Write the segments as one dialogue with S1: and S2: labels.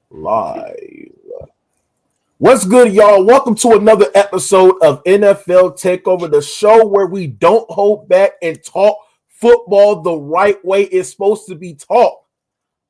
S1: Live. What's good, y'all? Welcome to another episode of NFL TakeOver, the show where we don't hold back and talk football the right way it's supposed to be taught.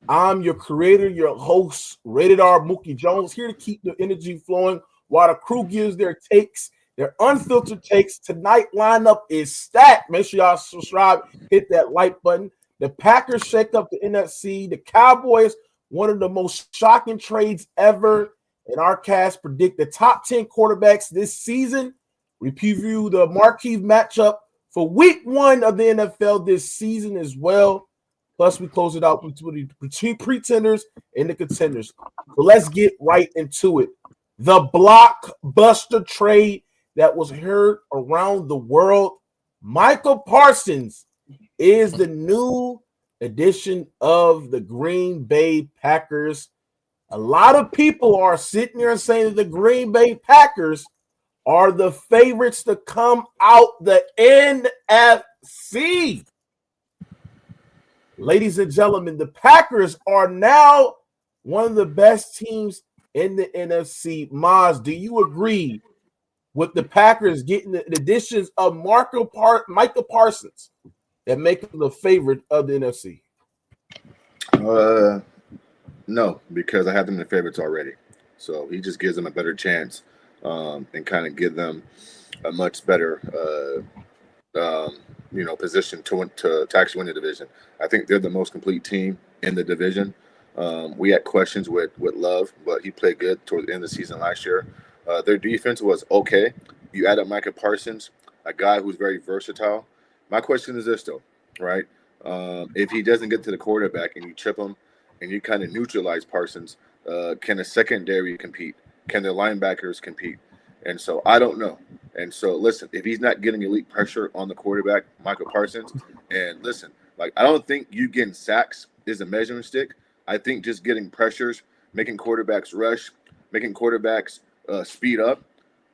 S1: I'm your creator, your host, Rated R Mookie Jones, here to keep the energy flowing while the crew gives their takes, their unfiltered takes. Tonight lineup is stacked. Make sure y'all subscribe, hit that like button. The Packers shake up the NFC. The Cowboys, one of the most shocking trades ever. And our cast predict the top 10 quarterbacks this season. We preview the marquee matchup for week 1 of the NFL this season as well. Plus, we close it out between pretenders and the contenders. So let's get right into it. The blockbuster trade that was heard around the world. Michael Parsons is the new addition of the Green Bay Packers. A lot of people are sitting there saying that the Green Bay Packers are the favorites to come out the NFC. Ladies and gentlemen, the Packers are now one of the best teams in the NFC. Maz, do you agree with the Packers getting the additions of Michael Parsons that make them the favorite of the NFC?
S2: No, because I have them in the favorites already. So he just gives them a better chance and kind of give them a much better position to actually win the division. I think they're the most complete team in the division. We had questions with Love, but he played good towards the end of the season last year. Their defense was okay. You add up Micah Parsons, a guy who's very versatile. My question is this, though, right? If he doesn't get to the quarterback and you chip him and you kind of neutralize Parsons, can the secondary compete? Can the linebackers compete? And so I don't know. And so, listen, if he's not getting elite pressure on the quarterback, Michael Parsons, and listen, like I don't think you getting sacks is a measuring stick. I think just getting pressures, making quarterbacks rush, making quarterbacks speed up.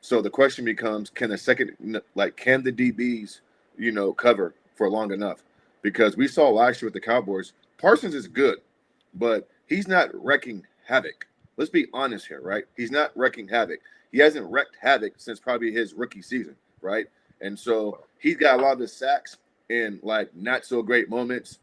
S2: So the question becomes, can the DBs, cover for long enough? Because we saw last year with the Cowboys, Parsons is good, but he's not wrecking havoc. Let's be honest here, right? He's not wrecking havoc. He hasn't wrecked havoc since probably his rookie season, right? And so he's got a lot of the sacks in like not so great moments,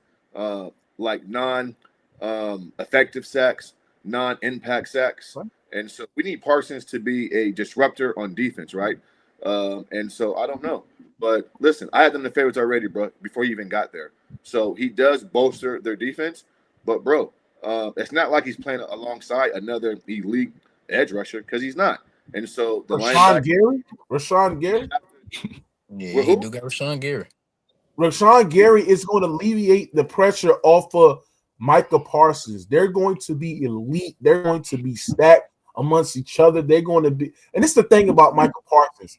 S2: like non-effective sacks, non-impact sacks. And so we need Parsons to be a disruptor on defense, right? And so I don't know. But listen, I had them in the favorites already, bro, before he even got there. So he does bolster their defense. But, bro, it's not like he's playing alongside another elite edge rusher because he's not. And so the
S1: Rashawn Gary?
S3: Yeah, he do got Rashawn Gary.
S1: Rashawn Gary is going to alleviate the pressure off of Micah Parsons. They're going to be elite. They're going to be stacked amongst each other. They're going to be – and this is the thing about Michael Parsons.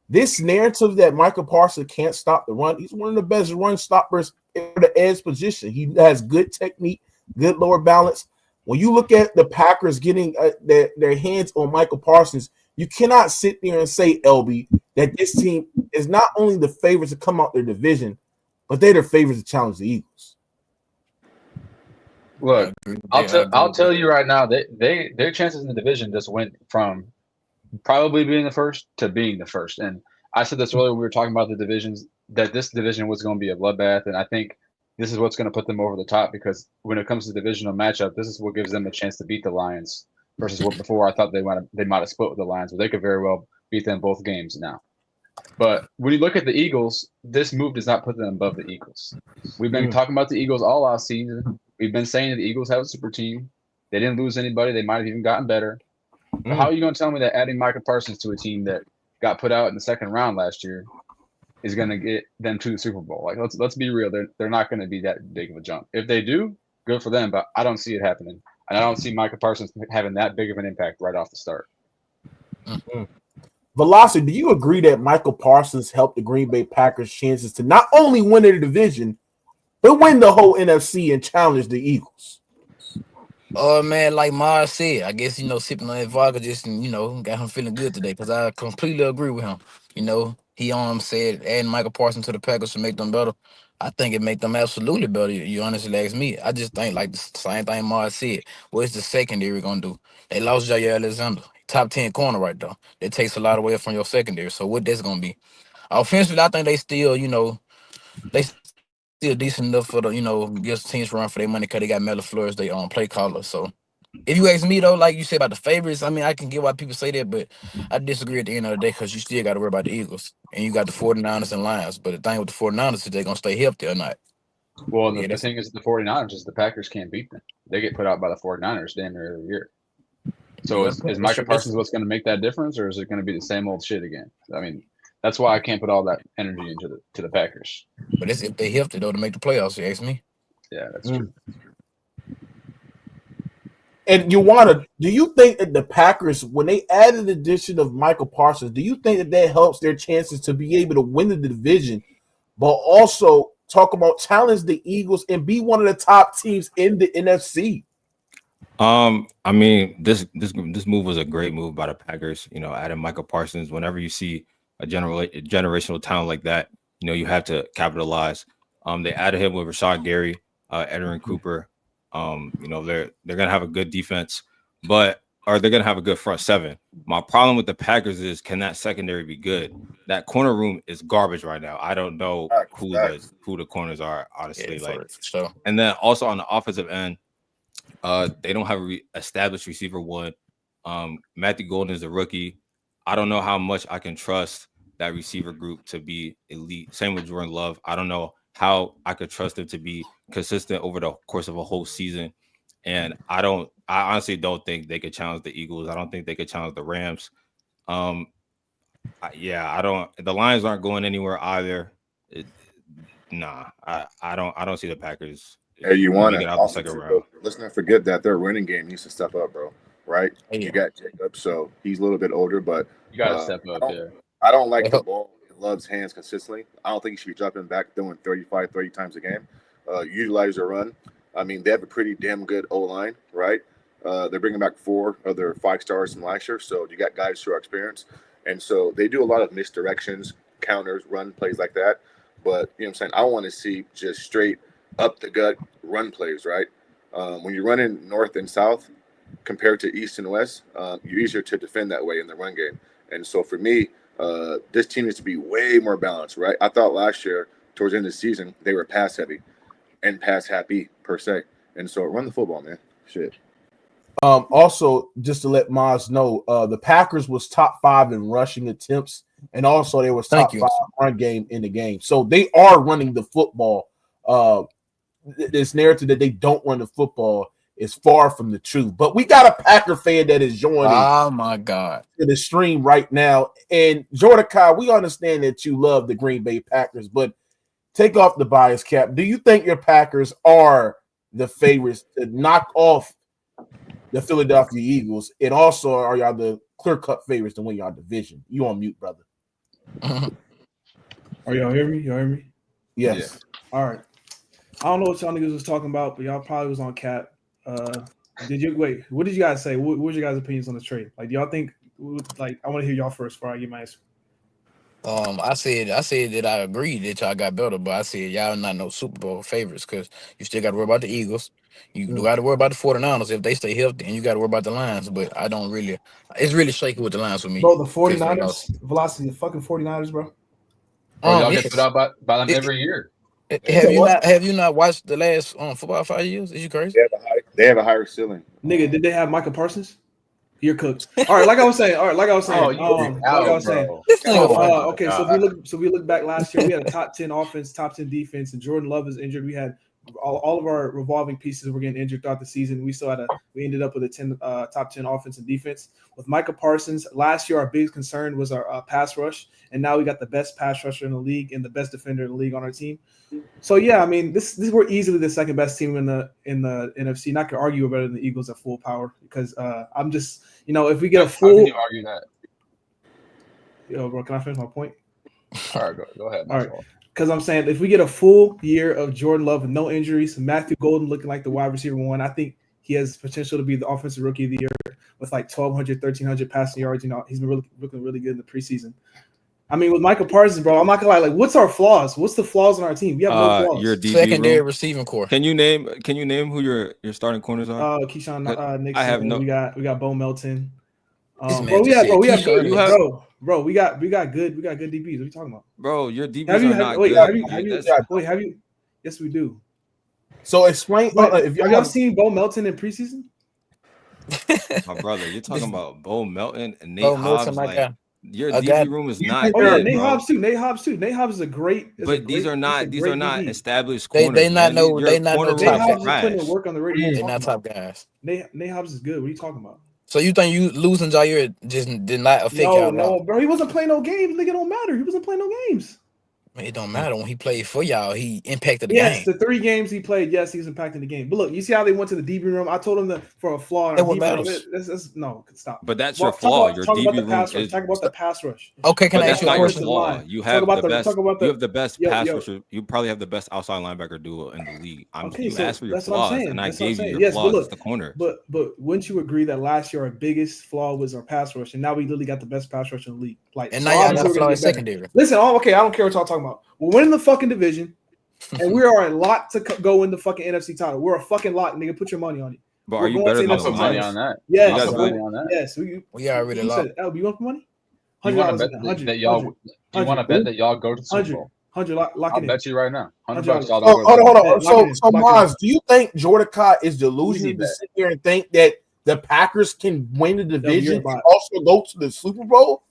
S1: This narrative that Michael Parsons can't stop the run, he's one of the best run stoppers in the edge position. He has good technique, good lower balance. When you look at the Packers getting their hands on Michael Parsons, you cannot sit there and say, LB, that this team is not only the favorites to come out their division, but they're the favorites to challenge the Eagles.
S4: Look, I'll tell you right now, their chances in the division just went from probably being the first to being the first. And I said this earlier when we were talking about the divisions, that this division was going to be a bloodbath. And I think this is what's going to put them over the top because when it comes to the divisional matchup, this is what gives them a chance to beat the Lions versus what before I thought they might have split with the Lions, but they could very well beat them both games now. But when you look at the Eagles, this move does not put them above the Eagles. We've been talking about the Eagles all off season. We've been saying that the Eagles have a super team. They didn't lose anybody. They might have even gotten better. But how are you going to tell me that adding Michael Parsons to a team that got put out in the second round last year is going to get them to the Super Bowl? Like, let's be real. They're not going to be that big of a jump. If they do, good for them. But I don't see it happening. And I don't see Michael Parsons having that big of an impact right off the start.
S1: Mm-hmm. Velocity, do you agree that Michael Parsons helped the Green Bay Packers' chances to not only win the division, but win the whole NFC and challenge the Eagles?
S3: Oh, man, like Mars said, I guess, sipping on that vodka just, got him feeling good today because I completely agree with him. He said adding Michael Parsons to the Packers to make them better. I think it make them absolutely better. You honestly ask me. I just think like the same thing Mars said. What's the secondary gonna do? They lost Jair Alexander, top 10 corner right there. That takes a lot away from your secondary. So what that's gonna be? Offensively, I think they still, they still decent enough for the, give teams run for their money because they got Melo Flores, they play caller. So if you ask me though, like you said about the favorites, I mean I can get why people say that, but I disagree at the end of the day because you still got to worry about the Eagles and you got the 49ers and Lions. But the thing with the 49ers is they're gonna stay healthy or not.
S4: Well,
S3: Yeah,
S4: the thing is, the 49ers is the Packers can't beat them. They get put out by the 49ers damn near every year. So is Micah Parsons what's going to make that difference, or is it going to be the same old shit again? I mean, that's why I can't put all that energy into the Packers.
S3: But it's if they healthy though to make the playoffs. You ask me.
S4: Yeah, that's true.
S1: And do you think that the Packers, when they added the addition of Michael Parsons, do you think that helps their chances to be able to win the division, but also talk about challenge the Eagles and be one of the top teams in the NFC?
S5: I mean, this move was a great move by the Packers. Adding Michael Parsons. Whenever you see a generational talent like that, you have to capitalize. They added him with Rashad Gary, Edwin Cooper. They're gonna have a good defense, they're gonna have a good front seven. My problem with the Packers is, can that secondary be good? That corner room is garbage right now. I don't know who the corners are, honestly.
S3: So
S5: and then also on the offensive end, they don't have a established receiver one. Matthew Golden is a rookie. I don't know how much I can trust that receiver group to be elite. Same with Jordan Love. I don't know how I could trust them to be consistent over the course of a whole season. And I honestly don't think they could challenge the Eagles. I don't think they could challenge the Rams. The Lions aren't going anywhere either. I don't see the Packers.
S2: Hey, you want to
S5: out the second round.
S2: Let's not forget that their running game needs to step up, bro. Right?
S3: Yeah.
S2: You got Jacob, so he's a little bit older, but
S4: you got to step up.
S2: I don't like the ball in Love's hands consistently. I don't think he should be dropping back, throwing 30 times a game. Utilize their run. I mean, they have a pretty damn good O-line, right? They're bringing back 4 of their 5 stars from last year, so you got guys who are experienced. And so they do a lot of misdirections, counters, run plays like that. But, you know what I'm saying, I want to see just straight up the gut run plays, right? When you're running north and south compared to east and west, you're easier to defend that way in the run game. And so for me, this team needs to be way more balanced, right? I thought last year, towards the end of the season, they were pass heavy and pass happy per se. And so run the football, man. Shit.
S1: Also, just to let Maz know, the Packers was top 5 in rushing attempts, and also they was top 5 run game in the game. So they are running the football. This narrative that they don't run the football is far from the truth. But we got a Packer fan that is joining.
S3: Oh my God!
S1: To the stream right now. And Jordan Kai, we understand that you love the Green Bay Packers, but take off the bias cap. Do you think your Packers are the favorites to knock off the Philadelphia Eagles? And also, are y'all the clear-cut favorites to win y'all division? You on mute, brother.
S6: Are y'all hear me? Y'all hear me?
S1: Yes.
S6: Yeah. All right. I don't know what y'all niggas was talking about, but y'all probably was on cap. Did you wait? What did you guys say? What was your guys' opinions on the trade? Like, do y'all think? Like, I want to hear y'all first before I get my answer.
S3: I said that I agreed that y'all got better, but I said y'all not no Super Bowl favorites because you still got to worry about the Eagles. You got to worry about the 49ers if they stay healthy, and you got to worry about the Lions. But I don't really. It's really shaky with the Lions for me.
S6: Bro, the 49ers, velocity, the fucking 49ers, bro.
S4: Y'all get put out by them every year.
S3: Have you not watched the last football 5 years? Is you crazy?
S2: They have a higher ceiling.
S6: Nigga, did they have Michael Parsons? You're cooked. All right, like I was saying. Okay, so we look back last year. We had a top 10 offense, top 10 defense, and Jordan Love is injured. We had all of our revolving pieces were getting injured throughout the season. We ended up with a top 10 offense and defense. With Micah Parsons, last year our biggest concern was our pass rush, and now we got the best pass rusher in the league and the best defender in the league on our team. So yeah, I mean, this we're easily the second best team in the NFC. Not gonna argue better than the Eagles at full power because I'm just if we get a full.
S4: How can you argue that?
S6: Yo, bro, can I finish my point?
S4: All right, go ahead.
S6: All right. Because I'm saying if we get a full year of Jordan Love with no injuries, Matthew Golden looking like the wide receiver 1, I think he has potential to be the offensive rookie of the year with like 1,200, 1,300 passing yards. He's been looking really good in the preseason. I mean, with Michael Parsons, bro, I'm not gonna lie. Like, what's our flaws? What's the flaws in our team? We have no flaws.
S5: Your DB
S3: secondary
S5: room.
S3: receiving core.
S5: Can you name who your starting corners are?
S6: Keyshawn Nixon.
S5: I have no.
S6: We got Bo Melton.
S3: This man
S6: Bro, we
S3: just
S6: have
S3: said
S6: good.
S3: Keyshawn
S6: We
S3: Nixon.
S6: bro, we got good DBs. What are you talking about?
S5: Bro, your DBs are not good.
S6: Yes, we do.
S1: So explain.
S6: Have y'all seen Bo Melton in preseason?
S5: My brother, you're talking about Bo Melton and Nate
S3: Bo
S5: Hobbs.
S3: Melton, my
S5: like
S3: guy.
S5: your
S3: I
S5: DB
S3: got-
S5: room is not
S6: Oh yeah,
S5: good,
S6: Nate
S5: bro.
S6: Hobbs too. Nate Hobbs is a great.
S5: But these are not
S6: DB.
S5: established
S3: They
S5: corners.
S3: not
S5: man.
S3: no-
S5: Your
S3: they not no
S5: corner
S6: Nate
S5: room
S3: top
S5: is
S6: Hobbs is putting in
S5: trash.
S6: work on the radio.
S3: They're not top guys.
S6: Nate Hobbs is good. What are you talking about?
S3: So you think you losing Jair just did not affect y'all?
S6: No, bro. He wasn't playing no games. Nigga, don't matter. He wasn't playing no games.
S3: It don't matter when he played for y'all. He impacted the
S6: Yes,
S3: game.
S6: the 3 games he played, yes, he's impacting the game. But look, you see how they went to the DB room? I told him that for a flaw in
S3: That
S6: our
S3: what
S6: defense.
S3: matters.
S6: No, stop.
S5: But that's your flaw. Your
S6: talk about
S5: DB
S6: the pass
S5: room
S6: rush.
S5: is.
S6: Talk about the pass rush.
S3: Okay, can
S5: But
S3: I
S5: that's
S3: ask you a
S5: not your
S3: question?
S5: flaw. You have
S6: about
S5: the
S6: the-
S5: best.
S6: talk about the-
S5: You have the best
S6: Yo,
S5: pass
S6: yo.
S5: rusher. You probably have the best outside linebacker duo in the league. You
S6: So
S5: asked for your
S6: that's what I'm
S5: flaws,
S6: saying.
S5: and I
S6: That's what I'm
S5: gave you
S6: saying.
S5: your
S6: Yes, but
S5: flaws
S6: look,
S5: as the corner.
S6: But wouldn't you agree that last year our biggest flaw was our pass rush, and now we literally got the best pass rush in the league? Like,
S3: And
S6: so
S3: now y'all
S6: obviously
S3: got
S6: we're
S3: flaw
S6: gonna
S3: in
S6: get better.
S3: secondary.
S6: Listen, okay, I don't care what y'all talking about. We're winning the fucking division, and we are a lot to go in the fucking NFC title. We're a fucking lot, nigga. Put your money on it.
S5: But
S6: we're
S5: are you
S6: going
S5: better
S6: to
S5: than
S6: NFC
S5: the
S4: Put money
S5: Lions?
S4: on that.
S6: Yes,
S5: You guys
S4: Put
S5: really-
S4: money on that.
S6: yes.
S3: We already
S6: You
S3: lost.
S6: said, you want money?
S4: You want to bet that y'all? Do you want to bet that y'all go to the Super Bowl?
S6: 100, lock
S4: I'll
S6: it in.
S4: bet you right now. $100
S6: $100.
S4: y'all
S1: Oh,
S4: don't go.
S1: hold on.
S6: Lock it
S1: So
S6: in. Lock it in.
S1: Maz, do you think Jordan is delusional
S4: Easy
S1: to
S4: bet.
S1: sit here and think that the Packers can win the division
S6: you're
S1: and also go to the Super Bowl?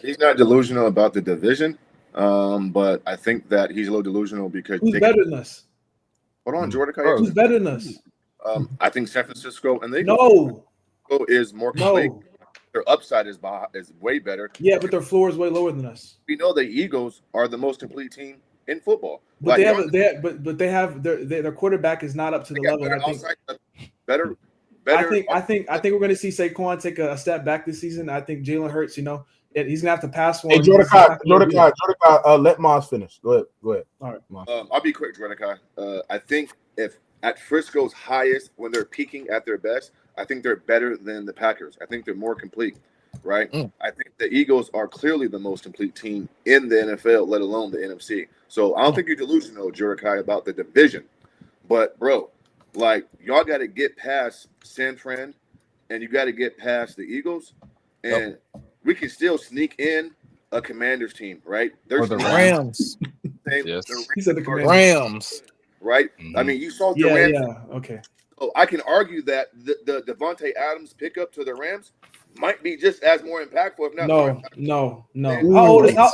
S2: He's not delusional about the division, but I think that he's a little delusional because
S6: Who's better than us?
S2: Hold on, Jordan.
S6: Who's better than us?
S2: I think San Francisco and they
S6: No.
S2: is more complete.
S6: No.
S2: Their upside is way better.
S6: Yeah, but their floor is way lower than us.
S2: We know the Eagles are the most complete team in football.
S6: But they have their quarterback is not up to the level. I think
S2: better.
S6: I think we're going to see Saquon take a step back this season. I think Jalen Hurts, he's going to have to pass one.
S1: Hey, Jordan, let Maz finish. Go ahead.
S6: All right.
S2: I'll be quick, Jordan. I think if at Frisco's highest, when they're peaking at their best, I think they're better than the Packers. I think they're more complete, right? I think the Eagles are clearly the most complete team in the NFL, let alone the NFC. So I don't think you're delusional, Jordan, about the division. But, bro, like, y'all got to get past San Fran, and you got to get past the Eagles, and we can still sneak in a Commanders team, right?
S3: Or the Rams.
S6: Yes. He said the
S3: Rams.
S2: Right?
S5: Mm-hmm.
S2: I mean, you saw the Rams.
S6: Yeah, okay.
S2: So I can argue that the Devontae Adams pickup to the Rams might be just as more impactful, if not more impactful.
S6: No. How old is how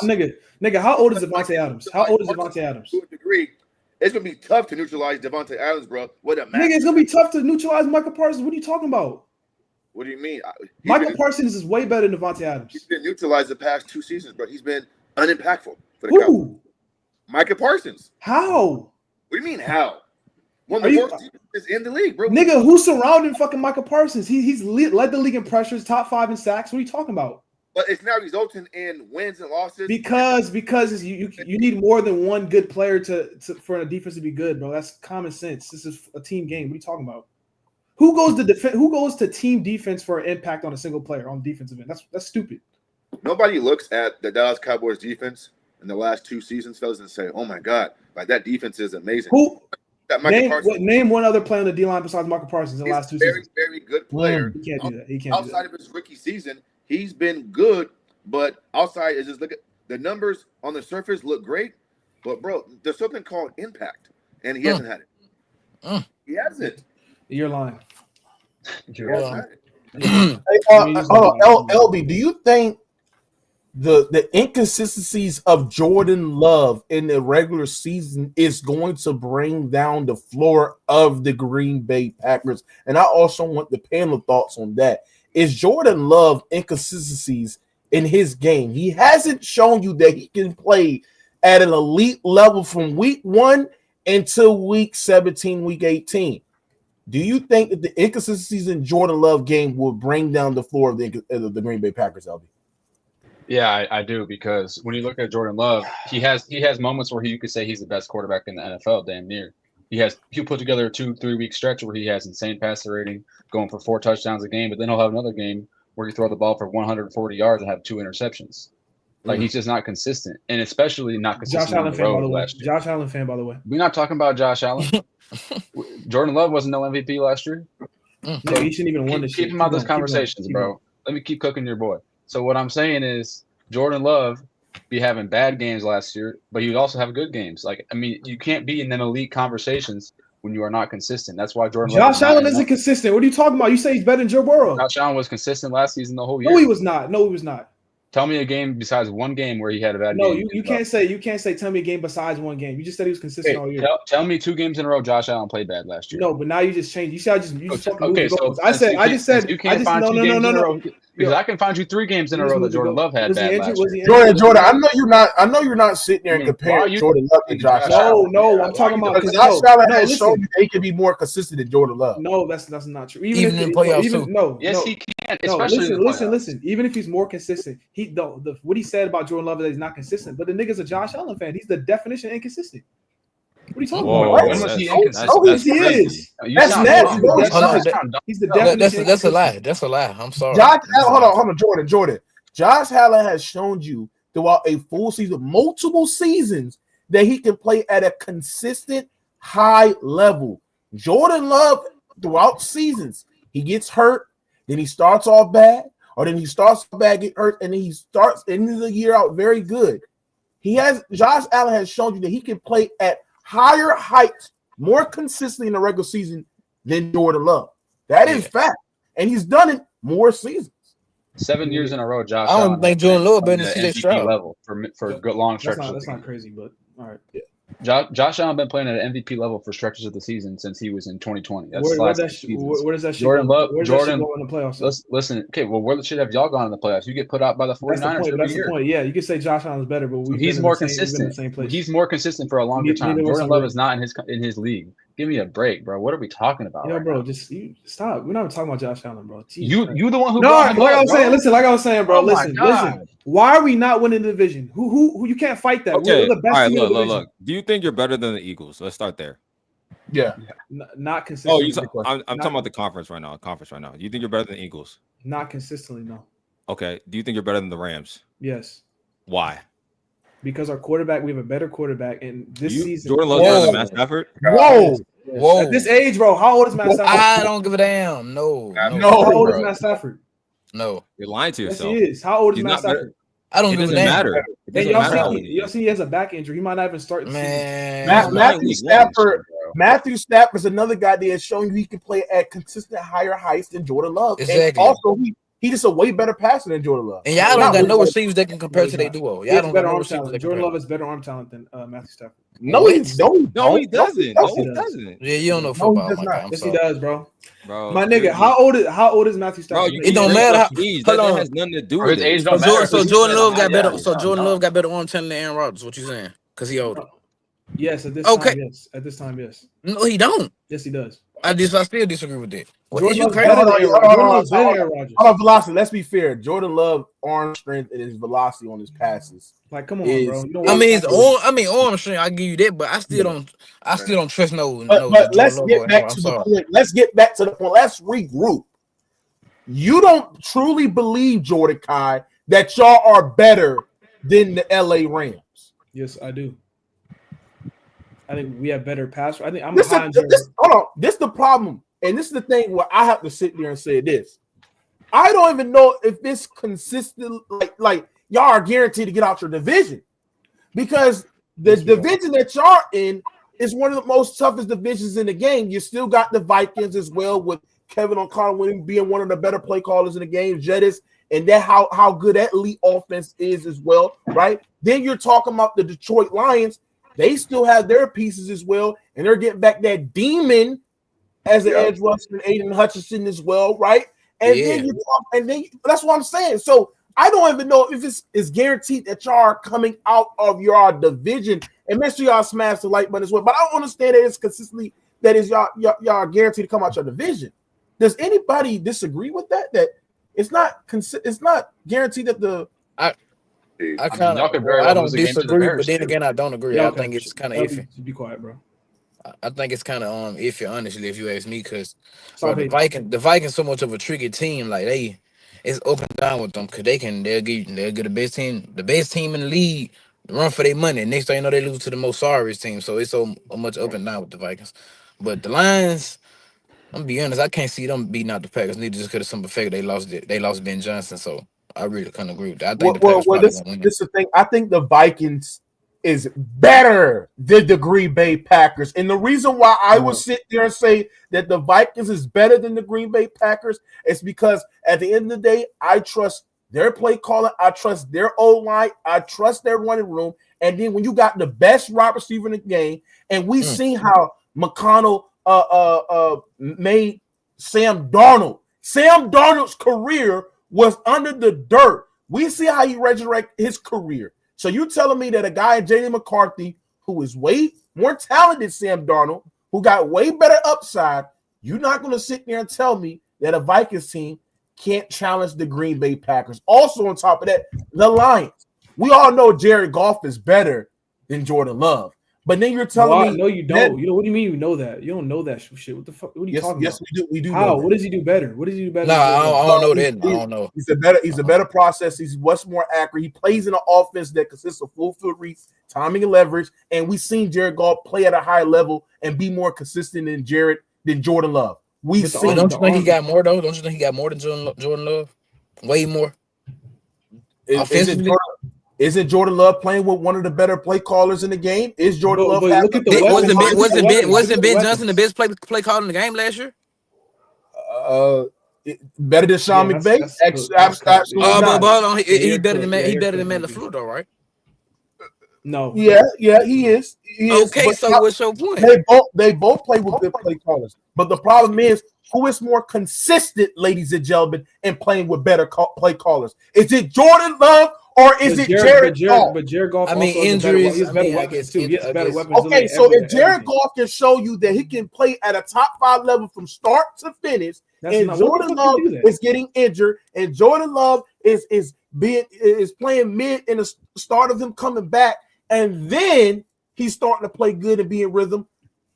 S6: old is Devontae Adams? How old is Devontae Adams?
S2: To a degree, it's gonna be tough to neutralize Devontae Adams, bro. What a
S6: Nigga, it's gonna be tough to neutralize Michael Parsons. What are you talking about?
S2: What do you mean?
S6: Michael Parsons is way better than Devontae Adams.
S2: He's been neutralized the past 2 seasons, bro. He's been unimpactful for the Cowboys. Michael Parsons.
S6: How?
S2: What do you mean how? One of the worst defenses in the league, bro.
S6: Nigga, who's surrounding fucking Michael Parsons? He's led the league in pressures, top 5 in sacks. What are you talking about?
S2: But it's now resulting in wins and losses.
S6: Because you need more than one good player for a defense to be good, bro. That's common sense. This is a team game. What are you talking about? Who goes to team defense for an impact on a single player on defensive end? That's stupid.
S2: Nobody looks at the Dallas Cowboys defense in the last 2 seasons, fellas, and say, "Oh my God, like that defense is amazing."
S6: Name one other player on the D line besides Michael Parsons in the last 2 seasons.
S2: Very good player.
S6: He can't do that. He can't.
S2: Outside of his rookie season, he's been good, but outside is just look at the numbers on the surface look great, but bro, there's something called impact, and he hasn't had it. He hasn't.
S6: You're lying.
S1: Hold on, LB, do you think the inconsistencies of Jordan Love in the regular season is going to bring down the floor of the Green Bay Packers? And I also want the panel thoughts on that. Is Jordan Love inconsistencies in his game? He hasn't shown you that he can play at an elite level from week 1 until week 17, week 18. Do you think that the inconsistencies in Jordan Love game will bring down the floor of the Green Bay Packers, LB?
S4: Yeah, I do, because when you look at Jordan Love, he has moments where you could say he's the best quarterback in the NFL, damn near. He'll put together a 2-3 week stretch where he has insane passer rating, going for 4 touchdowns a game, but then he'll have another game where you throw the ball for 140 yards and have 2 interceptions. Like he's just not consistent, and especially not consistent
S6: Josh Allen
S4: on the
S6: fan, by
S4: road
S6: the way.
S4: last year.
S6: Josh Allen fan, by the way.
S4: We're not talking about Josh Allen. Jordan Love wasn't no MVP last year.
S6: No, he shouldn't even won this shit.
S4: Keep him out of those conversations, bro. Let me keep cooking your boy. So what I'm saying is Jordan Love be having bad games last year, but he would also have good games. Like, I mean, you can't be in them elite conversations when you are not consistent. That's why
S6: Josh Allen isn't consistent. What are you talking about? You say he's better than Joe Burrow.
S4: Josh Allen was consistent last season the whole year.
S6: No, he was not. No, he was not.
S4: Tell me a game besides one game where he had a bad game.
S6: No, you can't say tell me a game besides one game. You just said he was consistent all year.
S4: Tell me 2 games in a row Josh Allen played bad last year.
S6: No, but now you just changed. You said
S4: okay. So you can't find 2 games in a row. Because I can find you 3 games in a row that Jordan Love had bad last year.
S1: Jordan, I know you're not sitting there and comparing Jordan Love to Josh Allen.
S6: No, I'm talking about
S1: because Josh Allen has shown you they can be more consistent than Jordan Love.
S6: No, that's not true.
S3: Even in playoffs too.
S6: No,
S4: yes, he can. Especially
S6: listen. Even if he's more consistent, what he said about Jordan Love is that he's not consistent. But the nigga's a Josh Allen fan. He's the definition of inconsistent. What are you talking about? Yes, he is. That's nasty. He's the definition.
S3: That's a lie. That's a lie. I'm sorry.
S1: Hold on, Jordan. Josh Allen has shown you throughout a full season, multiple seasons, that he can play at a consistent high level. Jordan Love, throughout seasons, he gets hurt, then he starts off bad, or then he starts off bad, get hurt, and then he starts ending the year out very good. Josh Allen has shown you that he can play at higher heights more consistently in the regular season than Jordan Love. That is fact. And he's done it more seasons.
S4: 7 years in a row, Josh.
S3: I don't think Jordan Love better than CJ Stroud
S4: level for good long stretches.
S6: That's not crazy, but all right. Yeah.
S4: Josh Allen been playing at an MVP level for stretches of the season since he was in 2020.
S6: Where does that shit
S4: Jordan Love,
S6: go in the playoffs?
S4: Listen, okay, well, where shit have y'all gone in the playoffs? You get put out by the 49ers.
S6: That's the point. Yeah, you could say Josh Allen's better, but
S4: he's more consistent. He's more consistent for a longer time. Jordan Love is not in his league. Give me a break, bro. What are we talking about?
S6: Yo, bro, just stop. We're not talking about Josh Allen, bro.
S4: You the one who
S6: like I was saying, bro. Listen. Why are we not winning the division? Who you can't fight that?
S5: Okay.
S6: We're the best team in the division.
S5: Look. Do you think you're better than the Eagles? Let's start there.
S1: Yeah.
S6: Not consistently.
S5: I'm talking about the conference right now. Do you think you're better than the Eagles?
S6: Not consistently, no.
S5: Okay. Do you think you're better than the Rams?
S6: Yes.
S5: Why?
S6: Because our quarterback, we have a better quarterback, and this season.
S5: Jordan Love better than Matt Stafford?
S6: Whoa! At this age, bro, how old is Matt Stafford?
S3: I don't give a damn. No.
S6: How old is Matt Stafford?
S3: No.
S5: You're lying to yourself.
S6: Yes, he is. How old is Matt Stafford?
S3: I don't give a damn.
S5: Matter.
S6: Y'all see he has a back injury. He might not even start the
S3: season.
S1: Matthew Stafford is another guy that has shown you he can play at consistent higher heights than Jordan Love.
S3: Exactly.
S1: And also, he's just a way better passer than Jordan Love.
S3: And y'all don't got no receivers that can compare to their duo. Y'all don't got no receivers.
S6: Jordan Love has better arm talent than Matthew Stafford.
S1: No, he doesn't.
S5: No, he doesn't.
S3: Yeah, you don't know football.
S6: Yes, he does, bro. My nigga, how old is Matthew Stafford?
S3: It don't matter.
S5: That has nothing to do with
S4: age. Don't matter.
S3: So Jordan Love got better. So Jordan Love got better arm talent than Aaron Rodgers. What you saying? Because he older.
S6: Yes, at this time, yes. At this time, yes.
S3: No, he don't.
S6: Yes, he does.
S3: I still disagree with that.
S1: Velocity. Let's be fair. Jordan Love arm strength and his velocity on his passes.
S6: Like, come on, bro.
S3: Arm strength. I give you that, but I still don't trust no.
S1: But let's get back to the point. Let's get back to the point. Let's regroup. You don't truly believe, Jordan Kai, that y'all are better than the LA Rams.
S6: Yes, I do. I think we have better pass. I think I'm
S1: hold on. This is the problem. And this is the thing where I have to sit there and say this. I don't even know if this consistent, like y'all are guaranteed to get out your division. Because the division that y'all in is one of the most toughest divisions in the game. You still got the Vikings as well, with Kevin O'Connell being one of the better play callers in the game, Jettis, and that how good that elite offense is as well, right? Then you're talking about the Detroit Lions. They still have their pieces as well, and they're getting back that demon as the edge rusher, Aiden Hutchinson as well, right? And then that's what I'm saying. So I don't even know if it's guaranteed that y'all are coming out of your division, and make sure y'all smash the like button as well. But I don't understand that it's consistently that is y'all are guaranteed to come out your division. Does anybody disagree with that? That it's not guaranteed that the
S3: I don't disagree, but then again, I don't agree. I think it's kind of iffy.
S6: Be quiet, bro.
S3: I think it's kind of iffy, honestly, if you ask me, because the Vikings so much of a tricky team. Like it's up and down with them because they'll get the best team in the league, run for their money. Next thing you know, they lose to the most sorriest team. So it's so much up and down with the Vikings. But the Lions, I'm gonna be honest, I can't see them beating out the Packers. Neither just because of some effect they lost Ben Johnson. So I really kind of agree with that. I think the Packers probably
S1: This
S3: gonna win.
S1: is the thing. I think the Vikings is better than the Green Bay Packers. And the reason why I would sit there and say that the Vikings is better than the Green Bay Packers is because at the end of the day, I trust their play calling, I trust their O-line, I trust their running room. And then when you got the best wide receiver in the game, and we seen how McConnell made Sam Darnold. Sam Darnold's career was under the dirt. We see how he resurrected his career. So you telling me that a guy, J.D. McCarthy, who is way more talented than Sam Darnold, who got way better upside, you're not going to sit there and tell me that a Vikings team can't challenge the Green Bay Packers. Also, on top of that, the Lions. We all know Jared Goff is better than Jordan Love. But then you're telling me,
S6: no, you don't. You know what do you mean? You know that? You don't know that shit. What the fuck? What are you talking about?
S1: Yes, we do. We do.
S6: How? What does he do better? What does he do better?
S3: No, I don't know that. I don't know.
S1: He's a better process. He's much more accurate. He plays in an offense that consists of full field reads, timing, and leverage. And we've seen Jared Goff play at a high level and be more consistent than Jordan Love.
S3: Don't you think he got more though? Don't you think he got more than Jordan Love? Way more.
S1: Isn't Jordan Love playing with one of the better play callers in the game? Is Jordan Love?
S3: Wasn't Ben Johnson the best play caller in the game last year?
S1: Better than Sean McVay?
S3: Absolutely. He better than Matt LaFleur though, right?
S6: No.
S1: Yeah, he is.
S3: Okay, so what's your point?
S1: They both play with good play callers, but the problem is who is more consistent, ladies and gentlemen, in playing with better play callers? Is it Jordan Love or is it Jared Goff?
S6: But Jared Goff,
S3: I mean, injuries.
S6: He's better weapons too. He has better weapons.
S1: Okay, so if Jared Goff can show you that he can play at a top 5 level from start to finish, and Jordan Love is getting injured, and Jordan Love is playing mid in the start of him coming back, and then he's starting to play good and be in rhythm.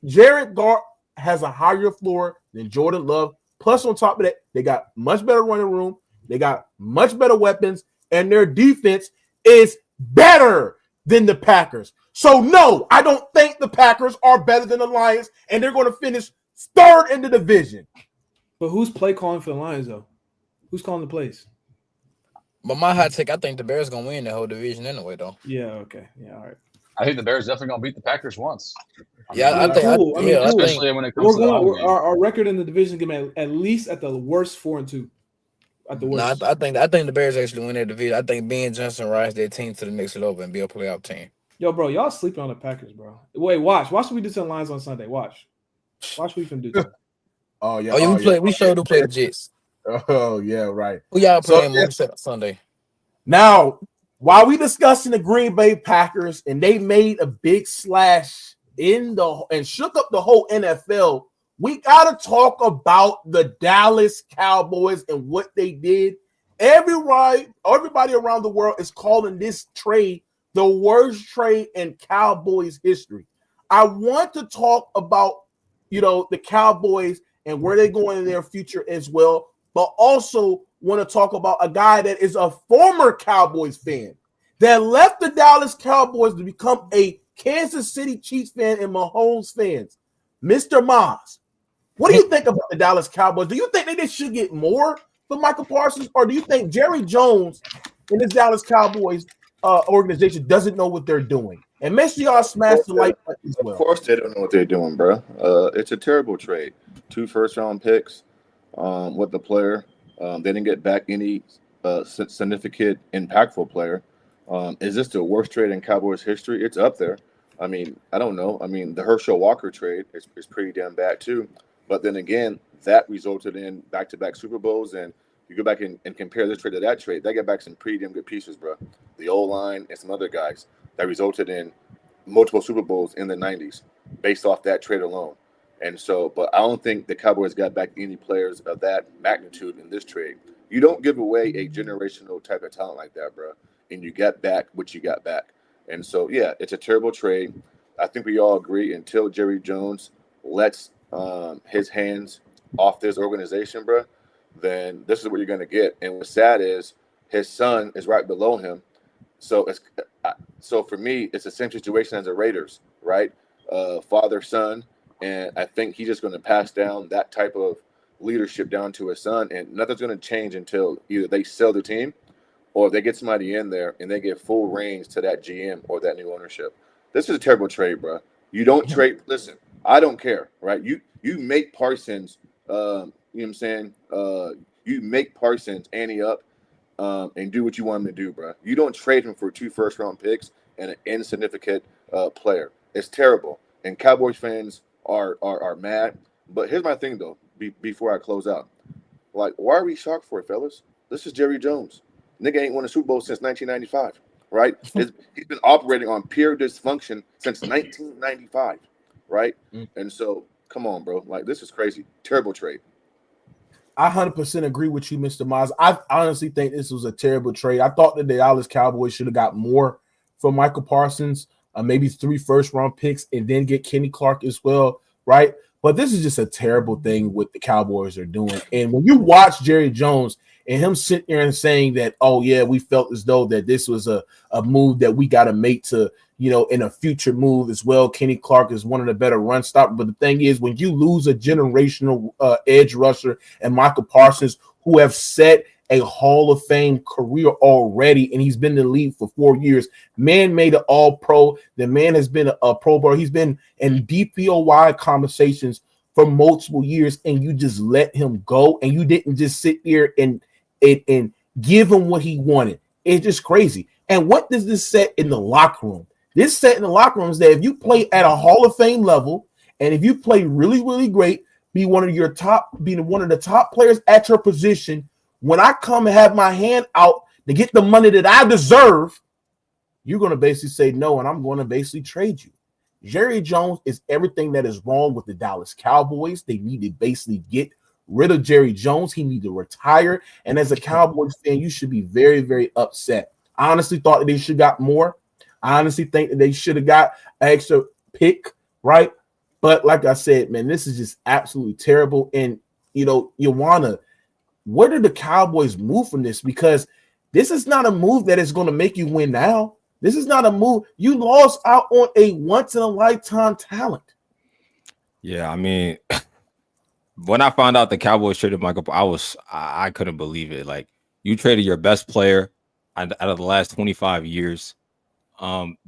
S1: Jared Goff has a higher floor than Jordan Love. Plus, on top of that, they got much better running room. They got much better weapons, and their defense is better than the Packers. So, no, I don't think the Packers are better than the Lions, and they're going to finish third in the division.
S6: But who's play calling for the Lions, though? Who's calling the plays?
S3: But my hot take, I think the Bears going to win the whole division anyway, though.
S6: Yeah, okay. Yeah, all right.
S4: I think the Bears definitely going to beat the Packers once.
S6: Especially when it comes to our record in the division is going to be at least at the worst 4-2. At the worst.
S3: No, I think the Bears actually win that division. I think Ben Johnson rides their team to the next level and be a playoff team.
S6: Yo, bro, y'all sleeping on the Packers, bro. Wait, watch what we do to the Lions on Sunday. Watch what we can do to them.
S1: Oh yeah.
S3: We sure do play the Jets.
S1: Oh yeah, right.
S3: Who y'all playing Sunday?
S1: Now, while we discussing the Green Bay Packers and they made a big slash and shook up the whole NFL, we gotta talk about the Dallas Cowboys and what they did. Everybody around the world is calling this trade the worst trade in Cowboys history. I want to talk about, the Cowboys and where they're going in their future as well, but also want to talk about a guy that is a former Cowboys fan that left the Dallas Cowboys to become a Kansas City Chiefs fan and Mahomes fans. Mr. Maz, what do you think about the Dallas Cowboys? Do you think they should get more for Michael Parsons, or do you think Jerry Jones and this Dallas Cowboys organization doesn't know what they're doing? And make sure y'all smash the like button as well.
S2: Of course they don't know what they're doing, bro. It's a terrible trade. 2 first-round picks with the player. They didn't get back any significant, impactful player. Is this the worst trade in Cowboys history? It's up there. I mean, I don't know. I mean, the Herschel Walker trade is pretty damn bad too. But then again, that resulted in back-to-back Super Bowls. And you go back and compare this trade to that trade, they got back some pretty damn good pieces, bro. The O-line and some other guys that resulted in multiple Super Bowls in the 90s based off that trade alone. And so, but I don't think the Cowboys got back any players of that magnitude in this trade. You don't give away a generational type of talent like that, bro. And you got back what you got back. And so, yeah, it's a terrible trade. I think we all agree until Jerry Jones lets his hands off this organization, bro, then this is what you're going to get. And what's sad is his son is right below him. So for me, it's the same situation as the Raiders, right? Father, son, and I think he's just going to pass down that type of leadership down to his son, and nothing's going to change until either they sell the team or they get somebody in there and they give full reins to that GM or that new ownership. This is a terrible trade, bro. You don't trade. Listen, I don't care, right? You make Parsons, you know what I'm saying? You make Parsons ante up and do what you want him to do, bro. You don't trade him for 2 first-round picks and an insignificant player. It's terrible, and Cowboys fans are mad. But here's my thing, though. Before I close out, like, why are we shocked for it, fellas? This is Jerry Jones. Nigga ain't won a Super Bowl since 1995, right? He's been operating on pure dysfunction since 1995, right? And so, come on, bro. Like, this is crazy. Terrible trade.
S1: I 100% agree with you, Mr. Mize. I honestly think this was a terrible trade. I thought the Dallas Cowboys should have got more from Michael Parsons, maybe 3 first-round picks, and then get Kenny Clark as well, right? But this is just a terrible thing what the Cowboys are doing. And when you watch Jerry Jones and him sitting there and saying that, oh, yeah, we felt as though that this was a move that we got to make to, in a future move as well. Kenny Clark is one of the better run stoppers. But the thing is, when you lose a generational edge rusher and Michael Parsons, who have set a Hall of Fame career already, and he's been in the league for 4 years. Man made an All-Pro. The man has been a Pro Bowl. He's been in DPOY conversations for multiple years, and you just let him go, and you didn't just sit there and give him what he wanted. It's just crazy. And what does this set in the locker room? This set in the locker room is that if you play at a Hall of Fame level, and if you play really, really great, be one of the top players at your position, when I come and have my hand out to get the money that I deserve, you're going to basically say no, and I'm going to basically trade you. Jerry Jones is everything that is wrong with the Dallas Cowboys. They need to basically get rid of Jerry Jones. He needs to retire. And as a Cowboys fan, you should be very, very upset. I honestly thought that they should have got more. I honestly think that they should have got an extra pick, right? But like I said, man, this is just absolutely terrible. And, where did the Cowboys move from this? Because this is not a move that is going to make you win now. This is not a move. You lost out on a once-in-a-lifetime talent.
S5: Yeah, I mean, when I found out the Cowboys traded Michael, I couldn't believe it. Like, you traded your best player out of the last 25 years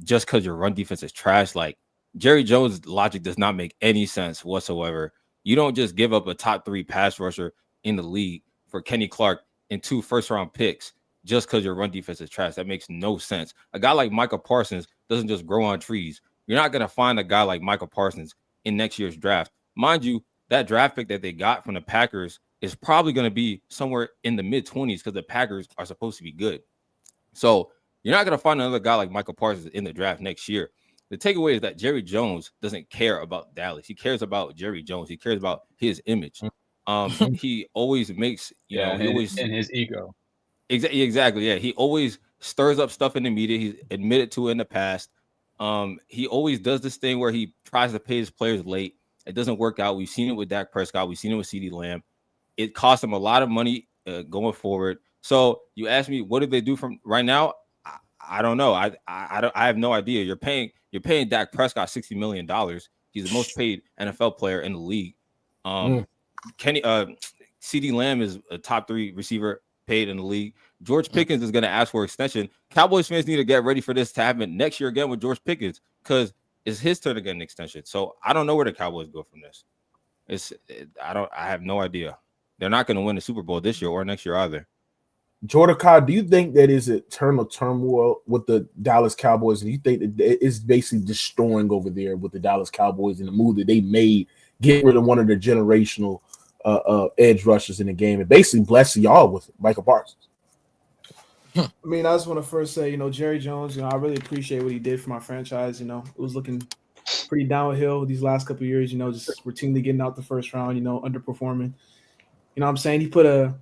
S5: just because your run defense is trash. Like, Jerry Jones' logic does not make any sense whatsoever. You don't just give up a top 3 pass rusher in the league for Kenny Clark and 2 first-round picks just because your run defense is trash. That makes no sense. A guy like Michael Parsons doesn't just grow on trees. You're not going to find a guy like Michael Parsons in next year's draft. Mind you, that draft pick that they got from the Packers is probably going to be somewhere in the mid-20s because the Packers are supposed to be good. So you're not going to find another guy like Michael Parsons in the draft next year. The takeaway is that Jerry Jones doesn't care about Dallas. He cares about Jerry Jones. He cares about his image. He always makes, he always
S4: in his ego.
S5: Exactly. Yeah. He always stirs up stuff in the media. He's admitted to it in the past. He always does this thing where he tries to pay his players late. It doesn't work out. We've seen it with Dak Prescott. We've seen it with CeeDee Lamb. It cost him a lot of money going forward. So you ask me, what did they do from right now? I don't know. I have no idea. You're paying Dak Prescott $60 million. He's the most paid NFL player in the league. CeeDee Lamb is a top 3 receiver paid in the league. George Pickens is going to ask for extension. Cowboys fans need to get ready for this to happen next year again with George Pickens because it's his turn to get an extension. So I don't know where the Cowboys go from this. I have no idea. They're not going to win the Super Bowl this year or next year either.
S1: Jordan Carr, do you think that is eternal turmoil with the Dallas Cowboys? And you think that it's basically destroying over there with the Dallas Cowboys and the move that they made, getting rid of one of their generational edge rushers in the game and basically blessing y'all with Michael Parsons?
S6: I mean, I just want to first say, Jerry Jones, I really appreciate what he did for my franchise. It was looking pretty downhill these last couple of years, just routinely getting out the first round, underperforming. What I'm saying? He put a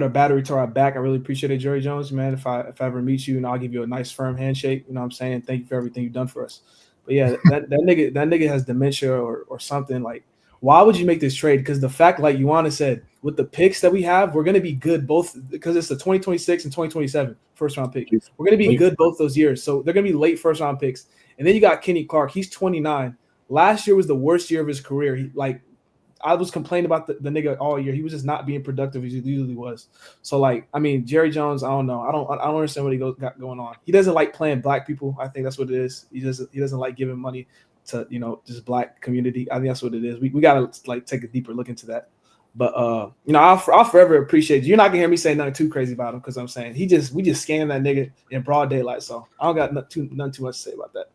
S6: battery to our back. I really appreciate it, Jerry Jones, man. If I ever meet you, I'll give you a nice firm handshake. What I'm saying? Thank you for everything you've done for us. But yeah, that nigga has dementia or something. Like, why would you make this trade? Because the fact, like Ioana said, with the picks that we have, we're going to be good both because it's the 2026 and 2027 first round pick. We're going to be good both those years. So they're going to be late first round picks. And then you got Kenny Clark. He's 29. Last year was the worst year of his career. I was complaining about the nigga all year. He was just not being productive as he usually was. So, like, I mean, Jerry Jones, I don't know. I don't understand what got going on. He doesn't like playing black people. I think that's what it is. He doesn't like giving money to, just black community. I think that's what it is. We gotta like take a deeper look into that. But I'll forever appreciate you. You're not gonna hear me say nothing too crazy about him because I'm saying we just scammed that nigga in broad daylight. So I don't got nothing too much to say about that.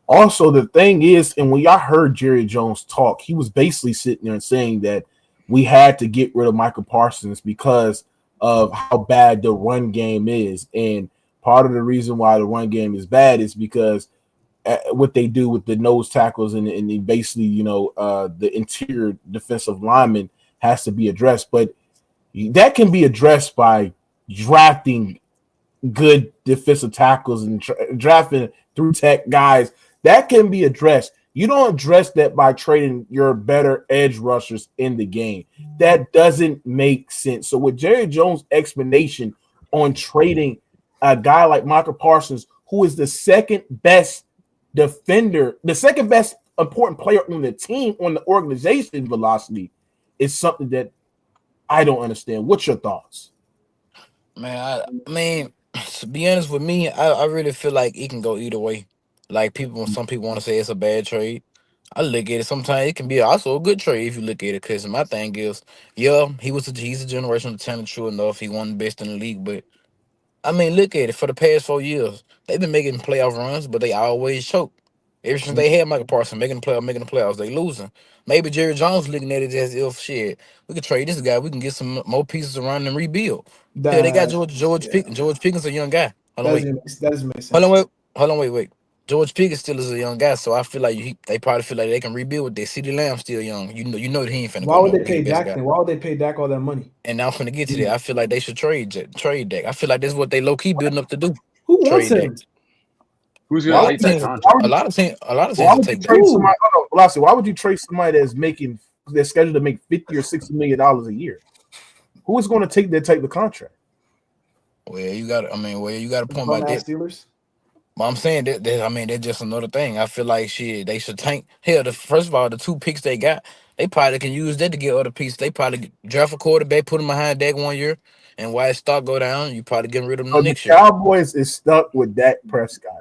S1: Also, the thing is, and when y'all heard Jerry Jones talk, he was basically sitting there and saying that we had to get rid of Michael Parsons because of how bad the run game is. And part of the reason why the run game is bad is because what they do with the nose tackles and basically, the interior defensive lineman has to be addressed. But that can be addressed by drafting good defensive tackles and drafting through tech guys. That can be addressed. You don't address that by trading your better edge rushers in the game. That doesn't make sense. So with Jerry Jones' explanation on trading a guy like Michael Parsons, who is the second best defender, the second best important player on the team, on the organization velocity, is something that I don't understand. What's your thoughts?
S3: Man, I mean, to be honest with me, I really feel like it can go either way. Like some people want to say it's a bad trade. I look at it sometimes it can be also a good trade if you look at it. Because my thing is, yeah, he's a generational talent, true enough. He won the best in the league, but I mean, look at it. For the past 4 years, they've been making playoff runs, but they always choke. Ever since they had Michael Parsons making the playoffs, they losing. Maybe Jerry Jones looking at it as if shit, we could trade this guy, we can get some more pieces around and rebuild. Hell, they got George Pickens. George Pickens a young guy. Hold on, wait.
S6: That doesn't make sense.
S3: Hold on, wait. George Pickens still is a young guy, so I feel like they probably feel like they can rebuild with that. CeeDee Lamb still young. You know that he ain't finna
S6: Why
S3: go
S6: would
S3: nowhere.
S6: they pay Dak then? Why would they pay Dak all that money?
S3: And now I'm finna get to that. I feel like they should trade Dak. I feel like that's what they low key building up to do.
S6: Who wants
S3: Trade
S6: him?
S3: Dak.
S4: Who's gonna take that contract?
S3: A lot of teams
S1: Why would you
S3: take
S1: trade somebody? Why would you trade somebody that's scheduled to make $50 or $60 million a year? Who is going to take that type of contract?
S3: Well, you got a point about that.
S6: Steelers.
S3: But I'm saying that that's just another thing. I feel like shit, they should tank. Hell, first of all, the 2 picks they got, they probably can use that to get other pieces. They probably draft a quarterback, put him behind Dak 1 year, and while his stock go down, you probably getting rid of him next year.
S1: Cowboys is stuck with Dak Prescott.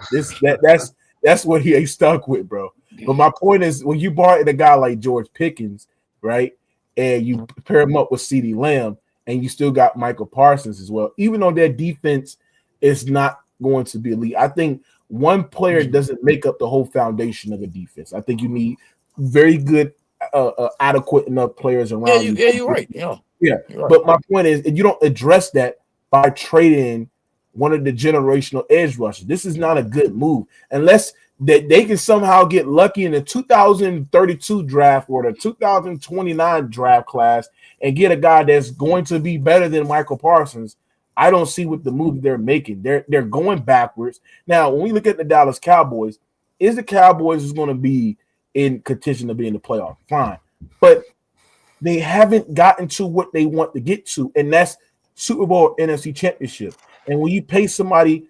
S1: That's what he ain't stuck with, bro. But my point is, when you brought in a guy like George Pickens, right, and you pair him up with CeeDee Lamb, and you still got Michael Parsons as well, even though their defense is not going to be elite. I think one player doesn't make up the whole foundation of a defense. I think you need very good, adequate enough players around you.
S3: Yeah, you're right. Yeah.
S1: Right. But my point is, you don't address that by trading one of the generational edge rushers. This is not a good move unless they can somehow get lucky in the 2032 draft or the 2029 draft class and get a guy that's going to be better than Michael Parsons. I don't see what the move they're making. They're going backwards. Now, when we look at the Dallas Cowboys, is the Cowboys going to be in contention to be in the playoff? Fine. But they haven't gotten to what they want to get to, and that's Super Bowl NFC Championship. And when you pay somebody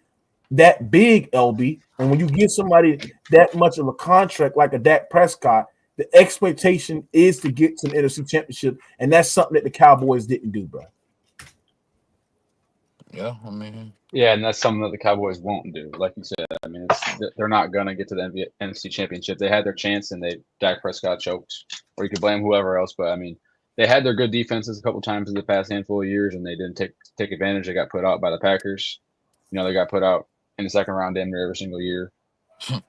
S1: that big, LB, and when you give somebody that much of a contract like a Dak Prescott, the expectation is to get to the NFC Championship, and that's something that the Cowboys didn't do, bro.
S3: Yeah, I mean,
S4: and that's something that the Cowboys won't do. Like you said, I mean, they're not gonna get to the NFC Championship. They had their chance, and Dak Prescott choked. Or you could blame whoever else, but I mean, they had their good defenses a couple times in the past handful of years, and they didn't take advantage. They got put out by the Packers. They got put out in the second round every single year.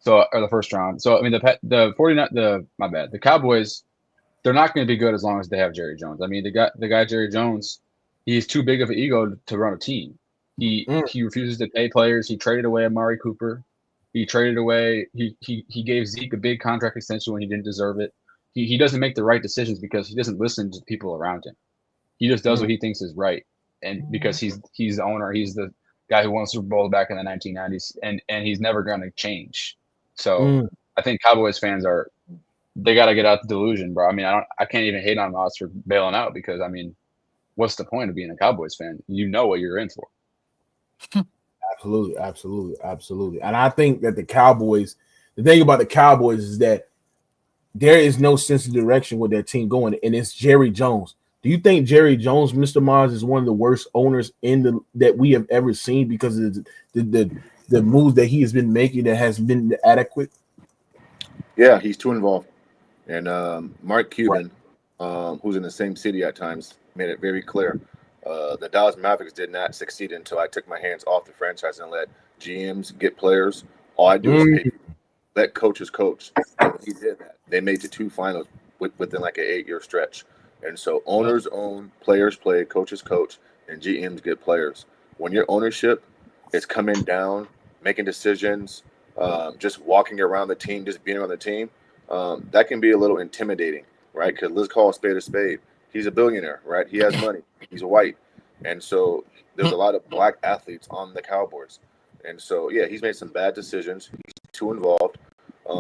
S4: So, or the first round. So I mean, the Cowboys, they're not going to be good as long as they have Jerry Jones. I mean, the guy Jerry Jones, he's too big of an ego to run a team. He refuses to pay players. He traded away Amari Cooper. He traded away. He gave Zeke a big contract extension when he didn't deserve it. He doesn't make the right decisions because he doesn't listen to people around him. He just does what he thinks is right, and because he's the owner, he's the guy who won Super Bowl back in the 1990s, and he's never going to change. So I think Cowboys fans are they got to get out the delusion, bro. I mean, I can't even hate on Moss for bailing out because, I mean, what's the point of being a Cowboys fan? You know what you're in for.
S1: Absolutely. And I think that the thing about the Cowboys is that there is no sense of direction with their team going, and it's Jerry Jones. Do you think Jerry Jones, Mr. Mars, is one of the worst owners that we have ever seen because of the moves that he has been making that has been adequate?
S2: Yeah, he's too involved. And Mark Cuban, who's in the same city at times, made it very clear. The Dallas Mavericks did not succeed until I took my hands off the franchise and let GMs get players. All I do is let coaches coach. And he did that. They made the 2 finals within like an 8-year stretch. And so owners own, players play, coaches coach, and GMs get players. When your ownership is coming down, making decisions, just walking around the team, just being around the team, that can be a little intimidating, right? Because let's call a spade a spade. He's a billionaire, right? He has money. He's white. And so there's a lot of black athletes on the Cowboys. And so, yeah, he's made some bad decisions. He's too involved.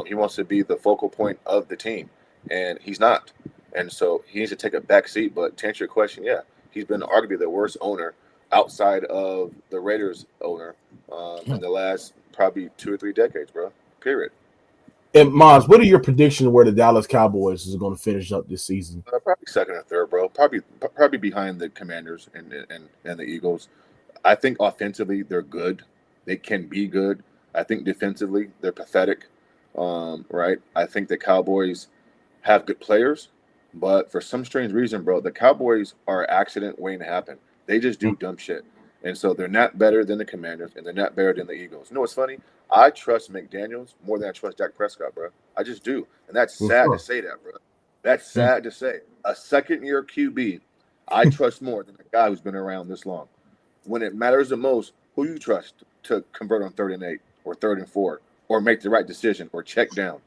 S2: He wants to be the focal point of the team, and he's not. And so he needs to take a back seat. But to answer your question, yeah, he's been arguably the worst owner outside of the Raiders owner in the last probably 2 or 3 decades, bro. Period.
S1: And Maz, what are your predictions where the Dallas Cowboys is going to finish up this season?
S2: Probably second or third, bro. Probably behind the Commanders and the Eagles. I think offensively they're good. They can be good. I think defensively they're pathetic. Right? I think the Cowboys have good players, but for some strange reason, bro, the Cowboys are an accident waiting to happen. They just do dumb shit. And so they're not better than the Commanders, and they're not better than the Eagles. You know what's funny? I trust McDaniels more than I trust Dak Prescott, bro. I just do. And that's sad to say that, bro. That's sad to say. A second-year QB, I trust more than a guy who's been around this long. When it matters the most, who you trust to convert on 3rd and 8 or 3rd and 4 or make the right decision or check down?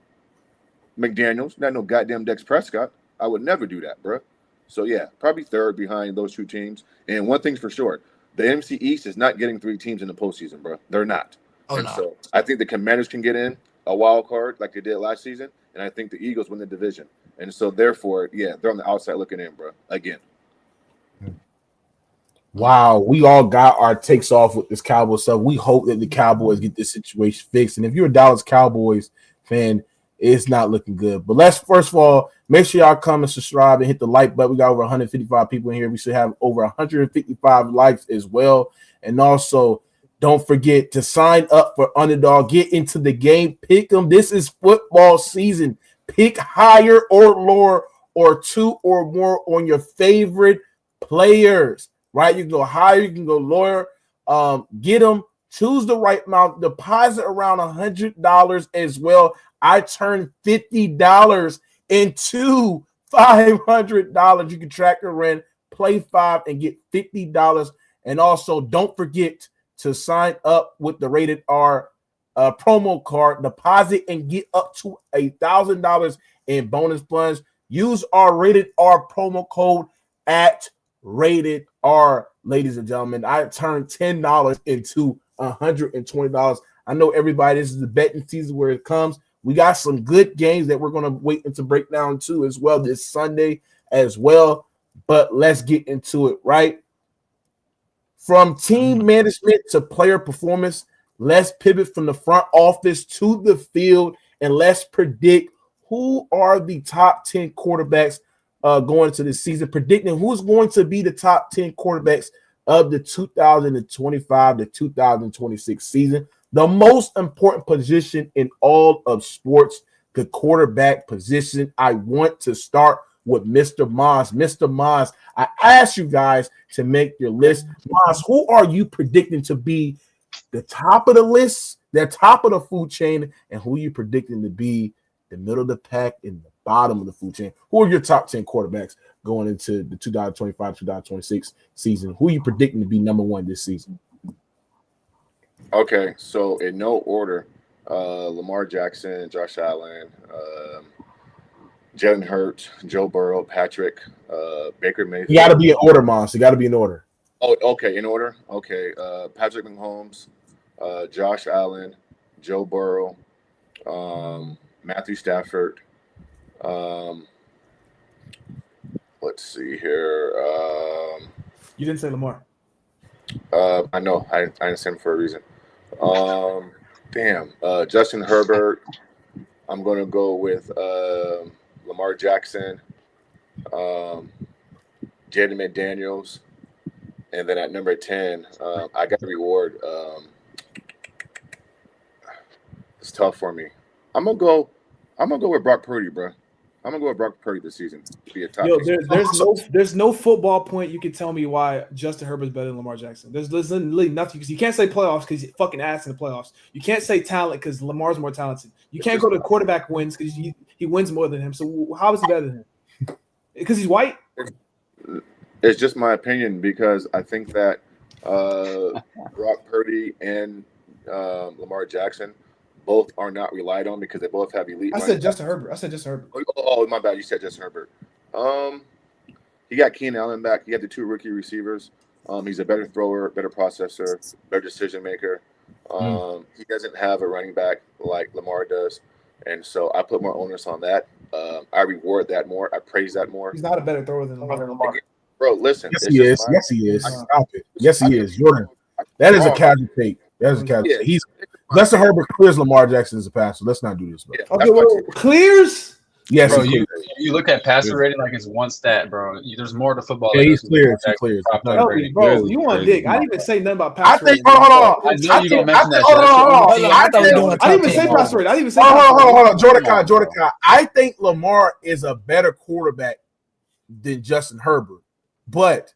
S2: McDaniels, not no goddamn Dak Prescott. I would never do that, bro. So, yeah, probably third behind those 2 teams. And one thing's for sure, the NFC East is not getting 3 teams in the postseason, bro. They're not. So I think the Commanders can get in a wild card like they did last season, and I think the Eagles win the division. And so, therefore, yeah, they're on the outside looking in, bro, again.
S1: Wow, we all got our takes off with this Cowboys stuff. We hope that the Cowboys get this situation fixed. And if you're a Dallas Cowboys fan, it's not looking good. But let's first of all make sure y'all come and subscribe and hit the like button. We got over 155 people in here. We should have over 155 likes as well. And also, don't forget to sign up for Underdog. Get into the game. Pick them. This is football season. Pick higher or lower or 2 or more on your favorite players. Right? You can go higher. You can go lower. Get them. Choose the right amount. Deposit around $100 as well. I turned $50 into $500. You can track your rent, play 5, and get $50. And also, don't forget to sign up with the Rated R promo card. Deposit and get up to $1,000 in bonus funds. Use our Rated R promo code at Rated R, ladies and gentlemen. I turned $10 into $120. I know everybody, this is the betting season where it comes. We got some good games that we're going to wait to break down too as well this Sunday as well. But let's get into it, right? From team management to player performance, let's pivot from the front office to the field and let's predict who are the top 10 quarterbacks going into this season, predicting who's going to be the top 10 quarterbacks of the 2025 to 2026 season. The most important position in all of sports, the quarterback position. I want to start with Mr. Maz. Mr. Maz, I asked you guys to make your list. Maz, who are you predicting to be the top of the list, the top of the food chain, and who are you predicting to be the middle of the pack and the bottom of the food chain? Who are your top 10 quarterbacks going into the 2025-2026 season? Who are you predicting to be number 1 this season?
S2: Okay, so in no order, Lamar Jackson, Josh Allen, Jalen Hurts, Joe Burrow, Patrick, Baker Mayfield.
S1: You got to be in order, Mons. You got to be in order.
S2: Oh, okay, in order. Okay, Patrick Mahomes, Josh Allen, Joe Burrow, Matthew Stafford, Let's see here.
S6: You didn't say Lamar.
S2: I know. I didn't say him for a reason. Justin Herbert. I'm going to go with Lamar Jackson, Jaden McDaniels, and then at number 10, I got to reward. It's tough for me. I'm gonna go with Brock Purdy, bro. I'm gonna go with Brock Purdy this season. Be a top.
S6: Yo, there's no football point you can tell me why Justin Herbert's better than Lamar Jackson. There's literally nothing because you can't say playoffs because he's fucking ass in the playoffs. You can't say talent because Lamar's more talented. You can't go to quarterback wins because he wins more than him. So how is he better than him? Because he's white.
S2: It's just my opinion because I think that Brock Purdy and Lamar Jackson both are not relied on because they both have elite.
S6: I said Justin Herbert.
S2: Oh, my bad. You said Justin Herbert. He got Keenan Allen back. He had the 2 rookie receivers. He's a better thrower, better processor, better decision maker. He doesn't have a running back like Lamar does, and so I put more onus on that. I reward that more. I praise that more.
S6: He's not a better thrower than Lamar.
S2: Bro, listen.
S1: Yes, he is. Yes, he is. Stop it. Yes, he is. Jordan. That is a casual take. That is a casual take. He's Justin Herbert clears Lamar Jackson as a passer. Let's not do this, bro.
S6: Okay, well, clears?
S1: Yes,
S4: bro, you look at passer rating like it's one stat, bro. There's more to football.
S1: Yeah, he's clear. He clears.
S6: Bro, you want dick. I didn't even say nothing about passer rating.
S1: Hold on.
S4: I know you're going to mention that.
S6: I didn't even say passer rating. I didn't even say
S1: hold on. Jordan Kai. I think Lamar is a better quarterback than Justin Herbert. But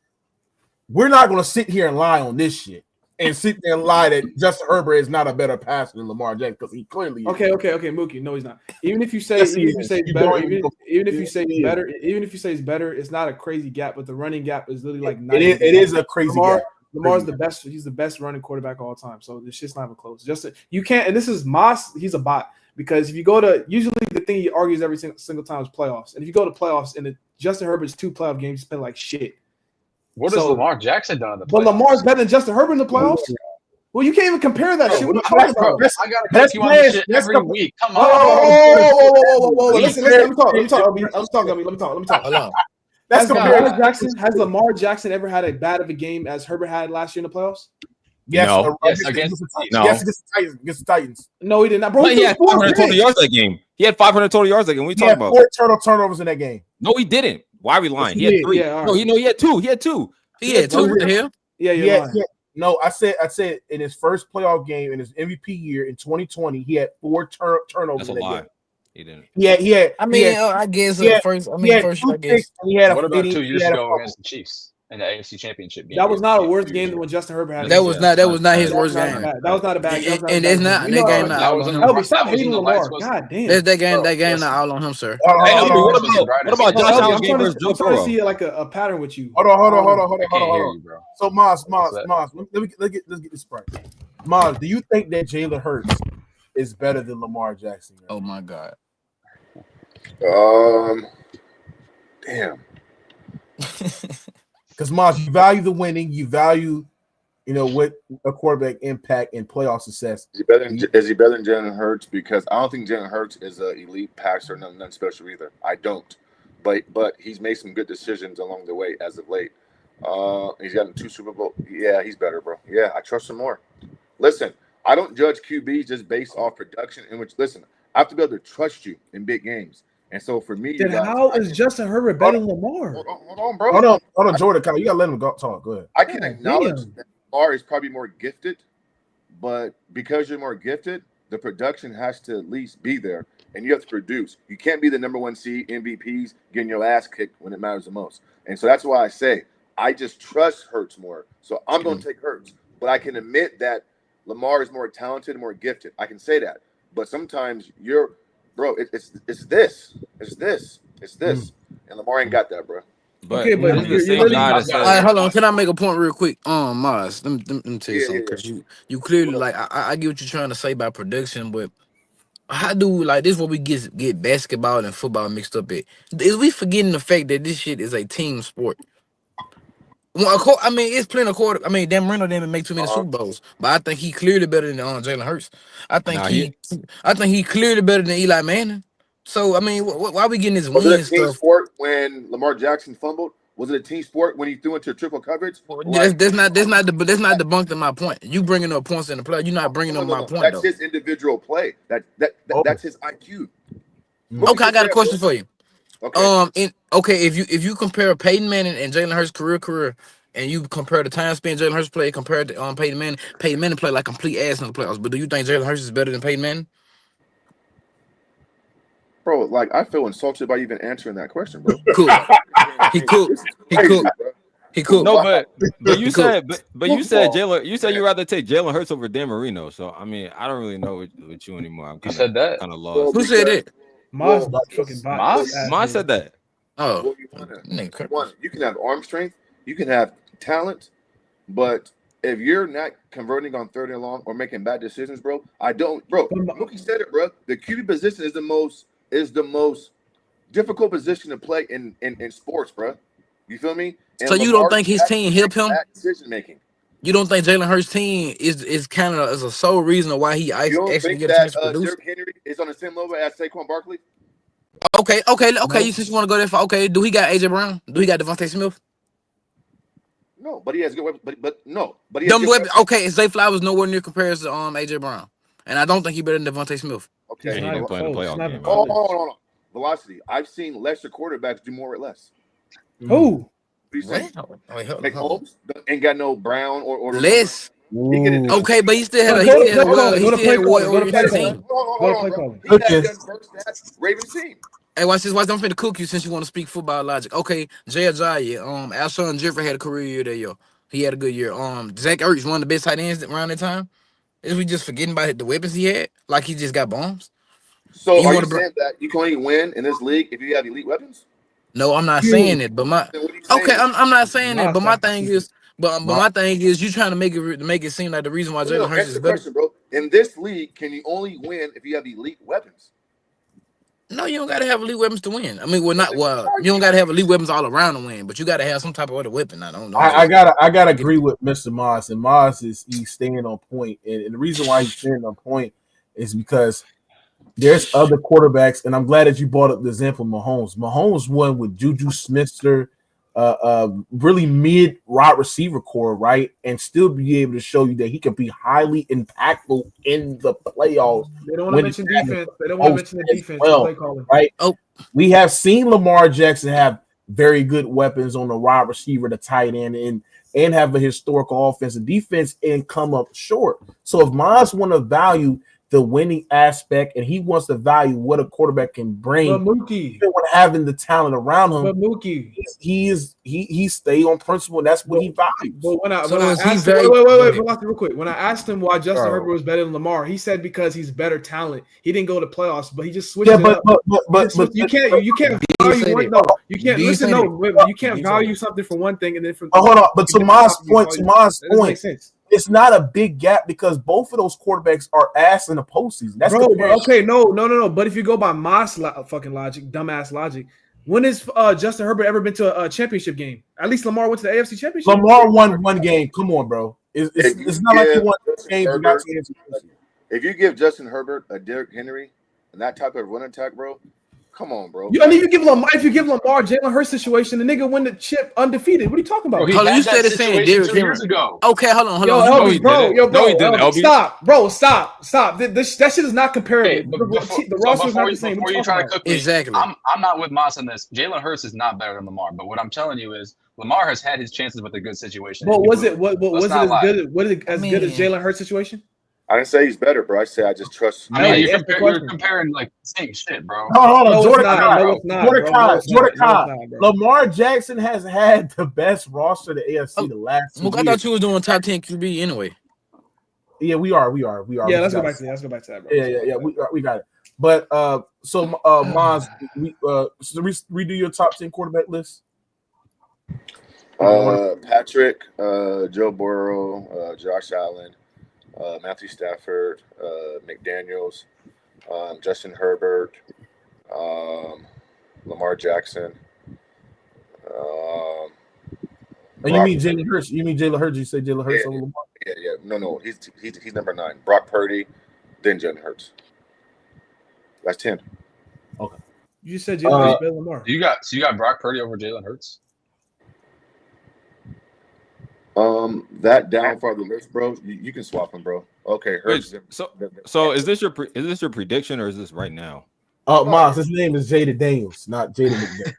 S1: we're not going to sit here and lie on this shit and sit there and lie that Justin Herbert is not a better passer than Lamar Jackson because he clearly is. Okay,
S6: Mookie. No, he's not. Even if you say it's better, it's not a crazy gap, but the running gap is literally like
S1: it is a crazy gap.
S6: Lamar's the best. He's the best running quarterback of all time. So this shit's not even close. You can't. And this is Moss. He's a bot because if you go to usually the thing he argues every single time is playoffs. And if you go to playoffs and Justin Herbert's 2 playoff games, he spent like shit.
S4: What has Lamar Jackson done in the playoffs?
S6: But Lamar's better than Justin Herbert in the playoffs? Well, you can't even compare that shit. What are you talking about?
S4: I got to take you on this shit every week. Come on.
S6: Whoa. Listen, let me talk. Hold on. Has Lamar Jackson ever had as bad of a game as Herbert had last year in the playoffs?
S1: Yes.
S5: Against
S1: the Titans.
S6: No, he did not. Bro,
S5: he had 500 total yards that game. He had 500 total yards that game. What are you talking about?
S1: 4 turnovers in that game.
S5: No, he didn't. Why are we lying? He had 3.
S6: Yeah,
S5: no, he had 2. He had 2.
S3: He had 2. What the hell?
S6: Yeah.
S1: No, I said in his first playoff game in his MVP year in 2020, he had 4 turnovers.
S5: That's a lie. He didn't.
S1: Yeah.
S3: I guess first. I guess.
S4: What about 2 years ago against the Chiefs in the AFC Championship game?
S6: That was not a worse game than when Justin Herbert had.
S3: That was not his worst game.
S6: That was not a bad game.
S3: And it's not that game.
S6: Not stop hating Lamar. God damn.
S3: That game not all on him, sir.
S5: What about Josh Allen's game versus Joe Burrow?
S6: I'm trying to see like a pattern with you.
S1: Hold on. So Maz, let's get this right. Maz, do you think that Jalen Hurts is better than Lamar Jackson?
S3: Oh my God.
S2: Damn.
S1: Because Maz, you value the winning, you value, what a quarterback impact and playoff success.
S2: Is he better than Jalen Hurts? Because I don't think Jalen Hurts is an elite passer, nothing special either. I don't. But he's made some good decisions along the way as of late. He's gotten 2 Super Bowl. Yeah, he's better, bro. Yeah, I trust him more. Listen, I don't judge QBs just based off production. I have to be able to trust you in big games. And so for me,
S6: then how is Justin Herbert better than Lamar?
S2: Hold on, bro.
S1: Hold on, Jordan. You gotta let him talk. Go ahead.
S2: I can acknowledge that Lamar is probably more gifted, but because you're more gifted, the production has to at least be there, and you have to produce. You can't be the number 1 seed, MVPs, getting your ass kicked when it matters the most. And so that's why I say I just trust Hurts more. So I'm going to take Hurts, but I can admit that Lamar is more talented and more gifted. I can say that, but sometimes it's this, and Lamar ain't got that, bro.
S5: But
S6: okay, but
S3: all right, hold on. Can I make a point real quick? Maz, let me tell you something, because you clearly I get what you're trying to say about production, but how do this is what we get basketball and football mixed up at? Is we forgetting the fact that this shit is a team sport? Well, I mean, it's plenty of quarter. I mean, Dan Marino didn't make too many Super Bowls, but I think he clearly better than Jalen Hurts. I think he clearly better than Eli Manning. So I mean, why are we getting this
S2: Was it
S3: win
S2: a team
S3: stuff?
S2: sport when Lamar Jackson fumbled? Was it a team sport when he threw into triple coverage?
S3: That's not debunking my point. You bringing up points in the play. You're not bringing up my point
S2: That's
S3: though.
S2: his individual play. That's his IQ.
S3: Okay, I got a question for you.
S2: Okay.
S3: If you compare Peyton Manning and Jalen Hurts' career, and you compare the time spent Jalen Hurts play compared to Peyton Manning played like complete ass in the playoffs. But do you think Jalen Hurts is better than Peyton Manning?
S2: Bro, like I feel insulted by even answering that question, bro.
S3: Cool. He cooked. He cooked.
S5: No, but you said Jalen. You said you rather take Jalen Hurts over Dan Marino. So I mean, I don't really know with you anymore. I'm kind of lost.
S3: Who said it?
S6: Moss
S5: said that.
S3: Oh,
S2: you can have arm strength, you can have talent, but if you're not converting on 3rd and long or making bad decisions, bro, Mookie said it, bro. The QB position is the most difficult position to play in sports, bro. You feel me? And
S3: so you don't think his team helped him?
S2: Decision making.
S3: You don't think Jalen Hurts' team is kind of a sole reason why he actually get a chance to produce?
S2: Derrick Henry is on the same level as Saquon Barkley?
S3: Okay. Since you want to go there, okay. Do he got AJ Brown? Do he got Devontae Smith?
S2: No, but he has good weapons. But he has
S3: Dumb
S2: good
S3: weapons. Okay, Zay Flowers nowhere near compares to AJ Brown, and I don't think he better than Devontae Smith.
S2: Okay,
S5: he didn't play in the playoff game.
S2: Hold on. Velocity. I've seen lesser quarterbacks do more with less.
S6: Who?
S2: Mahomes ain't got no Brown or
S3: less. Okay, but he still had a team.
S2: Ravens team.
S3: Hey, watch this. Watch, I'm finna cook you since you want to speak football logic. Okay, Jay Ajayi, Alshon Jeffrey had a career year that year. He had a good year. Zach Ertz, one of the best tight ends around that time. Is we just forgetting about the weapons he had? Like he just got bombs?
S2: So are you saying that you can only win in this league if you have elite weapons?
S3: No, I'm not saying it. But I'm not saying it. But my thing is, my thing is, you trying to make it seem like the reason why Jalen Hurts is better.
S2: Question, bro. In this league, can you only win if you have elite weapons?
S3: No, you don't gotta have elite weapons to win. I mean, you don't gotta have elite weapons all around to win, but you gotta have some type of other weapon. I don't know.
S1: I gotta agree with Mr. Moss, and Moss he's staying on point, and the reason why he's staying on point is because there's other quarterbacks, and I'm glad that you brought up the example of Mahomes. Mahomes won with Juju Smith-Schuster, really mid wide receiver core, right, and still be able to show you that he can be highly impactful in the playoffs.
S6: They don't want to mention defense. They don't want to mention the defense.
S1: Right? Oh, we have seen Lamar Jackson have very good weapons on the wide receiver, the tight end, and have a historical offensive defense and come up short. So if Miles want to value the winning aspect, and he wants to value what a quarterback can bring.
S6: But Mookie,
S1: even when having the talent around him,
S6: but Mookie,
S1: he stay on principle. And that's what he values.
S6: But when I asked him, wait, real quick. When I asked him why Justin Herbert was better than Lamar, he said because he's better talent. He didn't go to playoffs, but he just switched it up. But you can't value one. No, you can't listen. No, you can't value something for one thing and then for.
S1: Hold on, but to Tom's point. It's not a big gap because both of those quarterbacks are ass in the postseason. That's
S6: okay. No. But if you go by Moss fucking logic, dumbass logic, when has Justin Herbert ever been to a championship game? At least Lamar went to the AFC Championship.
S1: Lamar won one game. Come on, bro. It's not like he won games.
S2: If you give Justin Herbert a Derrick Henry and that type of run attack, bro. Come on, bro.
S6: If you give Lamar Jalen Hurts situation, the nigga win the chip undefeated. What are you talking about?
S3: Hold on, you said the same Derrick
S4: 2 years ago.
S3: Okay, hold on.
S6: Stop. That shit is not comparable. The roster is not the same.
S4: Before you try to cook me,
S3: exactly.
S4: I'm not with Moss on this. Jalen Hurts is not better than Lamar, but what I'm telling you is Lamar has had his chances with a good situation.
S6: But was it as good as Jalen Hurts situation?
S2: I didn't say he's better, bro. I say I just trust.
S4: I mean, you're comparing like the same shit, bro.
S1: Hold on. Jordan Cobb. Lamar Jackson has had the best roster of the AFC the last 2 years.
S3: I thought you was doing top 10 QB anyway.
S1: Yeah, we are.
S6: Yeah, let's go back to that, bro.
S1: Yeah. We got it. But Maz, redo your top 10 quarterback list.
S2: Patrick, Joe Burrow, Josh Allen. Matthew Stafford, McDaniels, Justin Herbert, Lamar Jackson.
S1: You mean Jalen Hurts? You say Jalen Hurts over Lamar?
S2: Yeah. No. He's number 9. Brock Purdy, then Jalen Hurts. That's 10.
S1: Okay.
S6: You just said Jalen Hurts better than Lamar.
S4: You got Brock Purdy over Jalen Hurts?
S2: That down far the list, bro. You can swap them, bro. Okay, Hurts.
S5: So is this your prediction or is this right now?
S1: Miles, his name is Jaden Daniels, not Jaden McDaniels.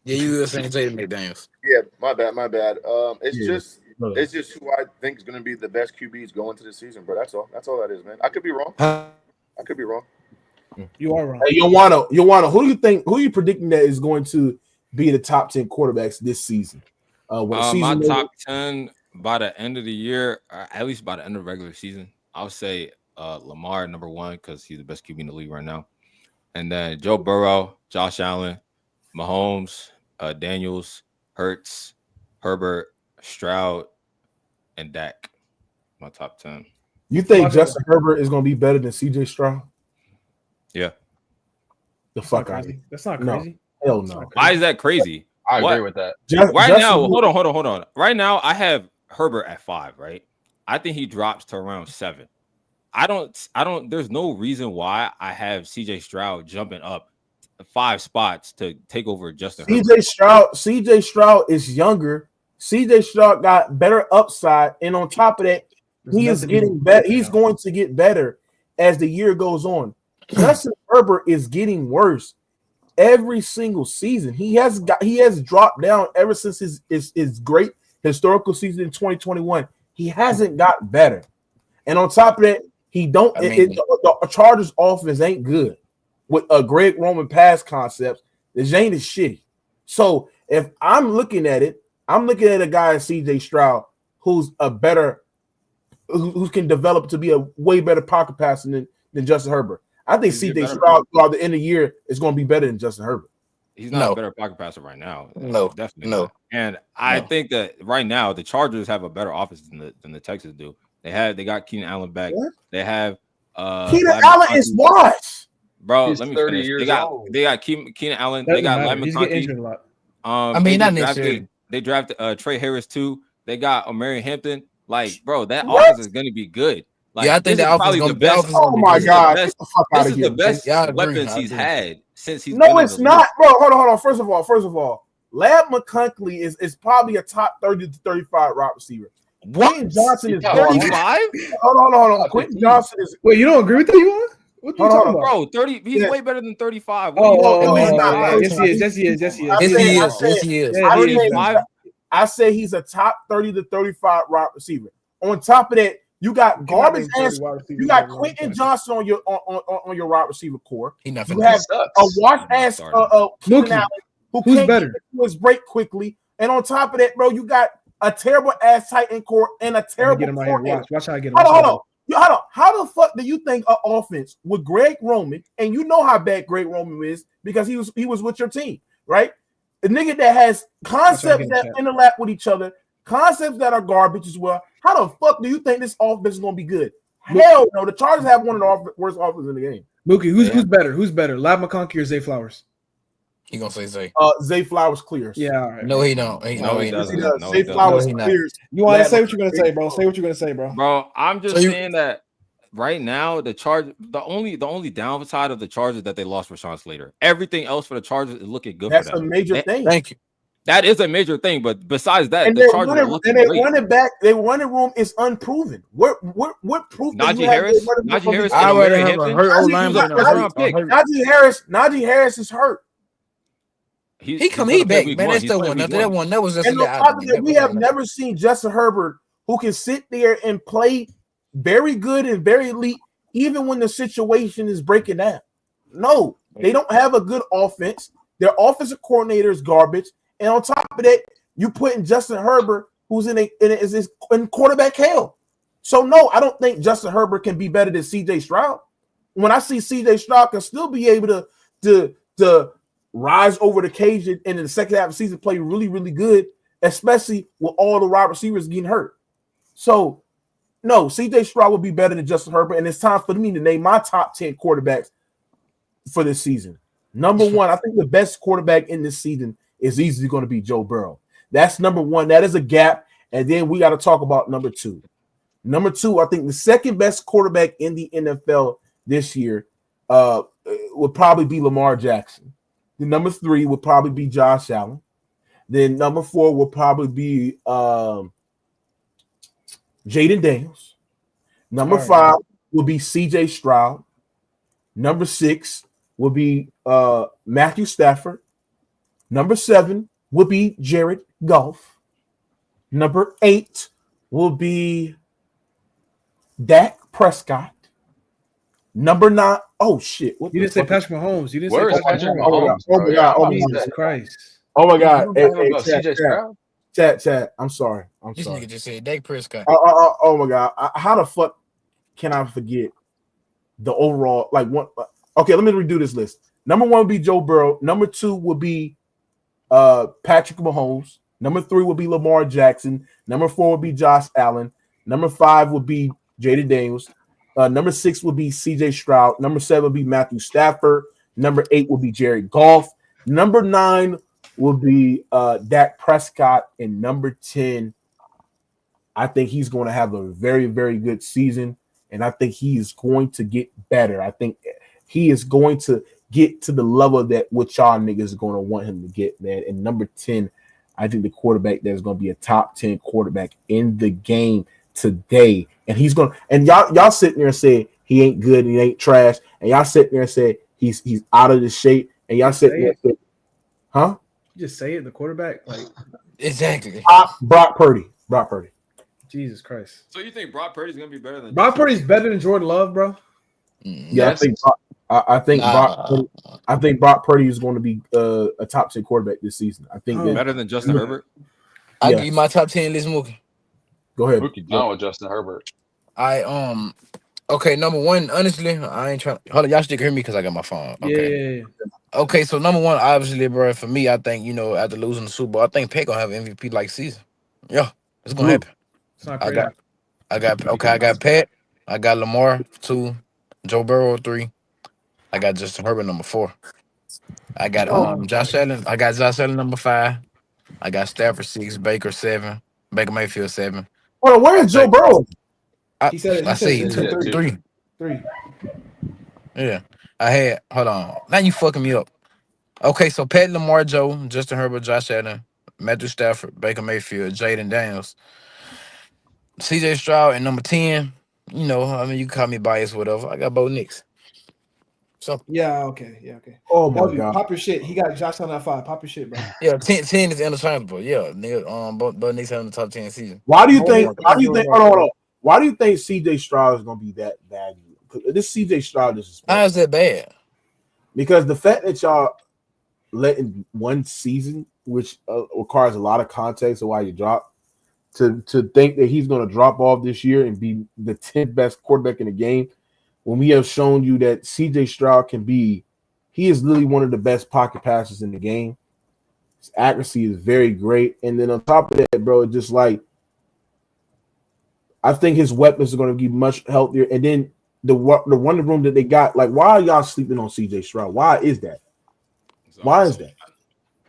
S3: Yeah, you were saying Jaden McDaniels.
S2: Yeah, my bad. It's just who I think is going to be the best QBs going to the season, bro. That's all that is, man. I could be wrong.
S6: You are wrong.
S1: Hey, Joanna, who are you predicting that is going to be the top 10 quarterbacks this season?
S5: My top 10 by the end of the year, or at least by the end of the regular season, I'll say Lamar number 1 because he's the best QB in the league right now, and then Joe Burrow, Josh Allen, Mahomes, Daniels, Hurts, Herbert, Stroud, and Dak. My top 10.
S1: You think Justin Herbert is going to be better than CJ Stroud?
S5: Yeah.
S1: The fuck out of here.
S6: That's not crazy.
S1: No. Hell no.
S5: Why is that crazy?
S4: I agree with that.
S5: Hold on. Right now, I have Herbert at 5, right? I think he drops to around 7. I don't. There's no reason why I have CJ Stroud jumping up 5 spots to take over Justin Herbert.
S1: CJ Stroud is younger. CJ Stroud got better upside, and on top of that, he is getting better. He's going to get better as the year goes on. Justin Herbert is getting worse every single season. He has dropped down ever since his great historical season in 2021. He hasn't got better, and on top of that, the Chargers offense ain't good with a Greg Roman pass concepts. The Jane is shitty. So if I'm looking at it, I'm looking at a guy, CJ Stroud, who can develop to be a way better pocket passer than Justin Herbert. I think CJ Stroud by the end of the year is going to be better than Justin Herbert.
S5: He's not a better pocket passer right now.
S3: No,
S5: definitely not. And I think that right now the Chargers have a better offense than the Texans do. They got Keenan Allen back. What? They have
S1: Keenan Allen is what?
S5: Bro,
S4: he's
S5: let me
S4: 30
S5: finish.
S4: years old.
S5: They got Keenan Allen. They got Ladd
S6: He's getting injured a lot.
S3: Not necessarily.
S5: They drafted Trey Harris too. They got Omari Hampton. Like, bro, that offense is going to be good. Like,
S3: I think the offense is
S5: the best.
S1: Oh my god,
S5: this is the best weapons he's had since he's.
S1: No, it's not, bro. Hold on. First of all, Ladd McConkey is probably a top 30 to 35 wide receiver. Quentin Johnson is
S5: 35.
S1: Hold on. Quentin Johnson is.
S6: Wait, you don't agree with that, you? What are you talking about?
S5: Bro, 30. He's way better than 35.
S6: Yes, he is.
S5: 35.
S1: I say he's a top 30 to 35 wide receiver. On top of that, you got garbage ass. You got Quentin Johnson on your wide receiver core. You have a wash ass Keenan Allen who's better. Who's break quickly, and on top of that, bro, you got a terrible ass tight end core and a terrible.
S6: Watch how I get him.
S1: Hold on. How the fuck do you think an offense with Greg Roman, and you know how bad Greg Roman is because he was with your team, right? The nigga that has concepts that interlap with each other, concepts that are garbage as well. How the fuck do you think this offense is gonna be good? Hell no, the Chargers have one of the worst offenses in the game.
S6: Mookie, who's better? Who's better, Ladd McConkey or Zay Flowers?
S3: He gonna say Zay.
S1: Zay Flowers clears.
S6: Yeah, all right.
S3: No, he don't.
S1: He doesn't. Zay Flowers clears.
S6: You want to say what you're gonna say, bro? Say what you're gonna say, bro.
S5: Bro, I'm just saying that right now the only downside of the Chargers that they lost Rashawn Slater. Everything else for the Chargers is looking good.
S1: That's
S5: for them.
S1: a major thing.
S3: Thank you.
S5: That is a major thing, but besides that,
S1: and
S5: the Chargers are looking great.
S1: Running back, their running room is unproven. What proof?
S5: Najee Harris.
S1: Najee Harris is hurt.
S3: He back, man. That's the one. That one. That was just.
S1: And we have never seen Justin Herbert who can sit there and play very good and very elite, even when the situation is breaking down. No, they don't have a good offense. Their offensive coordinator is garbage. And on top of that, you put in Justin Herbert, who's in quarterback hell. So no, I don't think Justin Herbert can be better than CJ Stroud. When I see CJ Stroud can still be able to rise over the cage and in the second half of the season play really, really good, especially with all the wide receivers getting hurt. So no, CJ Stroud will be better than Justin Herbert, and it's time for me to name my top 10 quarterbacks for this season. Number one, I think the best quarterback in this season is easily going to be Joe Burrow. That's number one. That is a gap. And then we got to talk about number two. Number two, I think the second best quarterback in the NFL this year would probably be Lamar Jackson. The number 3 would probably be Josh Allen. Then number 4 would probably be Jaden Daniels. Number 5 will be CJ Stroud. Number 6 will be Matthew Stafford. Number 7 will be Jared Goff. Number 8 will be Dak Prescott. Number 9. Oh shit!
S6: You didn't say Patrick Mahomes. You didn't
S4: Where
S6: say
S4: is Patrick
S6: Mahomes.
S4: Mahomes?
S1: Oh my god! Oh my
S6: Jesus
S1: god!
S6: Christ!
S1: Oh my god! Hey,
S4: CJ Stroud?
S1: chat. I'm sorry.
S3: This nigga just said Dak Prescott.
S1: Oh my god! How the fuck can I forget the overall one? Okay, let me redo this list. Number 1 would be Joe Burrow. Number 2 would be Patrick Mahomes. Number 3 would be Lamar Jackson. Number 4 would be Josh Allen. Number 5 would be Jaden Daniels. Number 6 would be CJ Stroud. Number 7 would be Matthew Stafford. Number 8 would be Jared Goff. Number 9 will be Dak Prescott. And number 10, I think he's going to have a very, very good season. And I think he is going to get better. I think he is going to get to the level that what y'all niggas are going to want him to get, man. And number 10, I think the quarterback that is going to be a top 10 quarterback in the game today. And he's going to, and y'all sitting there and say he ain't good and he ain't trash. And y'all sitting there and say he's out of the shape. And y'all sitting there and say, huh?
S6: You just say it, the quarterback? Like
S3: Exactly.
S1: Brock Purdy.
S6: Jesus Christ.
S5: So you think Brock Purdy's gonna be better than
S6: Brock Purdy's better than Jordan Love, bro?
S1: Yeah, I think Brock Purdy is going to be a top 10 quarterback this season. I think
S5: better than Justin Herbert.
S3: I give you my top 10 list, Mookie.
S1: Go ahead.
S4: Mookie done with Justin Herbert.
S3: Okay, number 1, honestly, I ain't trying. Hold on, y'all still hear me because I got my phone. Okay.
S6: Yeah.
S3: Okay, so number 1, obviously, bro, for me, I think after losing the Super Bowl, I think Peck gonna have MVP like season. Yeah, it's gonna happen.
S6: It's not crazy.
S3: I got Pat. I got Lamar 2, Joe Burrow 3. I got Justin Herbert number 4. I got Josh Allen. I got Josh Allen number 5. I got Stafford 6, Baker 7, Baker Mayfield 7.
S1: Hold on, where is Joe Burrow?
S6: He said
S3: I say
S6: 3.
S3: 3. Yeah, hold on. Now you fucking me up. Okay, so Pat, Lamar, Joe, Justin Herbert, Josh Allen, Matthew Stafford, Baker Mayfield, Jaden Daniels, CJ Stroud, and number 10. You can call me biased, whatever. I got Bo Nix. So
S6: yeah, okay.
S1: Oh my god,
S6: pop your shit. He got Josh Allen at 5. Pop your shit, bro.
S3: Yeah, 10 is interchangeable. Yeah, nigga. Bo Nix having the top 10 season.
S1: Why do you think? Hold on. Why do you think CJ Stroud is going to be that bad? This CJ Stroud is.
S3: How is that bad?
S1: Because the fact that y'all letting one season, which requires a lot of context of why you drop, to think that he's going to drop off this year and be the 10th best quarterback in the game, when we have shown you that CJ Stroud he is literally one of the best pocket passers in the game. His accuracy is very great. And then on top of that, bro, it's just like, I think his weapons are going to be much healthier. And then the wonder room that they got, like, why are y'all sleeping on CJ Stroud? Why is that? Why is that?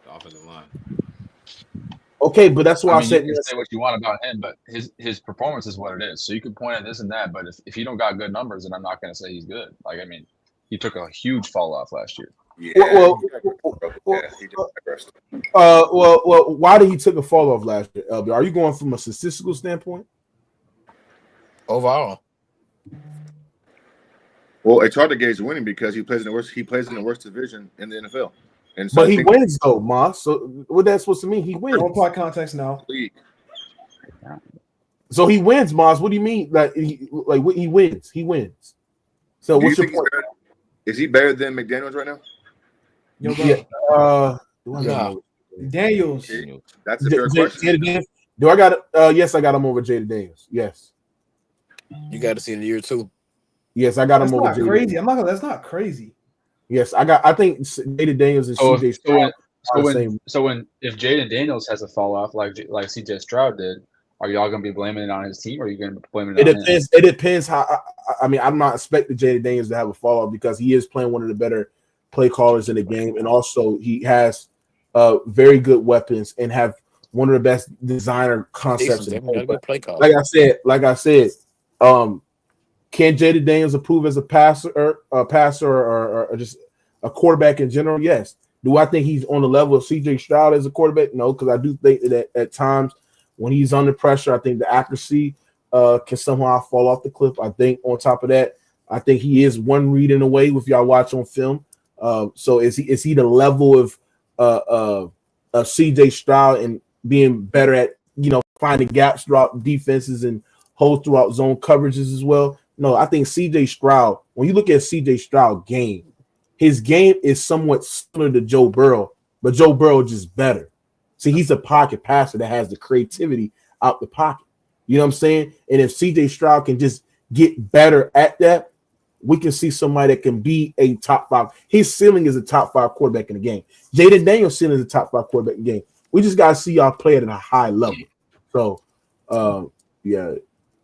S5: The offensive line.
S1: Okay, but that's why I said
S4: you can say what you want about him, but his performance is what it is. So you can point at this and that, but if he don't got good numbers, then I'm not going to say he's good. Like, I mean, he took a huge fall off last year.
S1: Yeah, why did he take a fall off last year, LB? Are you going from a statistical standpoint?
S3: Overall.
S2: Well, it's hard to gauge winning because he plays in the worst division in the NFL. And so
S1: but he wins though, Moss. So what that's supposed to mean? He wins.
S6: Don't apply context now.
S1: So he wins, Moss. What do you mean? He wins. He wins. So what's your point?
S2: Is he better than McDaniels right now?
S6: Daniels.
S2: That's a fair question.
S1: Do I got it? Yes, I got him over Jaden Daniels. Yes.
S3: You got to see the year 2.
S1: Yes, I got him over.
S6: That's not crazy. I'm not gonna. That's not crazy.
S1: Yes, I think Jaden Daniels and CJ Stroud.
S4: So if Jaden Daniels has a fall off like CJ Stroud did, are y'all gonna be blaming it on his team, or are you gonna be blaming it on him?
S1: It depends how. I mean, I'm not expecting Jaden Daniels to have a fall off because he is playing one of the better play callers in the game, and also he has very good weapons and have one of the best designer concepts. Like I said, Can Jaden Daniels improve as a passer or just a quarterback in general? Yes. Do I think he's on the level of CJ Stroud as a quarterback? No, because I do think that at times when he's under pressure, I think the accuracy can somehow fall off the cliff. I think on top of that, I think he is one reading away if y'all watch on film. So is he the level of CJ Stroud and being better at finding gaps throughout defenses and holes throughout zone coverages as well? No, I think CJ Stroud, when you look at CJ Stroud game, his game is somewhat similar to Joe Burrow, but Joe Burrow just better. See, he's a pocket passer that has the creativity out the pocket. You know what I'm saying? And if CJ Stroud can just get better at that, we can see somebody that can be a top 5. His ceiling is a top 5 quarterback in the game. Jaden Daniels' ceiling is a top 5 quarterback in the game. We just got to see y'all play it at a high level. So, yeah,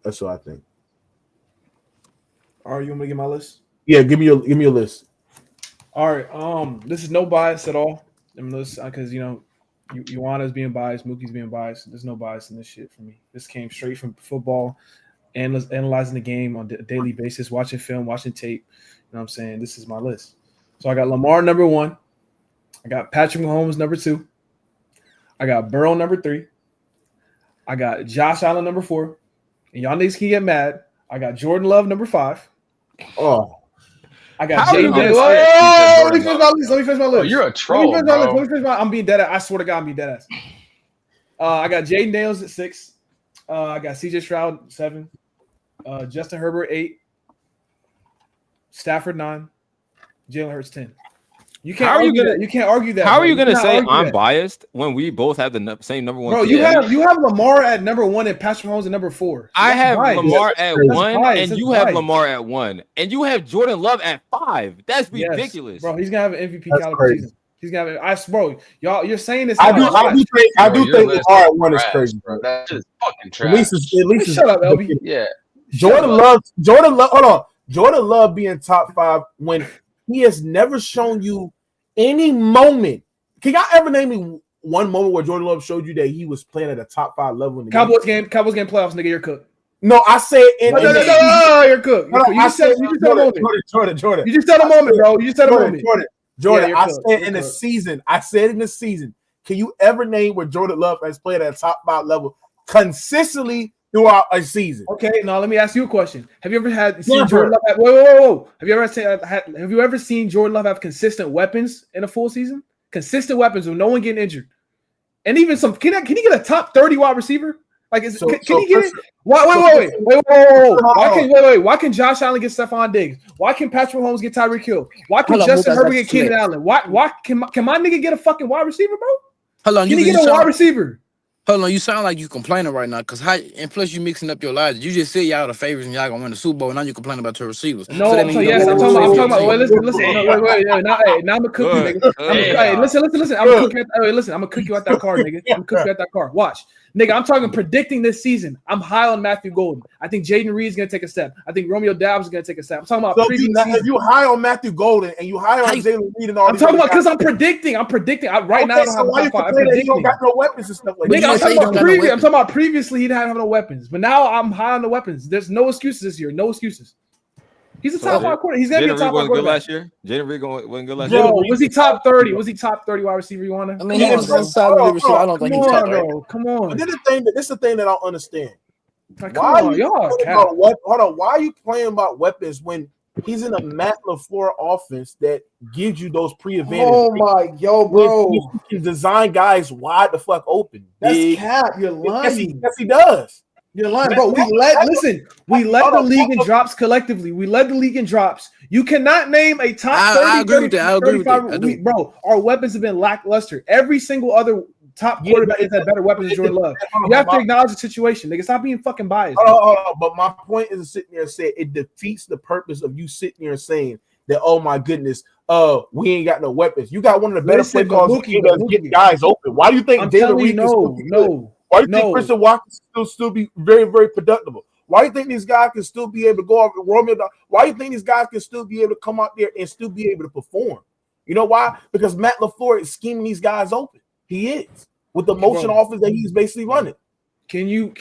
S1: that's what I think.
S6: All right, you want me to get my list?
S1: Yeah, give me your list.
S6: All right. This is no bias at all. Because Ioana's being biased, Mookie's being biased. There's no bias in this shit for me. This came straight from football, analyzing the game on a daily basis, watching film, watching tape. You know what I'm saying? This is my list. So I got Lamar number 1. I got Patrick Mahomes number 2. I got Burrow number 3. I got Josh Allen number 4. And y'all niggas can get mad. I got Jordan Love number 5.
S1: Oh.
S6: I got Jaden Daniels. Let me finish my list.
S4: Oh, you're a troll,
S6: Let me finish I'm being dead ass. I swear to God, I'm being dead ass. I got Jaden Daniels at 6. I got CJ Stroud 7. Justin Herbert 8. Stafford 9. Jalen Hurts 10. You can't argue that.
S5: How are you gonna say I'm biased when we both have the same number 1?
S6: Bro, you have Lamar at number 1 and Patrick Mahomes at number 4.
S5: I have Lamar at 1, and you have
S6: biased.
S5: Lamar at 1, and you have Jordan Love at 5. That's ridiculous,
S6: bro. He's gonna have an MVP caliber season. He's gonna have. Y'all. You're saying this.
S1: I do think Lamar at 1 is crazy, bro.
S4: That's just fucking trash.
S1: At least
S6: shut up, LB.
S4: Yeah.
S1: Jordan Love. Hold on. Jordan Love being top 5 when he has never shown you any moment. Can y'all ever name me one moment where Jordan Love showed you that he was playing at a top 5 level in the
S6: Cowboys game playoffs, nigga? You're cooked.
S1: No, I said
S6: no, you're cooked. You just said a moment.
S1: Jordan.
S6: You just said a moment, bro. You just said a moment.
S1: Jordan. I said in the season. Can you ever name where Jordan Love has played at a top 5 level consistently throughout a season?
S6: Okay, now let me ask you a question. Have you ever seen Jordan Love? Whoa. Have you ever seen Jordan Love have consistent weapons in a full season? Consistent weapons with no one getting injured, and even some. Can he get a top 30 wide receiver? Like, can he get it? Wait. Why can Josh Allen get Stephon Diggs? Why can Patrick Mahomes get Tyreek Hill? Why can Justin Herbert get Keenan Allen? Why can my nigga get a fucking wide receiver, bro?
S3: Hold on,
S6: can he get a wide receiver?
S3: Hold on, you sound like you complaining right now, and plus you mixing up your lives. You just said y'all the favorites and y'all gonna win the Super Bowl, and now you complaining about your receivers.
S6: No, I'm talking about. Wait, listen. Now I'm a cookie, nigga. Listen. I'm gonna cook you out that car, nigga. I'm gonna cook you out that car. Watch. Nigga, I'm talking predicting this season. I'm high on Matthew Golden. I think Jaden Reed's going to take a step. I think Romeo Doubs is going to take a step. I'm talking about previous season.
S1: If you high on Matthew Golden and you high on Jalen Reed and all
S6: I'm talking about because I'm predicting. Now I don't have top 5. I'm predicting.
S1: He don't got no weapons and stuff like that.
S6: Nigga, I'm talking about previously he didn't have no weapons. But now I'm high on the weapons. There's no excuses this year. No excuses. He's a top 5 quarterback. He's going to be a top 5 quarterback.
S5: Last year? Jaden Reed wasn't good last year?
S6: Bro, was he top 30? Was he top 30 wide receiver you want to?
S3: I mean, he was solid receiver. I don't think he's top 30.
S6: Come on.
S1: But this is the thing that I don't understand.
S6: Like, why are
S1: you playing about weapons when he's in a Matt LaFleur offense that gives you those pre-advantage?
S6: Oh my, bro.
S1: He can design guys wide the fuck open.
S6: That's cap. You're lying.
S1: Yes, he does.
S6: You're lying, bro. We led the league in drops collectively. We led the league in drops. You cannot name a top 30.
S3: I agree with that.
S6: Bro, our weapons have been lackluster. Every single other top quarterback has had better weapons than Jordan Love. You have to acknowledge the situation, nigga. Stop being fucking biased.
S1: But my point is sitting there saying it defeats the purpose of you sitting there saying that, oh my goodness, we ain't got no weapons. You got one of the better play calls to get guys open. Why do you think Jalen Reed no? Why do you think Christian Watkins still be very, very productive? Why do you think these guys can still be able to go off Romeo? Why do you think these guys can still be able to come out there and still be able to perform? You know why? Because Matt LaFleur is scheming these guys open. He is with the motion offense that he's basically running.
S6: Can you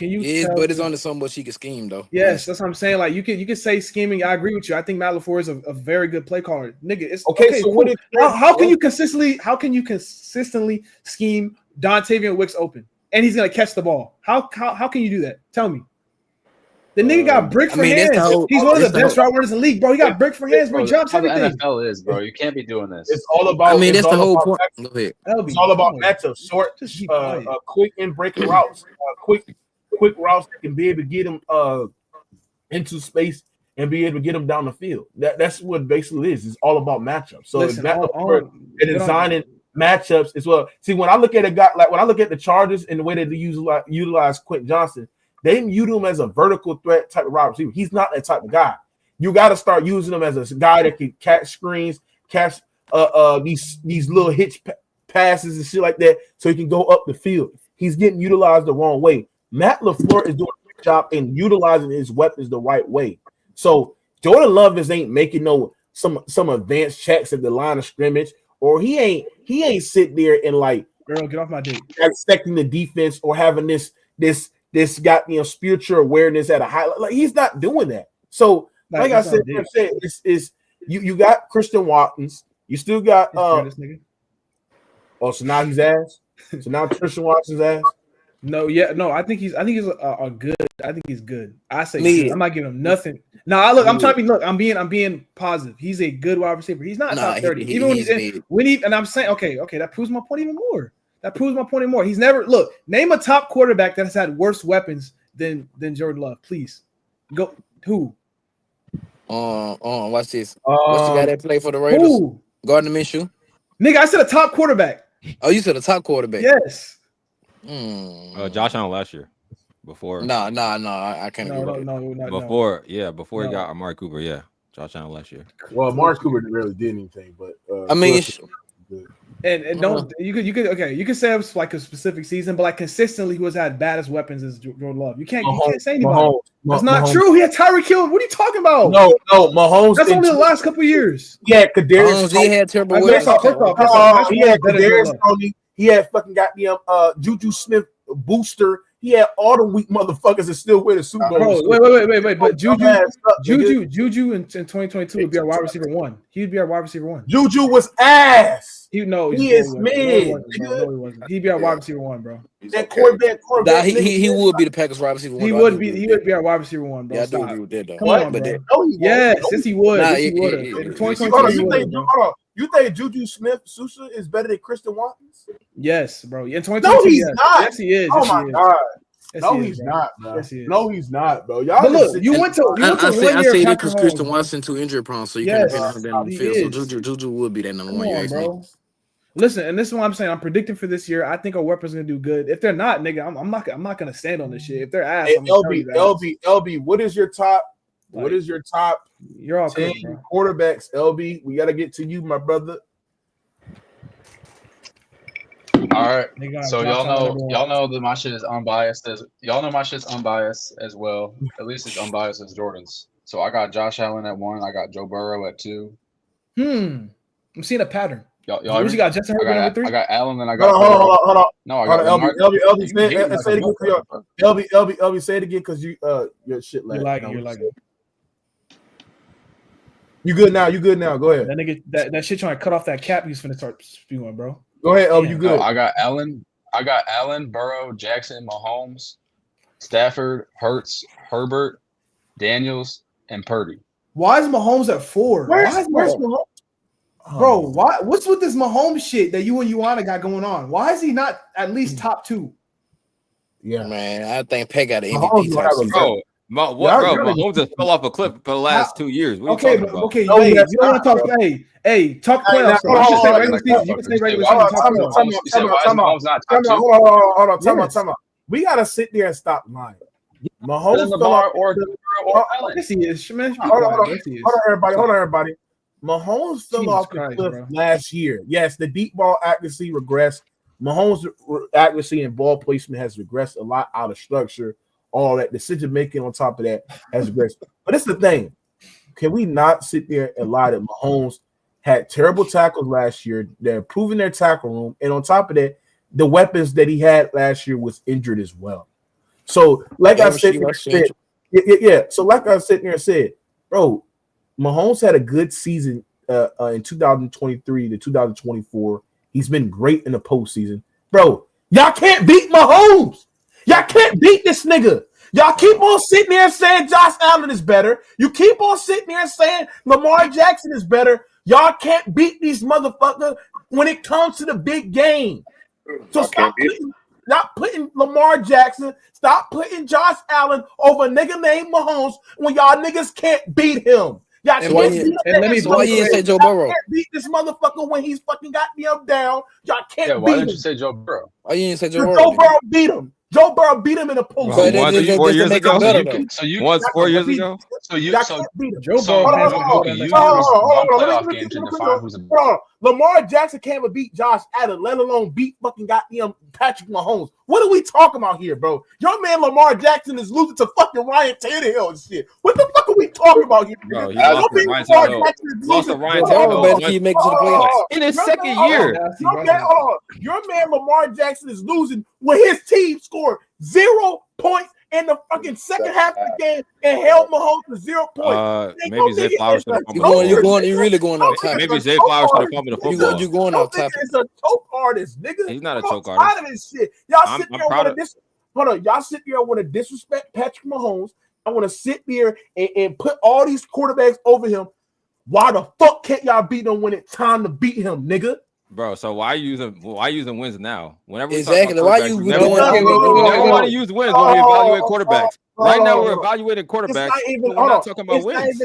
S3: but it's only so much he can scheme though.
S6: Yes, that's what I'm saying. Like you can say scheming. I agree with you. I think Matt LaFleur is a very good play caller. Nigga, it's
S1: okay. So
S6: cool. How can you consistently scheme Dontavian Wicks open and he's gonna catch the ball? How can you do that? Tell me. The nigga got brick for hands. He's one of the best route runners in the league, bro. He got brick for hands, bro. He jumps everything.
S4: The NFL is, bro. You can't be doing this.
S1: It's all about.
S3: I mean, that's the whole point. Go ahead.
S1: It's all about matchups, short, quick and breaking routes, quick routes that can be able to get him into space and be able to get him down the field. That's what basically it is. It's all about matchups. So
S6: listen,
S1: and designing matchups as well. See, when I look at a guy when I look at the Chargers and the way they utilize Quentin Johnson. They use him as a vertical threat type of wide receiver. He's not that type of guy. You got to start using him as a guy that can catch screens, catch these little hitch passes and shit like that, so he can go up the field. He's getting utilized the wrong way. Matt LaFleur is doing a good job in utilizing his weapons the right way. So Jordan Love ain't making some advanced checks at the line of scrimmage, or he ain't sit there and like,
S6: girl, get off my dick,
S1: expecting the defense or having this got spiritual awareness at a high level. Like he's not doing that. So like I said, it's you got Christian Watkins. You still got so now he's ass. So now Christian Watson's ass.
S6: I think he's a good. I think he's good. I say good. I'm not giving him nothing. No, I'm being positive. He's a good wide receiver. He's not top 30. Even when he's in, and I'm saying okay, that proves my point even more. He's never name a top quarterback that has had worse weapons than Jordan Love. Please go. Who?
S3: Watch this. What's the guy that played for the Raiders?
S6: Who?
S3: Gardner Minshew.
S6: Nigga, I said a top quarterback.
S3: Oh, you said a top quarterback?
S6: Yes.
S5: Josh Allen last year. Before.
S3: No, I can't.
S5: Before he got Amari Cooper, yeah. Josh Allen last year.
S1: Well, Amari Cooper didn't really did anything, but
S3: I mean.
S6: And don't you could say it was like a specific season, but like consistently, who has had baddest weapons is Jordan Love. You can't say anybody. That's not true. He had Tyreek Hill. What are you talking about?
S1: No, Mahomes.
S6: That's only the last couple of years.
S1: Yeah, Kadarius.
S3: He had terrible.
S1: He had Kadarius Tony. He had fucking goddamn Juju Smith Booster. He had all the weak motherfuckers that still win the Super Bowl.
S6: Wait. But Juju in 2022 would be our wide receiver one. He'd be our wide receiver one.
S1: Juju was ass.
S6: He
S1: is mid.
S6: He'd be our wide receiver one, bro.
S1: That quarterback.
S3: He would be the Packers wide receiver one.
S6: He would be our wide receiver one, bro.
S3: Yeah, I do agree with that though.
S6: Come on, bro. Yes, he would. Yes, he would. In 2022,
S1: you think Juju Smith-Schuster is better than Christian Watkins?
S6: Yes, bro. In 2022,
S1: no, he's not.
S6: Yes, he is.
S1: Oh my god.
S6: Yes,
S1: no, he's not, bro.
S6: Yes, he is.
S1: No, he's not, bro. Y'all
S6: but look, you went to 1 year.
S3: I say that because Christian Watson too injury prone, so you can't depend on him on the field. So Juju would be that number one. You
S6: bro. Listen, and this is what I'm saying. I'm predicting for this year. I think our weapons gonna do good. If they're not, nigga, I'm not gonna stand on this shit. If they're ass,
S1: hey, LB, what is your top? Like, what is your top?
S6: You're all
S1: 10 quarterbacks, LB. We gotta get to you, my brother.
S4: All right, so y'all know that my shit is unbiased. Y'all know my shit's unbiased as well. At least it's unbiased as Jordan's. So I got Josh Allen at 1. I got Joe Burrow at 2.
S6: I'm seeing a pattern.
S4: Y'all
S6: you got Justin Herbert at 3.
S4: I got Allen, and I got.
S1: Hold on.
S4: No, I got
S1: LB. Say it again. LB, say it again because your shit lag.
S6: You're lagging.
S1: You good now? Go ahead.
S6: That nigga, that shit trying to cut off that cap. He's finna start spewing, bro.
S1: Go ahead, LB. You good?
S4: No, I got Allen, Burrow, Jackson, Mahomes, Stafford, Hurts, Herbert, Daniels, and Purdy.
S6: Why is Mahomes at 4?
S1: Where's Mahomes?
S6: Bro, why? What's with this Mahomes shit that you and Ioana got going on? Why is he not at least top 2?
S3: Yeah, man. I think Peg got an MVP.
S4: Bro, Mahomes just fell off a cliff for the last 2 years. What
S6: you don't want to talk. Hey, talk playoffs. You can say regular season.
S1: Hold on. Time out. We gotta sit there and stop lying. Mahomes fell off
S4: or
S6: yes, he is. Man,
S1: hold on, everybody. Mahomes fell off the cliff last year. Yes, the deep ball accuracy regressed. Mahomes' accuracy and ball placement has regressed a lot out of structure. All that decision making on top of that has regressed. But it's the thing. Can we not sit there and lie that Mahomes had terrible tackles last year? They're improving their tackle room. And on top of that, the weapons that he had last year was injured as well. So, like I said, yeah. So, like I said there and said, bro, Mahomes had a good season in 2023 to 2024. He's been great in the postseason, bro. Y'all can't beat Mahomes. Y'all can't beat this nigga. Y'all keep on sitting there saying Josh Allen is better. You keep on sitting there saying Lamar Jackson is better. Y'all can't beat these motherfuckers when it comes to the big game. So stop putting Lamar Jackson, stop putting Josh Allen over a nigga named Mahomes when y'all niggas can't beat him. Y'all
S3: And why you didn't say Joe Burrow?
S1: Can't beat this motherfucker when he's fucking got me up down. Y'all can't beat him.
S4: Why didn't you say Joe Burrow?
S3: Why you didn't say Joe Burrow?
S1: Joe Burrow beat him. Joe Burrow beat him in the postseason.
S5: Once 4 years ago. Once 4 years ago.
S6: Joe Burrow
S4: use one playoff game to define who's a
S1: Lamar Jackson can't even beat Josh Allen, let alone beat fucking goddamn Patrick Mahomes. What are we talking about here, bro? Your man Lamar Jackson is losing to fucking Ryan Tannehill and shit. What the fuck are we talking about here?
S5: Bro, he lost to Ryan Tannehill in his second year.
S1: Your man Lamar Jackson is losing when his team scored 0 points in the fucking second half of the game and held Mahomes to 0 points.
S5: Maybe Zay Flowers should have
S3: You really going off topic.
S5: Maybe Zay Flowers should have fumbled the football.
S3: You going off topic.
S1: It's a choke artist, nigga.
S5: He's not a choke
S1: artist. Out of this shit. Y'all sit there Y'all sit there and want to disrespect Patrick Mahomes. I want to sit there and put all these quarterbacks over him. Why the fuck can't y'all beat him when it's time to beat him, nigga?
S5: Bro, so why using wins now? Whenever we
S3: exactly, why you
S5: want to use wins when we evaluate quarterbacks? Right now, we're evaluating quarterbacks. We're not talking about wins.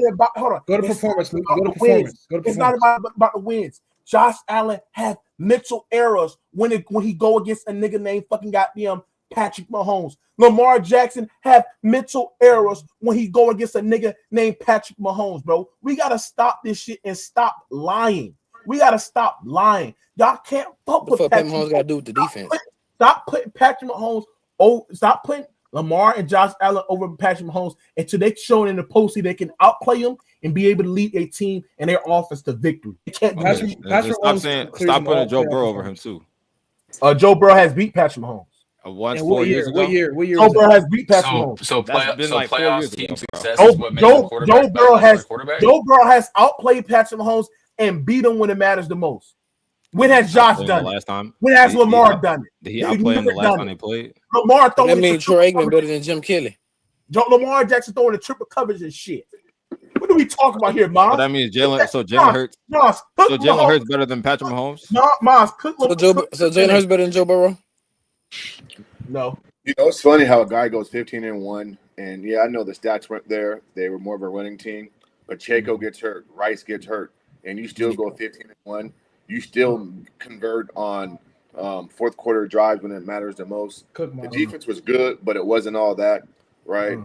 S6: Go to performance.
S1: It's not about the wins. Josh Allen has mental errors when he go against a nigga named fucking goddamn Patrick Mahomes. Lamar Jackson have mental errors when he go against a nigga named Patrick Mahomes, bro. We gotta stop this shit and stop lying. We gotta stop lying. Y'all can't fuck with Patrick
S3: Mahomes. Got to do with the defense.
S1: Stop putting Patrick Mahomes. Stop putting Lamar and Josh Allen over Patrick Mahomes until they show in the postseason they can outplay him and be able to lead a team and their offense to victory. They can't do that.
S5: Stop putting Joe Burrow over him too.
S1: Joe Burrow has beat Patrick Mahomes.
S5: Once 4 years ago.
S6: What year?
S1: Joe Burrow has beat Patrick Mahomes.
S3: So playoffs team success
S1: is what makes the quarterback better. Joe Burrow has outplayed Patrick Mahomes and beat him when it matters the most. When has Josh done it?
S5: Last time?
S1: When has Lamar done it?
S5: Did he outplay him the last time they played?
S1: Lamar throwing.
S3: That means Troy Aikman better than Jim Kelly.
S1: Lamar Jackson throwing the triple coverage and shit. What are we talking about here, Mom?
S5: So that means Jalen Hurts. So Jalen Hurts better than Patrick Mahomes?
S3: So Jalen Hurts better than Joe Burrow?
S1: No.
S2: You know, it's funny how a guy goes 15-1, and yeah, I know the stats weren't there. They were more of a running team. Pacheco gets hurt, Rice gets hurt, and you still go 15-1. You still convert on fourth quarter drives when it matters the most. The defense was good, but it wasn't all that, right?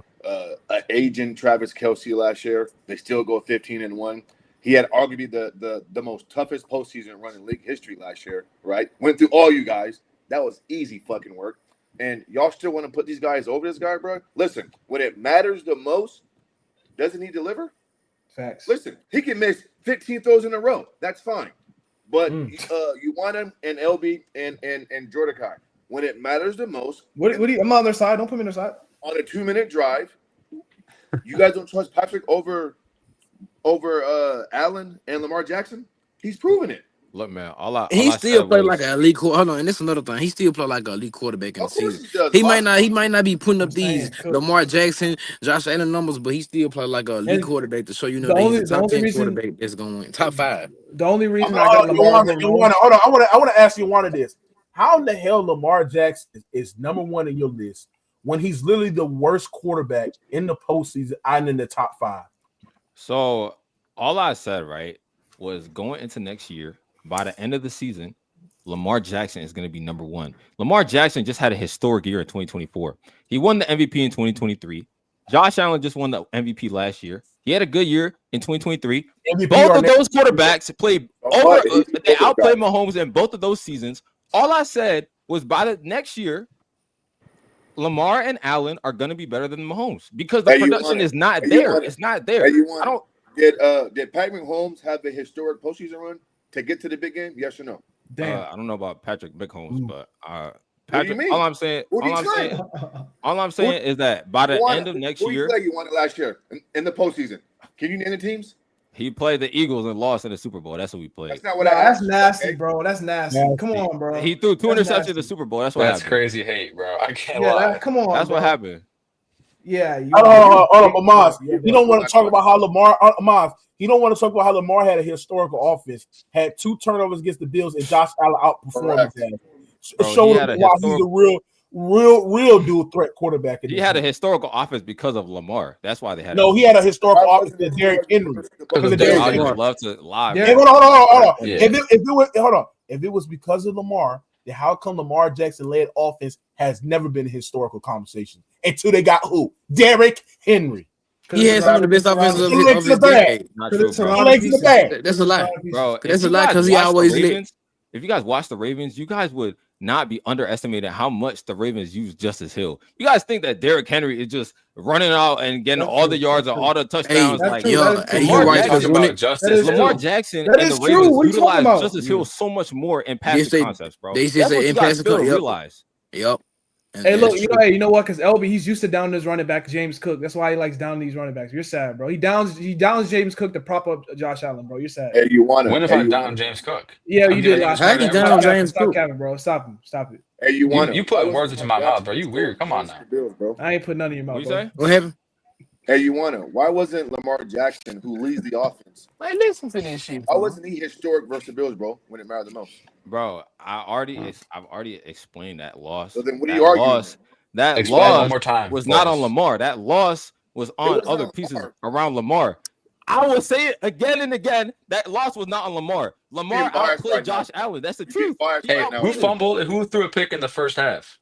S2: Aging Travis Kelce last year, they still go 15-1. He had arguably the most toughest postseason run in league history last year, right? Went through all you guys. That was easy fucking work. And y'all still want to put these guys over this guy, bro? Listen, when it matters the most, doesn't he deliver?
S6: Facts.
S2: Listen, he can miss 15 throws in a row. That's fine. But you want him and LB and Jordakai. When it matters the most.
S6: What do you, I'm on their side. Don't put me on their side.
S2: On a 2-minute drive, you guys don't trust Patrick over Allen and Lamar Jackson? He's proven it.
S5: Look, man,
S3: he still play like an elite. Hold on, and this is another thing. He still play like an elite quarterback in the season. He might not be putting up these Lamar Jackson, Josh Allen numbers, but he still play like an elite quarterback to show you know that he's a top 10 quarterback that's going to win. Top 5.
S6: The only reason I got Lamar.
S1: Hold on, I want to ask you one of this. How in the hell Lamar Jackson is number one in your list when he's literally the worst quarterback in the postseason and in the top 5?
S5: So all I said, right, was going into next year. By the end of the season, Lamar Jackson is going to be number one. Lamar Jackson just had a historic year in 2024. He won the MVP in 2023. Josh Allen just won the MVP last year. He had a good year in 2023. Both of those quarterbacks played over. They outplayed Mahomes in both of those seasons. All I said was by the next year, Lamar and Allen are going to be better than Mahomes because the production is not there. It's not there.
S2: Did Patrick Mahomes have a historic postseason run to get to the big game? Yes or no?
S5: I don't know about Patrick Mahomes, but Patrick, all I'm saying is that by the end of next year,
S2: you won it last year in the postseason. Can you name the teams?
S5: He played the Eagles and lost in the Super Bowl. That's what we played.
S2: That's not what I asked.
S6: That's nasty, bro. That's nasty. Come on, bro.
S5: He threw 2 interceptions in the Super Bowl. That's what happened.
S4: That's crazy hate, bro. I can't lie.
S6: Come on.
S5: That's what happened.
S6: Yeah.
S1: Hold on, but Maz, you don't want to talk about how Lamar. Maz, you don't want to talk about how Lamar had a historical offense, had 2 turnovers against the Bills, and Josh Allen outperformed him. Showing why he's a real dual threat quarterback.
S5: He had a historical offense because of Lamar. That's why they had.
S1: No, he had a historical offense than Derrick Henry.
S5: Because of Derrick Henry. Love to lie.
S1: Hold on. Yeah. If it was because of Lamar, then how come Lamar Jackson led offense has never been a historical conversation until they got who? Derrick Henry.
S3: He had some of the best offenses of his decade. That's a lie,
S5: bro.
S3: That's a lie because he always
S5: lit. If you guys watch the Ravens, you guys would not be underestimating how much the Ravens use Justice Hill. You guys think that Derrick Henry is just running out and getting all the yards or all the touchdowns? Lamar Jackson and the Ravens utilize Justice Hill so much more in passing concepts, bro.
S3: They just say in passing realize. Yep.
S6: Hey, look, you know what? Because LB, he's used to downing his running back, James Cook. That's why he likes downing these running backs. You're sad, bro. He downs James Cook to prop up Josh Allen, bro. You're sad.
S2: Hey,
S4: when if I down James Cook?
S6: Yeah, you did last
S3: time.
S6: Stop Kevin, bro. Stop him. Stop it.
S2: Hey,
S4: you put words into my mouth, bro. You weird. Come on now.
S6: I ain't put none in your mouth.
S5: What you say?
S3: What happened?
S2: Hey, why wasn't Lamar Jackson, who leads the offense?
S3: Man, listen to this shit.
S2: Why wasn't he historic versus the Bills, bro, when it mattered the most?
S5: Bro, I've already explained that loss.
S2: So then what are you arguing?
S5: That loss was not on Lamar. That loss was on other pieces around Lamar. I will say it again and again. That loss was not on Lamar. Lamar outplayed Josh Allen. That's the truth.
S4: Hey, who fumbled and who threw a pick in the first half?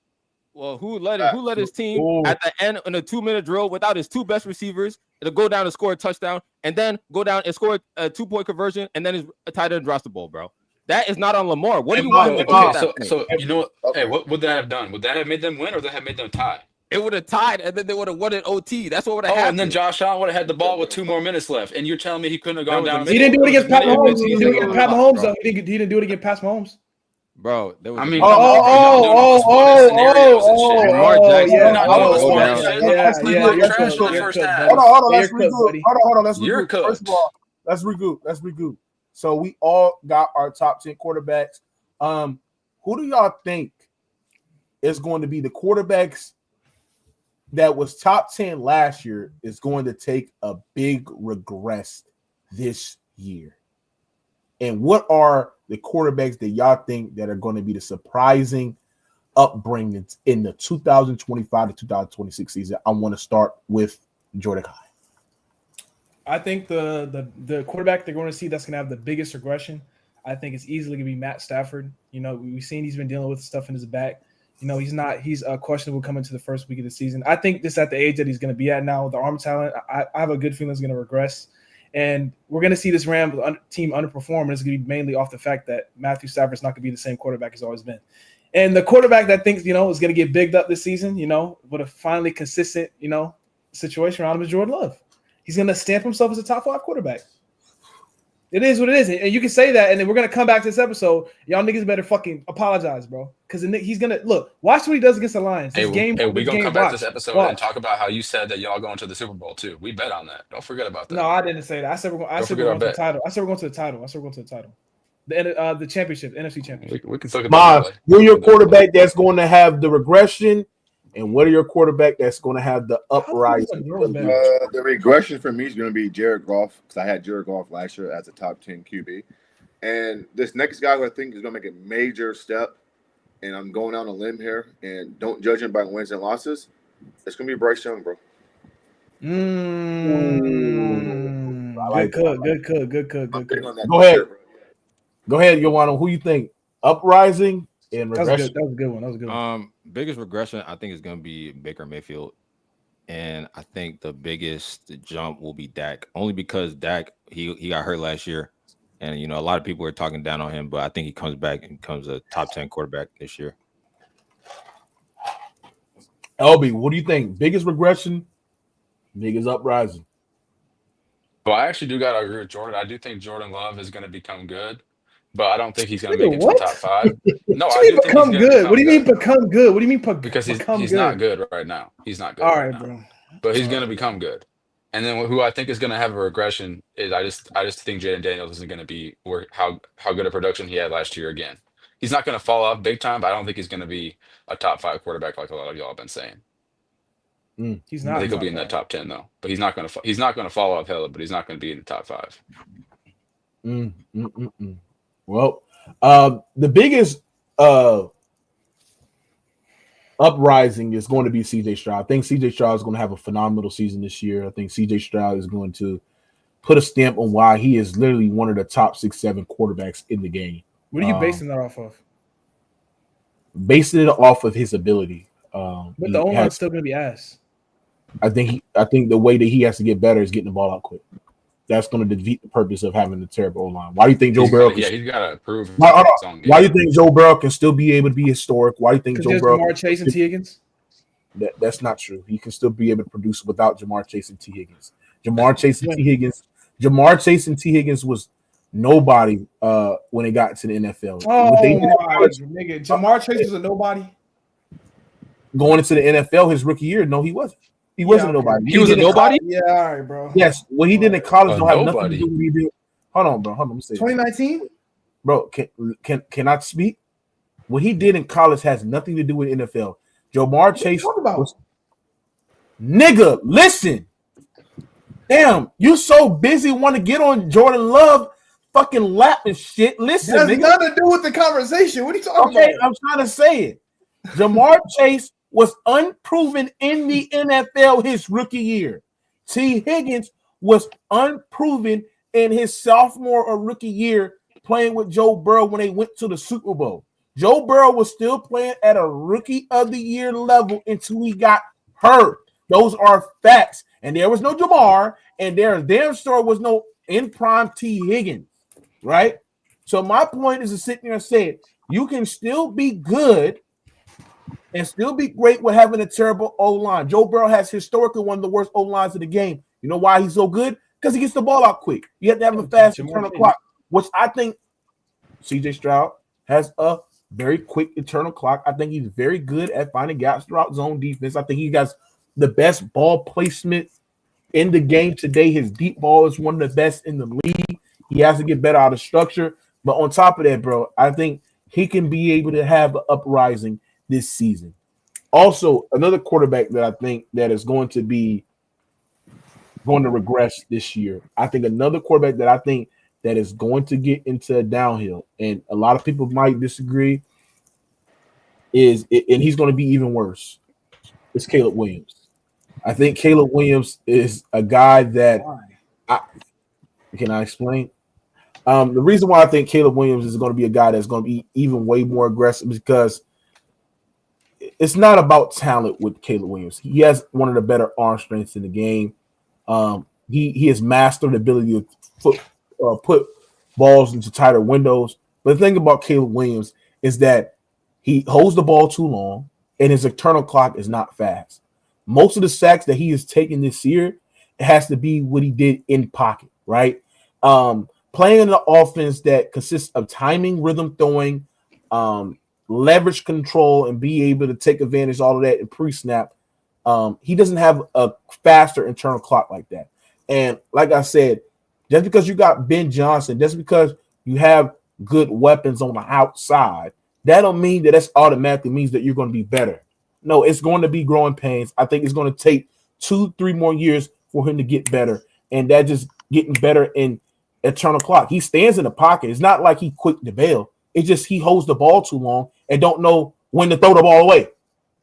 S5: Well, who led his team at the end in a 2-minute drill without his 2 best receivers to go down and score a touchdown, and then go down and score a 2-point conversion, and then his tight end drops the ball, bro. That is not on Lamar. What do you want him to do?
S4: So you know what? Hey, what would that have done? Would that have made them win, or would that have made them tie?
S5: It would have tied, and then they would have won in OT. That's what would have happened.
S4: And then Josh Allen would have had the ball with 2 more minutes left, and you're telling me he couldn't have gone down?
S6: He didn't do it against Pat Mahomes. He didn't do it against Pat Mahomes, though. He didn't do it against Pat Mahomes.
S5: Bro, there was
S6: Lamar
S1: Jackson. Hold on. Let's regroup. First of all, let's regroup. So we all got our top 10 quarterbacks. Who do y'all think is going to be the quarterbacks that was top 10 last year is going to take a big regress this year? And what are the quarterbacks that y'all think that are going to be the surprising upbringings in the 2025 to 2026 season? I want to start with Jordan High.
S6: I think the quarterback they're going to see that's going to have the biggest regression, I think it's easily going to be Matt Stafford. You know, we've seen he's been dealing with stuff in his back. You know, he's questionable coming to the first week of the season. I think this at the age that he's going to be at now, the arm talent, I have a good feeling is going to regress. And we're going to see this Rams team underperform, and it's going to be mainly off the fact that Matthew Stafford's not going to be the same quarterback he's always been. And the quarterback that thinks, is going to get bigged up this season, with a finally consistent, situation around him is Jordan Love. He's going to stamp himself as a top 5 quarterback. It is what it is. And you can say that, and then we're going to come back to this episode. Y'all niggas better fucking apologize, bro. Because he's going to – look, watch what he does against the Lions.
S4: We're going to come back to this episode and talk about how you said that y'all going to the Super Bowl, too. We bet on that. Don't forget about that.
S6: No, I didn't say that. I said we're going to the title. I said we're going to the title. The championship, the NFC championship.
S4: We can talk about that.
S1: You're your quarterback that's going to have the regression, and what are your quarterback that's going to have the uprising?
S2: The regression for me is going to be Jared Goff, because I had Jared Goff last year as a top 10 QB. And this next guy who I think is going to make a major step, and I'm going on a limb here, and don't judge him by wins and losses, it's going to be Bryce Young, bro.
S6: Good cook.
S1: Go ahead, Yoano. Who you think? Uprising and regression?
S6: That was a good one.
S5: Biggest regression, I think, is going to be Baker Mayfield. And I think the biggest jump will be Dak, only because Dak, he got hurt last year. And, a lot of people are talking down on him, but I think he comes back and becomes a top 10 quarterback this year.
S1: LB, what do you think? Biggest regression, biggest uprising?
S4: Well, I actually do got to agree with Jordan. I do think Jordan Love is going to become good.
S7: but I don't think he's going to make it to
S6: What?
S7: the top 5. No,
S6: What
S7: I
S6: do you
S7: do
S6: mean
S7: think
S6: become
S7: he's going to
S6: good? What do you mean
S7: good.
S6: become good? What do you mean
S7: Because
S6: become
S7: he's
S6: good?
S7: not good right now. He's not good
S6: All
S7: right
S6: right,
S7: now.
S6: bro.
S7: But he's going to become good. And then who I think is going to have a regression is I just think Jaden Daniels isn't going to be how good a production he had last year again. He's not going to fall off big time, but I don't think he's going to be a top 5 quarterback like a lot of y'all have been saying.
S6: He's
S7: I
S6: not.
S7: think he'll be in that top 10 though. But he's not going to fall off hella, but he's not going to be in the top 5.
S1: Well, the biggest uprising is going to be CJ Stroud. I think CJ Stroud is going to have a phenomenal season this year. I think CJ Stroud is going to put a stamp on why he is literally one of the top 6-7 quarterbacks in the game.
S6: What are you basing that off of?
S1: Basing it off of his ability.
S6: But the O-line's still going to be ass.
S1: I think the way that he has to get better is getting the ball out quick. That's going to defeat the purpose of having the terrible O-line. Why do you think Joe Burrow?
S7: He's got to prove.
S1: Why do you think Joe Burrow can still be able to be historic? Why do you think Joe Burrow?
S6: Jamar Chase and T. Higgins.
S1: That's not true. He can still be able to produce without Jamar Chase and T. Higgins. Jamar Chase and T. Higgins was nobody when they got to the NFL.
S6: Oh my nigga, Jamar Chase was a nobody.
S1: Going into the NFL his rookie year, no, he wasn't. He wasn't a nobody.
S5: He was a nobody?
S6: Yeah, all right, bro.
S1: Yes, what he did in college don't have nothing
S7: nobody.
S1: to do with what he did. Hold on, bro. Let me say
S6: 2019?
S1: Bro, can I speak? What he did in college has nothing to do with NFL. Jamar Chase was, nigga, listen. Damn, you so busy want to get on Jordan Love fucking lap and shit. Listen,
S6: that has
S1: nigga.
S6: nothing to do with the conversation. What are you talking about?
S1: I'm trying to say it. Jamar Chase was unproven in the NFL his rookie year. T. Higgins was unproven in his sophomore or rookie year playing with Joe Burrow when they went to the Super Bowl. Joe Burrow was still playing at a rookie of the year level until he got hurt. Those are facts. And there was no Jamar, and there damn sure was no in prime T. Higgins, right? So my point is to sit there and say, you can still be good and still be great with having a terrible O-line. Joe Burrow has historically one of the worst O-lines in the game. You know why he's so good? Because he gets the ball out quick. You have to have a fast internal clock, which I think CJ Stroud has a very quick internal clock. I think he's very good at finding gaps throughout zone defense. I think he has the best ball placement in the game today. His deep ball is one of the best in the league. He has to get better out of structure. But on top of that, bro, I think he can be able to have an uprising this season. Also, another quarterback that I think that is going to regress this year. I think another quarterback that I think that is going to get into a downhill, and a lot of people might disagree, and he's going to be even worse. It's Caleb Williams. I think Caleb Williams is a guy that can I explain? The reason why I think Caleb Williams is going to be a guy that's going to be even way more aggressive is because it's not about talent with Caleb Williams. He has one of the better arm strengths in the game. He has mastered the ability to put balls into tighter windows. But the thing about Caleb Williams is that he holds the ball too long, and his internal clock is not fast. Most of the sacks that he has taken this year, it has to be what he did in pocket, right? Playing in an offense that consists of timing, rhythm throwing, leverage control, and be able to take advantage of all of that in pre-snap. He doesn't have a faster internal clock like that. And like I said, just because you got Ben Johnson, just because you have good weapons on the outside, that don't mean that that's automatically means that you're going to be better. No, it's going to be growing pains. I think it's going to take 2-3 more years for him to get better. And that just getting better in internal clock. He stands in the pocket. It's not like he quick to bail. It's just he holds the ball too long and don't know when to throw the ball away,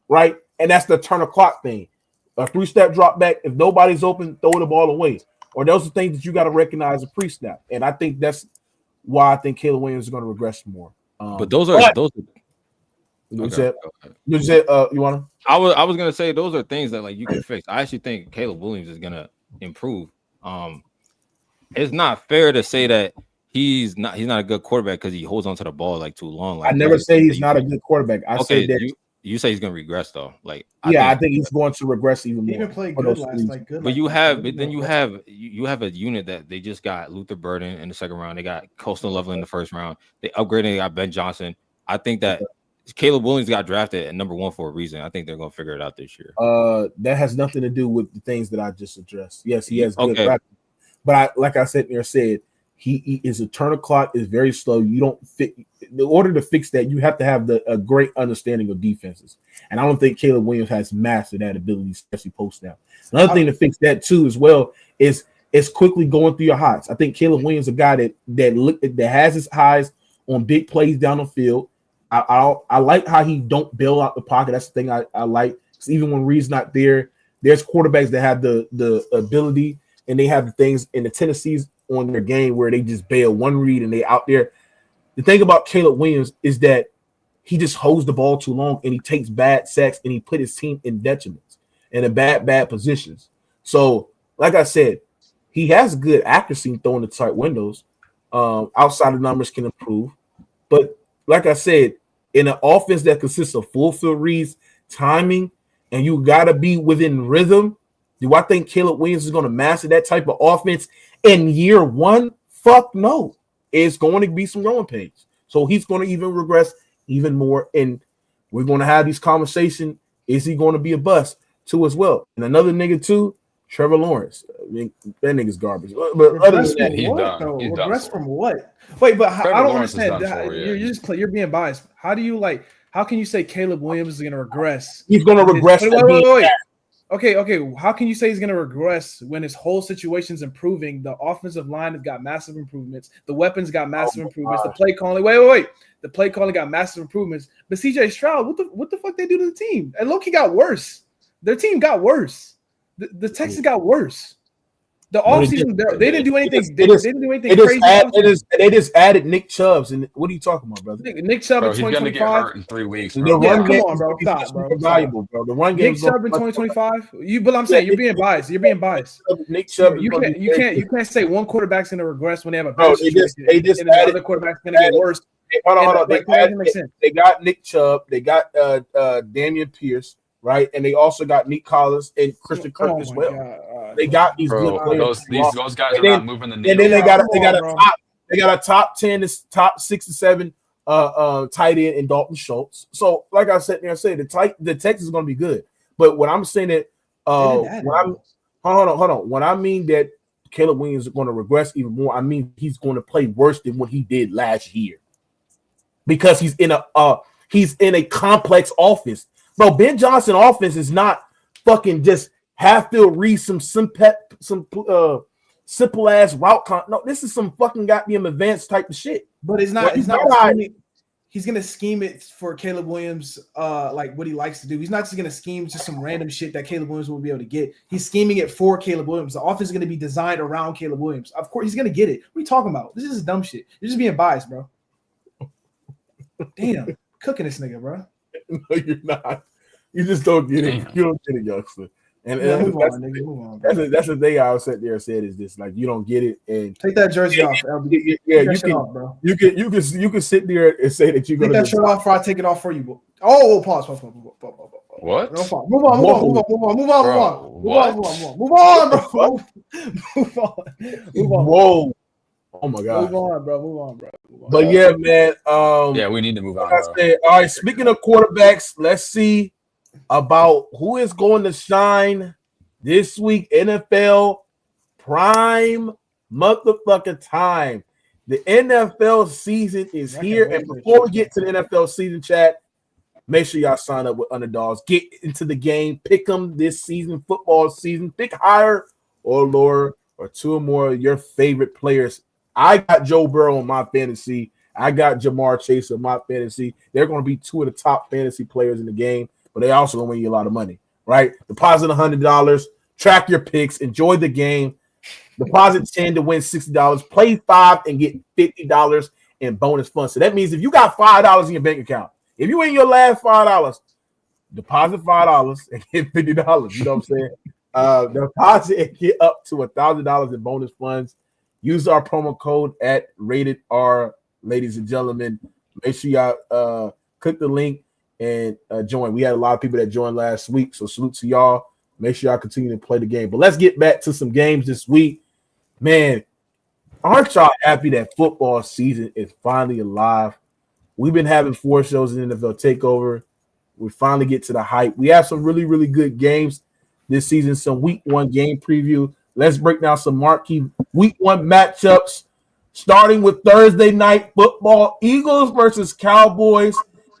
S1: right? And that's the internal clock thing. A 3-step drop back. If nobody's open, throw the ball away. Or those are things that you got to recognize a pre-snap. And I think that's why I think Caleb Williams is going to regress more.
S5: But those are.
S1: You said you want to?
S5: I was gonna say those are things that like you can fix. I actually think Caleb Williams is gonna improve. It's not fair to say that he's not a good quarterback because he holds onto the ball like too long. Like,
S1: I never say he's not a good quarterback. I say that
S5: You say he's going to regress though. Like,
S1: I think he's going to regress even more.
S6: He even played good last, like good.
S5: But you have a unit that they just got Luther Burden in the second round. They got Coastal Lovely in the first round. They upgraded. They got Ben Johnson. I think that Caleb Williams got drafted at number 1 for a reason. I think they're going to figure it out this year.
S1: That has nothing to do with the things that I just addressed. Yes, he has good practice, but like I said, he is a turn of clock is very slow. You don't fit. In order to fix that, you have to have a great understanding of defenses, and I don't think Caleb Williams has mastered that ability, especially post snap. Another thing to fix that too, as well, is quickly going through your highs. I think Caleb Williams is a guy that has his eyes on big plays down the field. I like how he don't bail out the pocket. That's the thing I like. Even when Reed's not there, there's quarterbacks that have the ability and they have the things in the Tennessee's on their game where they just bail one read and they out there. The thing about Caleb Williams is that he just holds the ball too long and he takes bad sacks and he put his team in detriments and in bad positions. So, like I said, he has good accuracy in throwing the tight windows. Outside of numbers can improve. But like I said, in an offense that consists of full field reads, timing, and you got to be within rhythm, do I think Caleb Williams is going to master that type of offense in year one? Fuck no. It's going to be some growing pains. So he's going to even regress even more. And we're going to have these conversations. Is he going to be a bust too as well? And another nigga too, Trevor Lawrence. I mean, that nigga's garbage. But other than that,
S7: he's done. He's done.
S6: Regress from what? Wait, but
S7: Trevor
S6: I don't
S7: Lawrence
S6: understand. You're being biased. How can you say Caleb Williams is going to regress?
S1: He's going to regress.
S6: Wait. Okay. How can you say he's going to regress when his whole situation's improving? The offensive line has got massive improvements. The weapons got massive improvements.
S1: gosh.
S6: The play calling. Wait. The play calling got massive improvements. But CJ Stroud, what the fuck they do to the team? And Loki got worse. Their team got worse. The Texans got worse. The offseason, they didn't do anything. They didn't do anything crazy.
S1: They just added Nick Chubbs. And what are you talking about, brother?
S6: Nick Chubb in 2025.
S7: He's gonna get hurt in 3 weeks.
S1: The run game,
S6: come on, bro. Stop, bro.
S1: Valuable, bro. The run game.
S6: Nick Chubb in 2025. But I'm saying you're being biased.
S1: Nick Chubb.
S6: You can't say one quarterback's gonna regress when they have a
S1: bro.
S6: bad
S1: They just
S6: and another quarterback's gonna get worse.
S1: Hold on. They got Nick Chubb. They got Damian Pierce. Right, and they also got Nick Collins and Christian Kirk as well.
S6: God.
S1: They got these good players.
S7: Those guys are not moving the needle.
S1: And then they got a top 10, top 6 to 7 tight end in Dalton Schultz. So, like I said, the Texans is going to be good. But what I'm saying that hold on. When I mean that Caleb Williams is going to regress even more, I mean he's going to play worse than what he did last year because he's in a complex offense. Bro, Ben Johnson offense is not fucking just half-field read some simple ass route. No, this is some fucking goddamn advanced type of shit.
S6: But it's not. He's gonna scheme it for Caleb Williams, like what he likes to do. He's not just gonna scheme just some random shit that Caleb Williams will be able to get. He's scheming it for Caleb Williams. The offense is gonna be designed around Caleb Williams. Of course, he's gonna get it. What are you talking about? This is dumb shit. You're just being biased, bro. Damn, cooking this nigga, bro.
S1: No, you're not. You just don't get it. You don't get it, youngster. And
S6: move on.
S1: That's the thing I was sitting there said is this: like you don't get it, and
S6: take that jersey off. LB.
S1: You can sit there and say that you're
S6: take
S1: gonna
S6: that shirt off, before I take it off for you. Oh, pause.
S7: What?
S6: No, move on, bro.
S1: Whoa. Oh my God.
S6: Move on, bro.
S1: But yeah, man.
S7: Yeah, we need to move on.
S1: All right. Speaking of quarterbacks, let's see about who is going to shine this week. NFL prime motherfucking time. The NFL season is here. And before we get to the NFL season, chat, make sure y'all sign up with Underdogs. Get into the game. Pick them this season, football season. Pick higher or lower or two or more of your favorite players. I got Joe Burrow on my fantasy. I got Jamar Chase on my fantasy. They're going to be two of the top fantasy players in the game, but they also going to win you a lot of money, right? Deposit $100. Track your picks. Enjoy the game. Deposit 10 to win $60. Play 5 and get $50 in bonus funds. So that means if you got $5 in your bank account, if you win your last $5, deposit $5 and get $50. You know what I'm saying? Deposit and get up to $1,000 in bonus funds. Use our promo code @RatedR, ladies and gentlemen. Make sure y'all click the link and join. We had a lot of people that joined last week, so salute to y'all. Make sure y'all continue to play the game. But let's get back to some games this week. Man, aren't y'all happy that football season is finally alive? We've been having 4 shows in NFL TakeOver. We finally get to the hype. We have some really, really good games this season, some week 1 game preview. Let's break down some marquee week 1 matchups, starting with Thursday night football, Eagles versus Cowboys.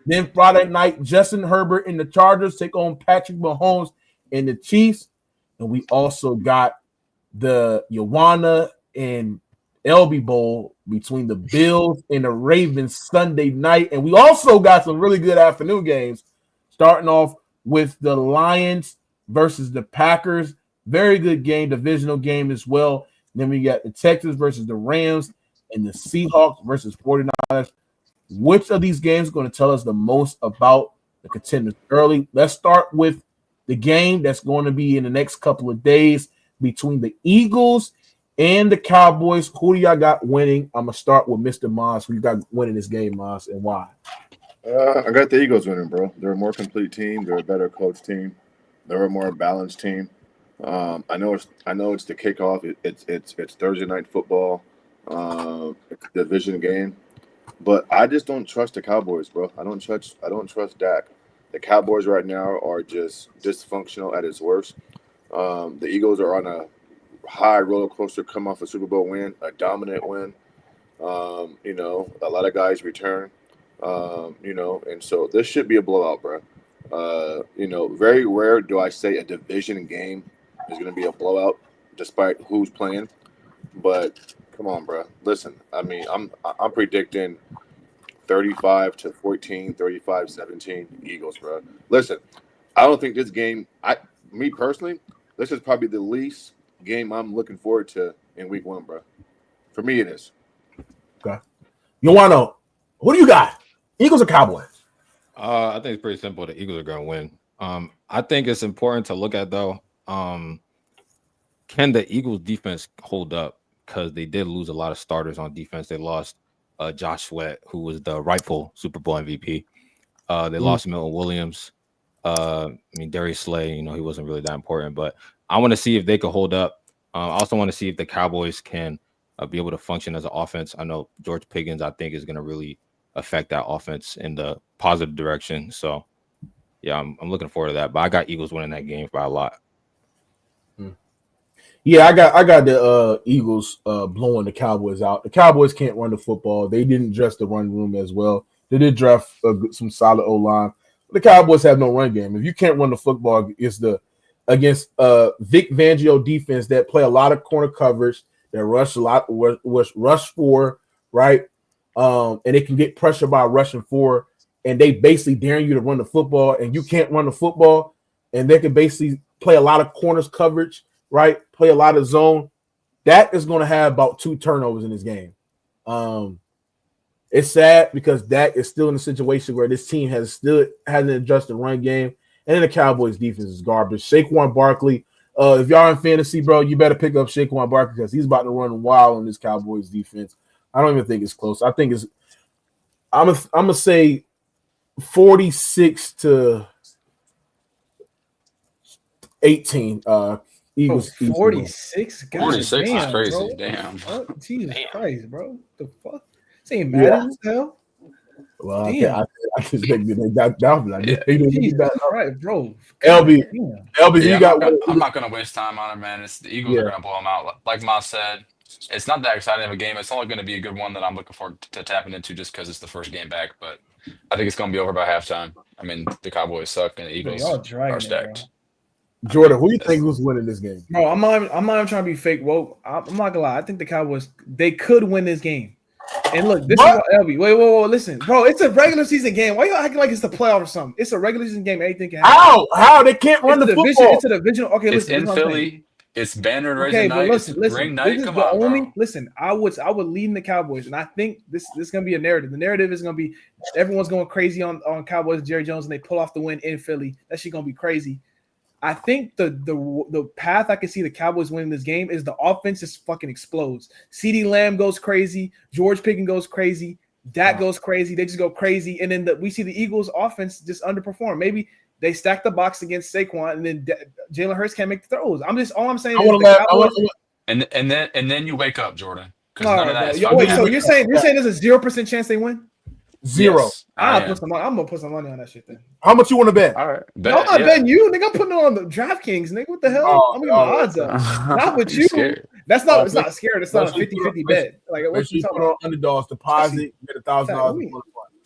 S1: Then Friday night, Justin Herbert and the Chargers take on Patrick Mahomes and the Chiefs. And we also got the Ioana and LB Bowl between the Bills and the Ravens Sunday night. And we also got some really good afternoon games, starting off with the Lions versus the Packers. Very good game, divisional game as well. Then we got the Texans versus the Rams and the Seahawks versus 49ers. Which of these games is going to tell us the most about the contenders early? Let's start with the game that's going to be in the next couple of days between the Eagles and the Cowboys. Who do y'all got winning? I'm going to start with Mr. Moss. Who you got winning this game, Moss, and why?
S2: I got the Eagles winning, bro. They're a more complete team. They're a better coach team. They're a more balanced team. I know it's the kickoff. It's Thursday night football, division game, but I just don't trust the Cowboys, bro. I don't trust Dak. The Cowboys right now are just dysfunctional at its worst. The Eagles are on a high roller coaster, come off a Super Bowl win, a dominant win. A lot of guys return. And so this should be a blowout, bro. Very rare do I say a division game is going to be a blowout, despite who's playing. But come on, bro. Listen, I mean, I'm predicting 35-14, 35-17 Eagles, bro. Listen, I don't think this game. Me personally, this is probably the least game I'm looking forward to in week 1, bro. For me, it is.
S1: Okay. Ioana, who do you got? Eagles or Cowboys?
S5: I think it's pretty simple. The Eagles are going to win. I think it's important to look at, though, can the Eagles defense hold up? Because they did lose a lot of starters on defense. They lost Josh Sweat, who was the rightful Super Bowl MVP. They lost Milton Williams. Darius Slay, he wasn't really that important. But I want to see if they could hold up. I also want to see if the Cowboys can be able to function as an offense. I know George Pickens, I think, is going to really affect that offense in the positive direction. So, yeah, I'm looking forward to that. But I got Eagles winning that game by a lot.
S1: Yeah, I got the Eagles blowing the Cowboys out. The Cowboys can't run the football. They didn't dress the run room as well. They did draft some solid O-line. The Cowboys have no run game. If you can't run the football against Vic Fangio defense that play a lot of corner coverage, that rush a lot, rush for, right? And they can get pressure by rushing for, and they basically daring you to run the football, and you can't run the football, and they can basically play a lot of corners coverage, right? Play a lot of zone. That is going to have about 2 turnovers in this game. It's sad because Dak is still in a situation where this team hasn't adjusted the run game, and then the Cowboys defense is garbage. Saquon Barkley, if y'all in fantasy, bro, you better pick up Saquon Barkley because he's about to run wild on this Cowboys defense. I don't even think it's close. I think it's I'm gonna say 46-18. Eagles.
S6: 46?
S7: 46 is crazy.
S6: Bro.
S7: Damn.
S6: What? Jesus Christ, bro. The fuck? This ain't Madden as hell.
S1: Well, I just think they got down.
S6: Jesus Christ, bro.
S1: LB,
S7: I'm not gonna waste time on it, man. The Eagles are gonna blow them out. Like Ma said, it's not that exciting of a game. It's only gonna be a good one that I'm looking forward to tapping into just because it's the first game back. But I think it's gonna be over by halftime. I mean, the Cowboys suck and the Eagles are stacked.
S1: Jordan, who do you think was winning this game?
S6: Bro, I'm not even trying to be fake woke. I'm not gonna lie. I think the Cowboys, they could win this game. And look, this is what LB. Wait, listen, bro. It's a regular season game. Why you acting like it's the playoff or something? It's a regular season game. Anything can happen.
S1: How they can't run the football?
S6: It's a divisional. Okay,
S7: it's
S6: listen.
S7: in Philly. It's banner raising
S6: okay,
S7: night.
S6: Listen.
S7: Ring night. Come on, bro.
S6: Listen, I would lead in the Cowboys, and I think this is gonna be a narrative. The narrative is gonna be everyone's going crazy on Cowboys and Jerry Jones, and they pull off the win in Philly. That shit gonna be crazy. I think the path I can see the Cowboys winning this game is the offense just fucking explodes. CeeDee Lamb goes crazy. George Pickens goes crazy. Dak goes crazy. They just go crazy. And then we see the Eagles offense just underperform. Maybe they stack the box against Saquon, and then Jalen Hurts can't make the throws. All I'm saying is
S7: and then you wake up, Jordan. Because
S6: all
S7: none of
S6: right,
S7: that is
S6: wait, so you're saying there's a 0% chance they win?
S1: Zero.
S7: Yes,
S6: I'm gonna put some money on that shit then.
S1: How much you want to bet?
S7: All right.
S6: No, I'm not betting you, nigga. I'm putting it on the DraftKings, nigga. What the hell? I'm getting my odds up. Not with you.
S7: Scared.
S6: That's not. It's not scared. It's not a 50-50 bet. Like what you talking about?
S1: Underdogs deposit, get $1,000.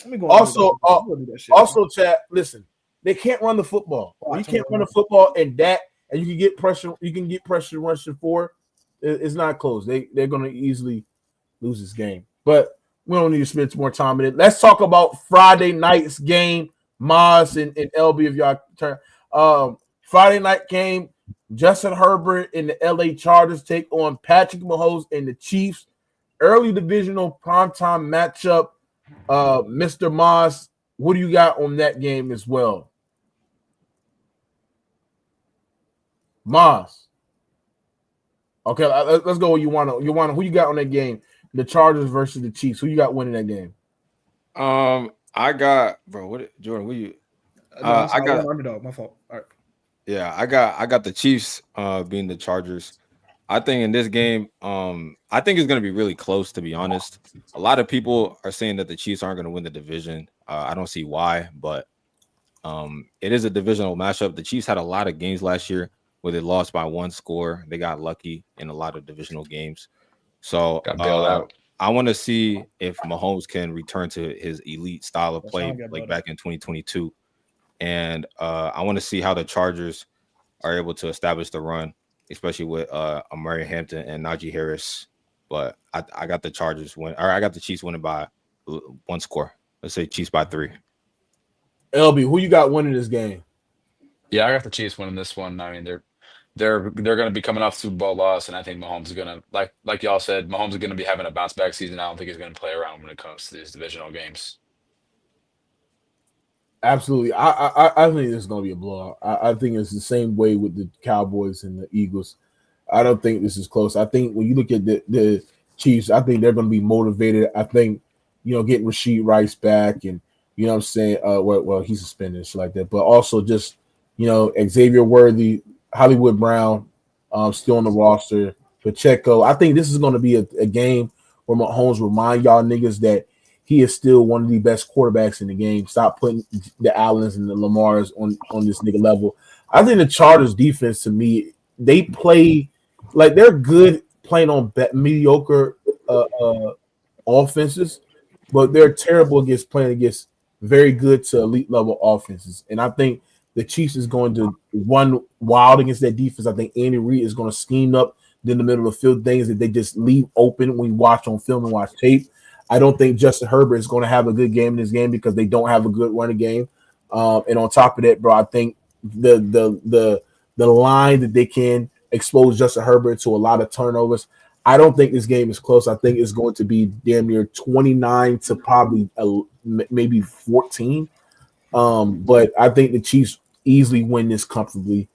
S6: Let me go.
S1: Also, chat. Listen, they can't run the football. You can't run the football, and you can get pressure. You can get pressure rushing for. It's not close. They're going to easily lose this game, but we don't need to spend more time in it. Let's talk about Friday night's game. Maz and LB, if y'all turn. Friday night game. Justin Herbert and the LA Chargers take on Patrick Mahomes and the Chiefs. Early divisional primetime matchup. Mr. Maz, what do you got on that game as well? Maz. Okay, let's go. Who you got on that game? The Chargers versus the Chiefs. Who you got winning that game?
S5: I got Jordan. What you?
S6: I got underdog. My fault. All right.
S5: Yeah, I got the Chiefs being the Chargers. I think in this game, I think it's going to be really close, to be honest. A lot of people are saying that the Chiefs aren't going to win the division. I don't see why, but it is a divisional matchup. The Chiefs had a lot of games last year where they lost by one score. They got lucky in a lot of divisional games. So
S7: got bailed out.
S5: I want to see if Mahomes can return to his elite style of play like back in 2022. And I want to see how the Chargers are able to establish the run, especially with Amari Hampton and Najee Harris. But I got the Chargers win, or I got the Chiefs winning by one score. Let's say Chiefs by 3.
S1: LB, who you got winning this game?
S7: Yeah, I got the Chiefs winning this one. I mean, they're going to be coming off Super Bowl loss, and I think Mahomes is going to, like y'all said, Mahomes is going to be having a bounce back season. I don't think he's going to play around when it comes to these divisional games.
S1: Absolutely. I think this is going to be a blowout. I think it's the same way with the Cowboys and the Eagles. I don't think this is close. I think when you look at the Chiefs, I think they're going to be motivated. I think, getting Rashid Rice back and, what I'm saying, well, he's suspended and shit like that. But also just, Xavier Worthy, Hollywood Brown, still on the roster, Pacheco. I think this is going to be a game where Mahomes remind y'all niggas that he is still one of the best quarterbacks in the game. Stop putting the Allens and the Lamars on this nigga level. I think the Chargers defense, to me, they play like they're good playing on mediocre offenses, but they're terrible against playing against very good to elite level offenses. And I think the Chiefs is going to run wild against that defense. I think Andy Reid is going to scheme up in the middle of the field things that they just leave open when you watch on film and watch tape. I don't think Justin Herbert is going to have a good game in this game because they don't have a good running game. And on top of that, bro, I think the line that they can expose Justin Herbert to a lot of turnovers. I don't think this game is close. I think it's going to be damn near 29 to probably maybe 14. But I think the Chiefs easily win this comfortably.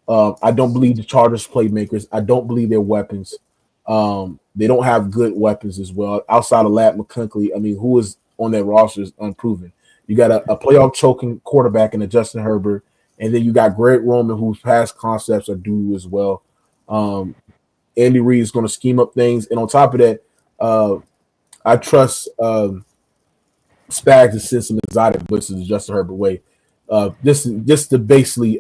S1: I don't believe the Chargers playmakers. I don't believe their weapons. They don't have good weapons as well. Outside of Lat McCunkey, I mean, who is on that roster is unproven. You got a playoff choking quarterback in a Justin Herbert, and then you got Greg Roman, whose past concepts are due as well. Andy Reid is going to scheme up things, and on top of that, I trust Spags to send some exotic blitzes the Justin Herbert way. Just to basically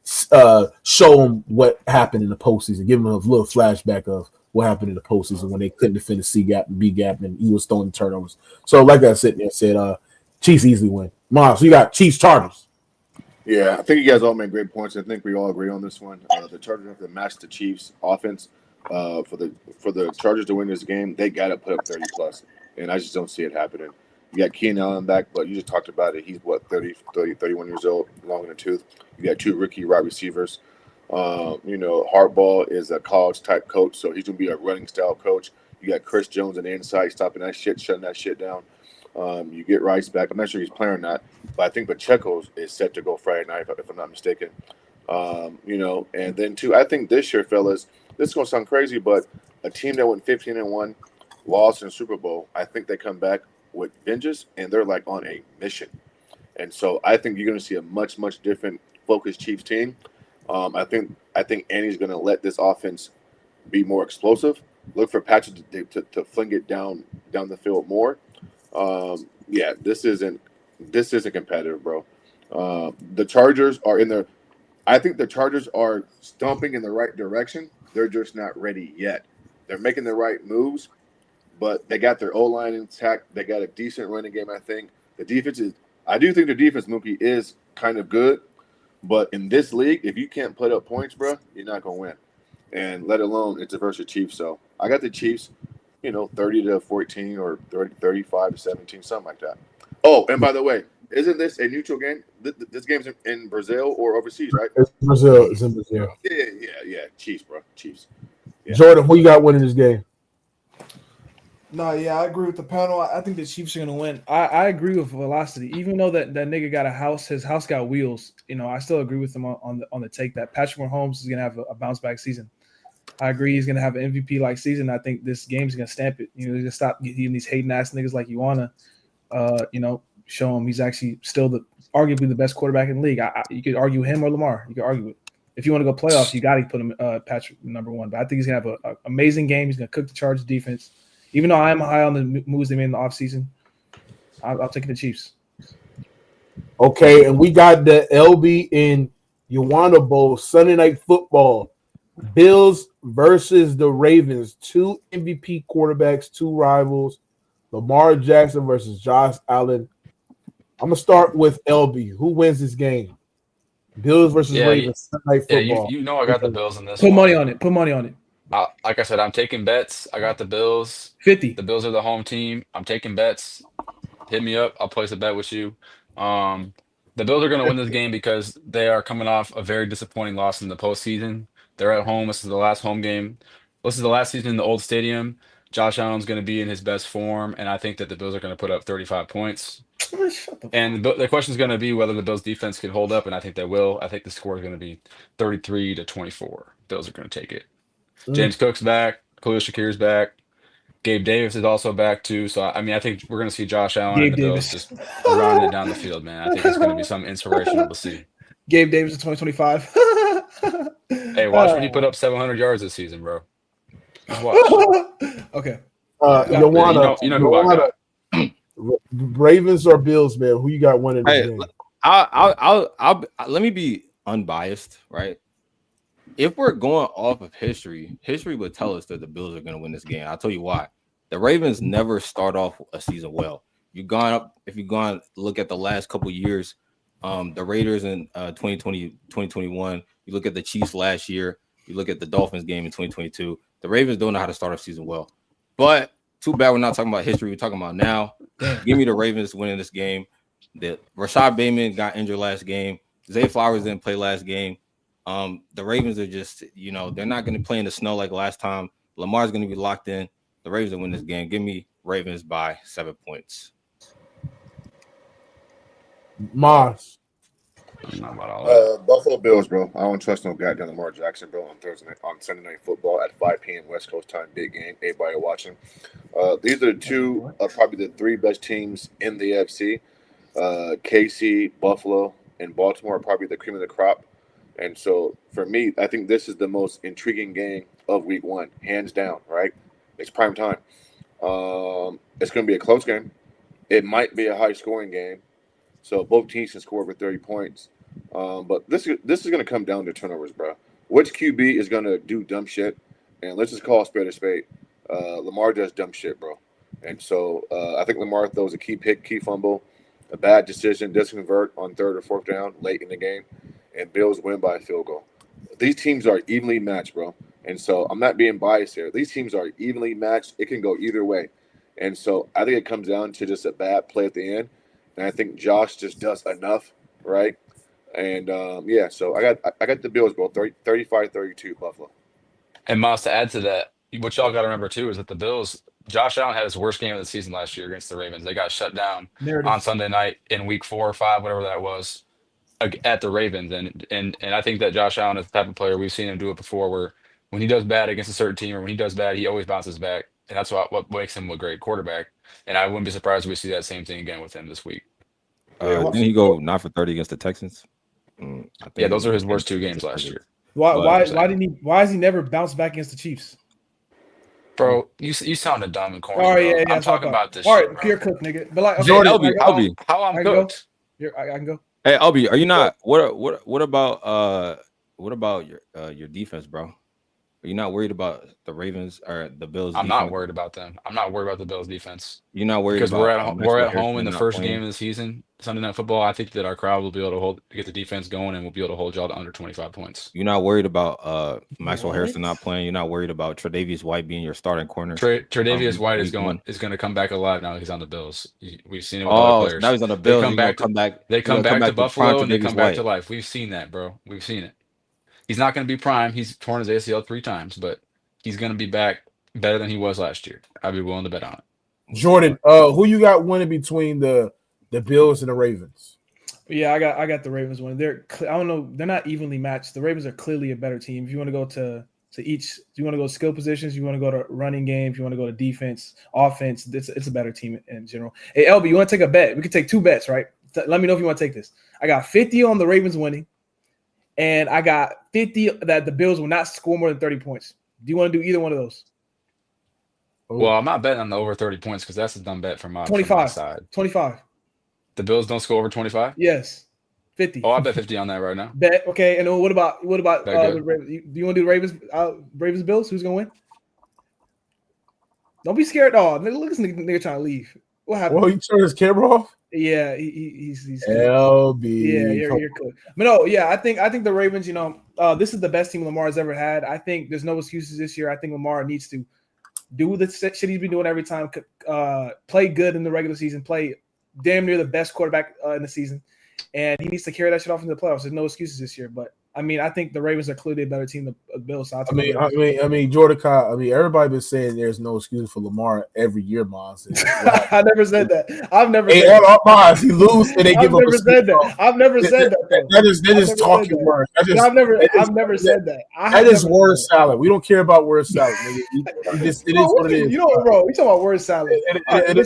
S1: show him what happened in the postseason, give him a little flashback of what happened in the postseason when they couldn't defend the C gap and B gap, and he was throwing turnovers. So, like I said, Chiefs easily win. Mom, so you got Chiefs Chargers.
S2: Yeah, I think you guys all made great points. I think we all agree on this one. The Chargers have to match the Chiefs' offense. For the Chargers to win this game, they got to put up 30 plus, and I just don't see it happening. You got Keenan Allen back, but you just talked about it. He's 31 years old, long in the tooth. You got 2 rookie wide receivers. Harbaugh is a college type coach, so he's gonna be a running style coach. You got Chris Jones on the inside, stopping that shit, shutting that shit down. You get Rice back. I'm not sure he's playing or not, but I think Pacheco is set to go Friday night, if I'm not mistaken. And then too, I think this year, fellas, this is gonna sound crazy, but a team that went 15-1, lost in the Super Bowl, I think they come back with vengeance, and they're like on a mission. And so I think you're going to see a much, much different focused Chiefs team. I think Andy's going to let this offense be more explosive. Look for Patrick to fling it down the field more. Yeah, this isn't competitive, bro. The Chargers are in there. I think the Chargers are stomping in the right direction. They're just not ready yet. They're making the right moves, but they got their O line intact. They got a decent running game. I think the defense is. I do think the defense, Mookie, is kind of good, but in this league, if you can't put up points, bro, you're not gonna win. And let alone it's versus Chiefs. So I got the Chiefs, 30-14 or 35-17, something like that. Oh, and by the way, isn't this a neutral game? This game's in Brazil or overseas, right?
S1: It's Brazil. It's in Brazil.
S2: Yeah. Chiefs, bro. Chiefs. Yeah.
S1: Jordan, who you got winning this game?
S6: No, yeah, I agree with the panel. I think the Chiefs are gonna win. I agree with velocity. Even though that nigga got a house, his house got wheels. I still agree with him on the take that Patrick Mahomes is gonna have a bounce back season. I agree he's gonna have an MVP like season. I think this game's gonna stamp it. He's gonna stop getting these hating ass niggas like you wanna, show him he's actually still arguably the best quarterback in the league. You could argue him or Lamar. You could argue it. If you want to go playoffs, you got to put him Patrick number one. But I think he's gonna have an amazing game. He's gonna cook the Chargers defense. Even though I am high on the moves they made in the offseason, I'll take the Chiefs.
S1: Okay, and we got the LB in Yawana Bowl, Sunday Night Football. Bills versus the Ravens. 2 MVP quarterbacks, 2 rivals. Lamar Jackson versus Josh Allen. I'm going to start with LB. Who wins this game? Bills versus Ravens, Sunday Night Football.
S7: Yeah, I got the Bills in this
S6: Put
S7: one.
S6: money on it. Put money on it.
S7: Like I said, I'm taking bets. I got the Bills.
S6: 50.
S7: The Bills are the home team. I'm taking bets. Hit me up. I'll place a bet with you. The Bills are going to win this game because they are coming off a very disappointing loss in the postseason. They're at home. This is the last home game. This is the last season in the old stadium. Josh Allen's going to be in his best form, and I think that the Bills are going to put up 35 points. And the question is going to be whether the Bills defense can hold up, and I think they will. I think the score is going to be 33-24. Bills are going to take it. James Cook's back. Khalil Shakir's back. Gabe Davis is also back too. So I think we're going to see Josh Allen and the Bills just running it down the field, man. I think it's going to be something inspirational to see.
S6: Gabe Davis in 2025.
S7: Hey, watch when he put up 700 yards this season, bro. Just watch.
S6: Okay.
S7: You know who I got.
S1: Ravens or Bills, man? Who you got winning this game?
S5: I'll let me be unbiased, right? If we're going off of history would tell us that the Bills are going to win this game. I'll tell you why. The Ravens never start off a season well. If you've gone look at the last couple of years, the Raiders in 2020, 2021, you look at the Chiefs last year, you look at the Dolphins game in 2022, the Ravens don't know how to start a season well. But too bad we're not talking about history. We're talking about now. Give me the Ravens winning this game. Rashad Bateman got injured last game. Zay Flowers didn't play last game. The Ravens are just, they're not going to play in the snow like last time. Lamar's going to be locked in. The Ravens will win this game. Give me Ravens by 7 points.
S1: Mars.
S2: Buffalo Bills, bro. I don't trust no goddamn Lamar Jackson, bro, on Sunday Night Football at 5 p.m. West Coast time. Big game. Everybody watching. These are the two probably the 3 best teams in the AFC. KC, Buffalo, and Baltimore are probably the cream of the crop. And so for me, I think this is the most intriguing game of week 1, hands down, right? It's prime time. It's going to be a close game. It might be a high scoring game. So both teams can score over 30 points. But this is going to come down to turnovers, bro. Which QB is going to do dumb shit? And let's just call a spade a spade. Lamar does dumb shit, bro. And so I think Lamar throws a key pick, key fumble, a bad decision, doesn't convert on 3rd or 4th down late in the game, and Bills win by a field goal. These teams are evenly matched, bro. And so I'm not being biased here. These teams are evenly matched. It can go either way. And so I think it comes down to just a bad play at the end. And I think Josh just does enough, right? And, so I got the Bills, bro, 35-32 Buffalo.
S7: And Miles, to add to that, what y'all got to remember, too, is that the Bills, Josh Allen had his worst game of the season last year against the Ravens. They got shut down on Sunday night in week 4 or 5, whatever that was, at the Ravens. And I think that Josh Allen is the type of player, we've seen him do it before, where when he does bad against a certain team or when he does bad, he always bounces back. and that's what makes him a great quarterback. And I wouldn't be surprised if we see that same thing again with him this week.
S5: Didn't he go 9 for 30 against the Texans?
S7: Yeah, those are his worst 2 games last year.
S6: Why has he never bounced back against the Chiefs?
S7: Bro, you sounded dumb and corny.
S6: Oh yeah,
S7: I'm talking about this.
S6: All right,
S7: shit,
S6: pure cook, nigga. But like, okay,
S5: Jordan,
S7: Albie, how I'm cooked.
S6: I can go.
S5: Hey, Albie, are you not? What about your defense, bro? Are you not worried about the Ravens or the Bills?
S7: I'm not worried about them. I'm not worried about the Bills defense.
S5: You're not worried
S7: because
S5: about
S7: we're at home in the first game of the season, Sunday Night Football. I think that our crowd will be able to get the defense going, and we'll be able to hold y'all to under 25 points.
S5: You're not worried about Maxwell Harrison not playing. You're not worried about Tre'Davious White being your starting corner.
S7: Tre'Davious White is going to come back alive now. He's on the Bills. We've seen it with
S5: other
S7: players.
S5: Now he's on the Bills.
S7: They come back to Buffalo and they come back to life. We've seen that, bro. We've seen it. He's not going to be prime. He's torn his ACL 3 times, but he's going to be back better than he was last year. I'd be willing to bet on it.
S1: Jordan, who you got winning between the Bills and the Ravens?
S6: Yeah, I got the Ravens winning. I don't know, they're not evenly matched. The Ravens are clearly a better team. If you want to go to each, you want to go skill positions, you want to go to running game, if you want to go to defense, offense, it's a better team in general. Hey, LB, you want to take a bet? We could take 2 bets, right? Let me know if you want to take this. I got 50 on the Ravens winning, and I got 50 that the Bills will not score more than 30 points. Do you want to do either one of those?
S7: Well, I'm not betting on the over 30 points because that's a dumb bet from my
S6: 25
S7: side.
S6: 25.
S7: The Bills don't score over 25?
S6: Yes. 50.
S7: Oh, I bet 50 on that right now.
S6: Bet. Okay. And what about the Ravens? Do you want to do the Ravens Bills? Who's gonna win? Don't be scared. Oh, look at this nigga trying to leave. What happened?
S1: Well, he turned his camera off.
S6: Yeah, he's
S1: LB.
S6: Yeah, you're cool. But no, yeah, I think the Ravens, this is the best team Lamar has ever had. I think there's no excuses this year. I think Lamar needs to do the shit he's been doing every time, play good in the regular season, play damn near the best quarterback in the season, and he needs to carry that shit off into the playoffs. There's no excuses this year, but I mean, I think the Ravens are clearly a better team than the Bills. So
S1: I mean, Jordan. Everybody been saying there's no excuse for Lamar every year, Miles.
S6: I never said that. I've never said
S1: that. Miles, he lose and they give up.
S6: I've never said that.
S1: That is talking words.
S6: I've never said that.
S1: That is word salad. We don't care about word salad. It is what it is.
S6: You know what, bro? We talking about word salad.
S1: It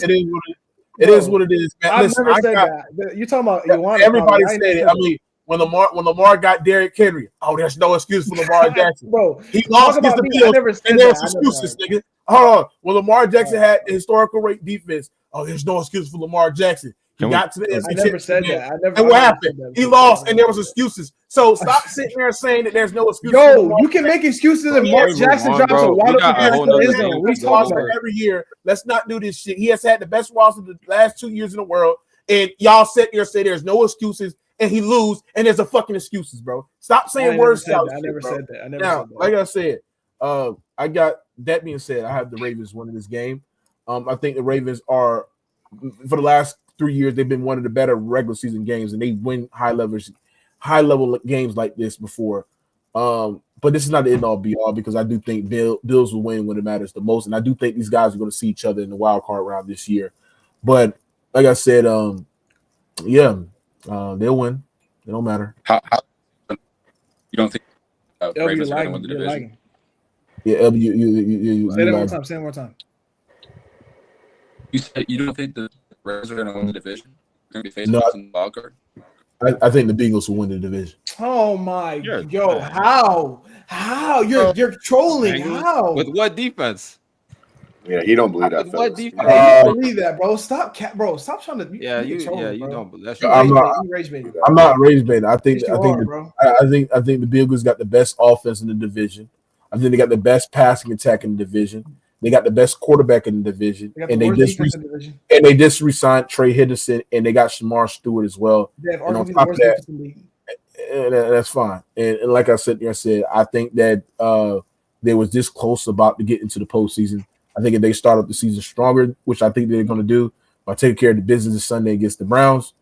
S1: is what it is. Man.
S6: I've never said that. You talking about
S1: everybody said it. I mean. When Lamar got Derrick Henry, there's no excuse for Lamar Jackson.
S6: Bro,
S1: he lost against the Bills, and there's excuses, nigga. Hold on. When Lamar Jackson had the historical rate defense, there's no excuse for Lamar Jackson. He got to the NFC.
S6: I never said that.
S1: And what happened? He lost, and there was excuses. So stop sitting there saying that there's no excuse.
S6: Yo, you can make excuses if Mark Jackson drops a wide open.
S1: We talk about every year. Let's not do this shit. He has had the best roster the last 2 years in the world, and y'all sit there and say there's no excuses. And he lose, and there's a fucking excuses, bro. Stop saying words.
S6: I never said that.
S1: Now, like I said, I got that being said, I have the Ravens winning this game. I think the Ravens are, for the last 3 years, they've been one of the better regular season games, and they win high level games like this before. But this is not the end all be all because I do think Bills will win when it matters the most, and I do think these guys are going to see each other in the wild card round this year. But like I said, they'll win. It don't matter.
S2: How you don't think Ravens are going to win the division?
S1: Yeah, you
S6: say that one more time. Say it one more time.
S2: You said you don't think the Ravens are going to win the division? They're going to be facing in the wild card?
S1: I think the Bengals will win the division.
S6: Oh my, how you're trolling? How
S5: with what defense?
S2: Yeah, he don't believe that.
S5: What defense?
S6: You don't believe that, bro. Stop trying to.
S5: You don't. That's
S1: I'm not rage baiting. I think the Bengals got the best offense in the division. I think they got the best passing attack in the division. They got the best quarterback in the division, and they just re-signed Trey Henderson, and they got Shamar Stewart as well. And on top of that, that's fine. And like I said, I think that they was this close about to get into the postseason. I think if they start up the season stronger, which I think they're going to do by taking care of the business this Sunday against the Browns,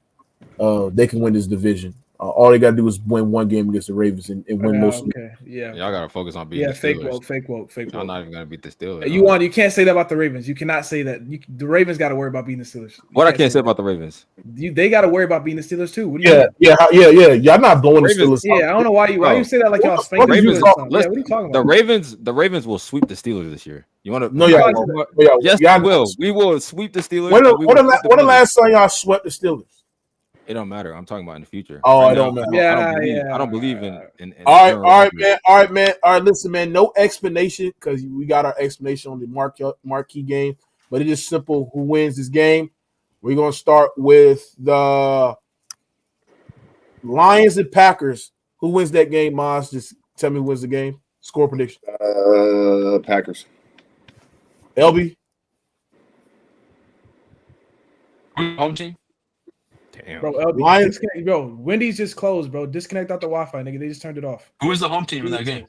S1: they can win this division. All they got to do is win one game against the Ravens and win most.
S6: Okay, yeah.
S5: Y'all got to focus on beating the Steelers.
S6: Fake woke.
S5: I'm not even going to beat the Steelers.
S6: You can't say that about the Ravens. You cannot say that. The Ravens got to worry about beating the Steelers.
S5: What I can't say about the Ravens?
S6: They got to worry about beating the Steelers too.
S1: Yeah. Y'all not blowing the Steelers.
S6: Yeah, I don't know why you say that like y'all spanking
S5: the Ravens.
S6: What are you talking about?
S5: The Ravens will sweep the Steelers this year. You want to?
S1: No, y'all won't.
S5: Yes,
S1: y'all
S5: we will. We will sweep the Steelers.
S1: When
S5: and we will sweep
S1: the last time y'all swept the Steelers?
S5: It don't matter. I'm talking about in the future.
S1: Oh,
S5: right
S1: it don't
S5: now,
S1: matter.
S5: I don't believe in
S1: all right, man. All right, listen, man. No explanation because we got our explanation on the marquee game, but it is simple. Who wins this game? We're gonna start with the Lions and Packers. Who wins that game, Maz? Just tell me who wins the game. Score prediction.
S2: Packers.
S1: LB.
S7: Home team.
S5: Damn.
S6: Bro, LB,
S1: Lions.
S6: bro, Wendy's just closed, bro. Disconnect out the Wi-Fi, nigga. They just turned it off.
S7: Who is the home team in that game?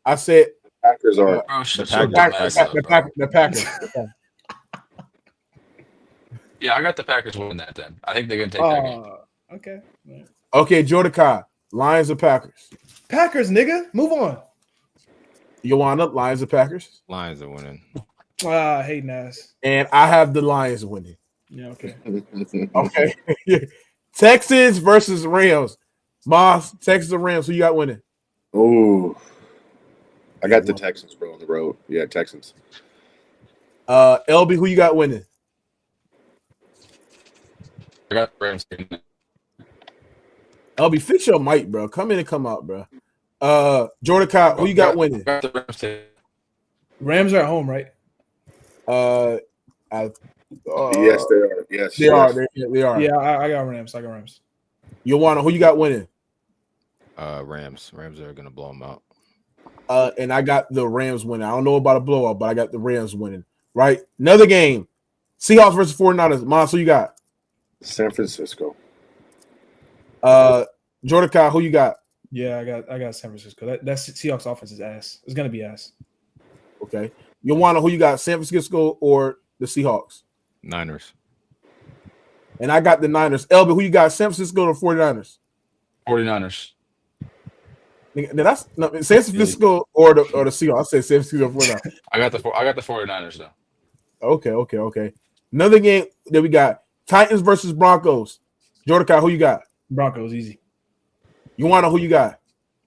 S1: I said
S2: Packers are
S1: the Packers.
S7: Yeah, I got the Packers winning that. Then I think they're gonna take that game.
S6: Okay.
S1: Okay, Jordan Kai. Lions or Packers?
S6: Packers, nigga. Move on.
S1: Joanna, Lions or Packers?
S5: Lions are winning.
S6: I hate Nas.
S1: And I have the Lions winning.
S6: Yeah, okay.
S1: Okay. Texans versus Rams. Moss, Texans or Rams, who you got winning?
S2: Oh, I got the Texans, bro, on the road. Yeah, Texans.
S1: LB, who you got winning?
S7: I got the Rams.
S1: LB, fix your mic, bro. Come in and come out, bro. Jordan Kai, who you got winning?
S7: I got the Rams.
S6: Rams are at home, right?
S2: Yes, they are. Yes,
S1: they are. They are.
S6: Yeah, I got Rams.
S1: Joanna, who you got winning?
S5: Rams. Rams are gonna blow them out.
S1: And I got the Rams winning. I don't know about a blowout, but I got the Rams winning. Right? Another game. Seahawks versus 49ers. Moss, who you got?
S2: San Francisco.
S1: Jordan Kai, who you got?
S6: Yeah, I got San Francisco. That Seahawks offense is ass. It's gonna be ass.
S1: Okay. Joanna, who you got? San Francisco or the Seahawks?
S5: Niners.
S1: And I got the Niners. Elby, who you got? San Francisco or 49ers?
S7: 49ers.
S1: San Francisco or the Seahawks. I said San Francisco or 49ers.
S7: I got the 49ers though.
S1: Okay. Another game that we got. Titans versus Broncos. Jordan Kai, who you got?
S6: Broncos, easy.
S1: Joanna, who you got?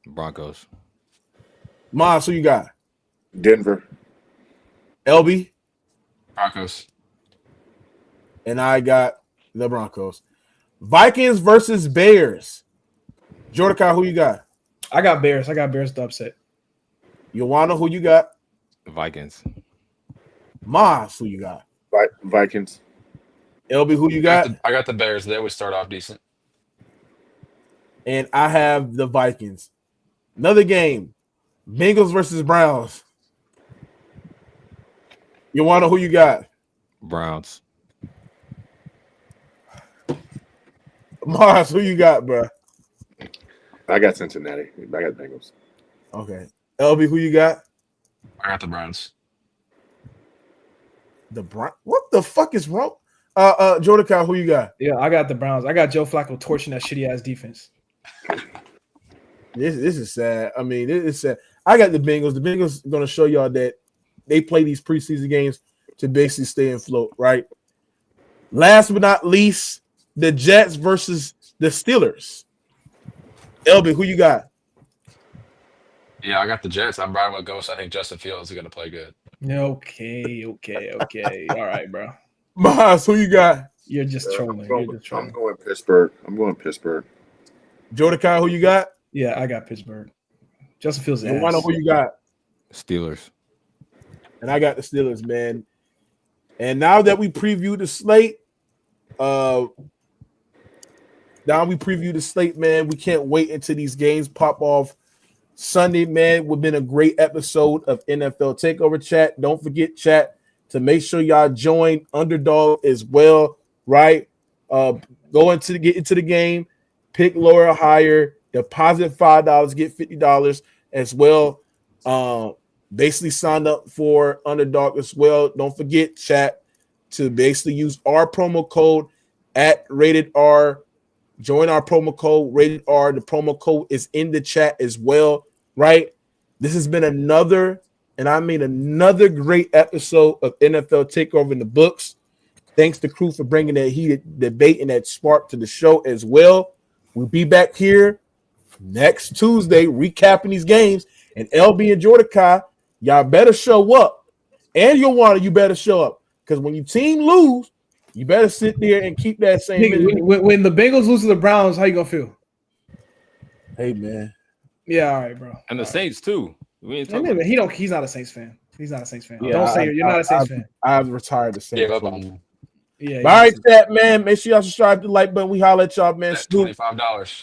S5: Broncos.
S1: Moss, who you got?
S2: Denver.
S1: LB?
S7: Broncos.
S1: And I got the Broncos. Vikings versus Bears. Jordan Kai, who you got?
S6: I got Bears. I got Bears to upset.
S1: Joanna, who you got?
S5: Vikings.
S1: Moss, who you got?
S2: Vikings.
S1: LB, who you got?
S7: I got the Bears. They always start off decent.
S1: And I have the Vikings. Another game. Bengals versus Browns. Joanna, who you got?
S5: Browns.
S1: Mars, who you got, bro?
S2: I got Cincinnati. I got Bengals.
S1: Okay. LB, who you got?
S7: I got the Browns.
S1: The Browns? What the fuck is wrong? Jordan Kyle, who you got?
S6: Yeah, I got the Browns. I got Joe Flacco torching that shitty ass defense.
S1: This is sad. I mean, it's sad. I got the Bengals. The Bengals are going to show y'all that they play these preseason games to basically stay afloat, right? Last but not least, the Jets versus the Steelers. Elby, who you got?
S7: Yeah, I got the Jets. I'm riding with Ghost. I think Justin Fields is going to play good.
S6: Okay. All right, bro.
S1: Mars, who you got?
S6: You're just trolling.
S2: I'm going Pittsburgh.
S1: Jordan Kyle, who you got?
S6: Yeah, I got Pittsburgh. Justin Fields.
S1: Who you got?
S5: Steelers.
S1: And I got the Steelers, man. And now that we preview the slate, man, we can't wait until these games pop off Sunday, man. We've been a great episode of NFL TakeOver Chat. Don't forget, chat, to make sure y'all join Underdog as well, right? Get into the game, pick lower or higher, deposit $5, get $50 as well. Basically sign up for Underdog as well. Don't forget, chat, to basically use our promo code at Rated R. Join our promo code Rated R. The promo code is in the chat as well, right? This has been another great episode of NFL TakeOver in the books. Thanks to Crew for bringing that heated debate and that spark to the show as well. We'll be back here next Tuesday recapping these games. And LB and Jordan Kai, Y'all better show up. And you better show up. Because when your team lose, you better sit there and keep that same energy.
S6: When the Bengals lose to the Browns, how you gonna feel?
S1: Hey, man.
S6: Yeah, all right, bro.
S5: And the Saints too. He's
S6: not a Saints fan. He's not a Saints fan.
S1: Yeah,
S6: Don't say you're not a Saints fan.
S1: I've retired the Saints.
S7: Gave up on him.
S6: Yeah.
S1: All right, chat, man. Make sure y'all subscribe to the like button. We holler at y'all, man.
S7: $25.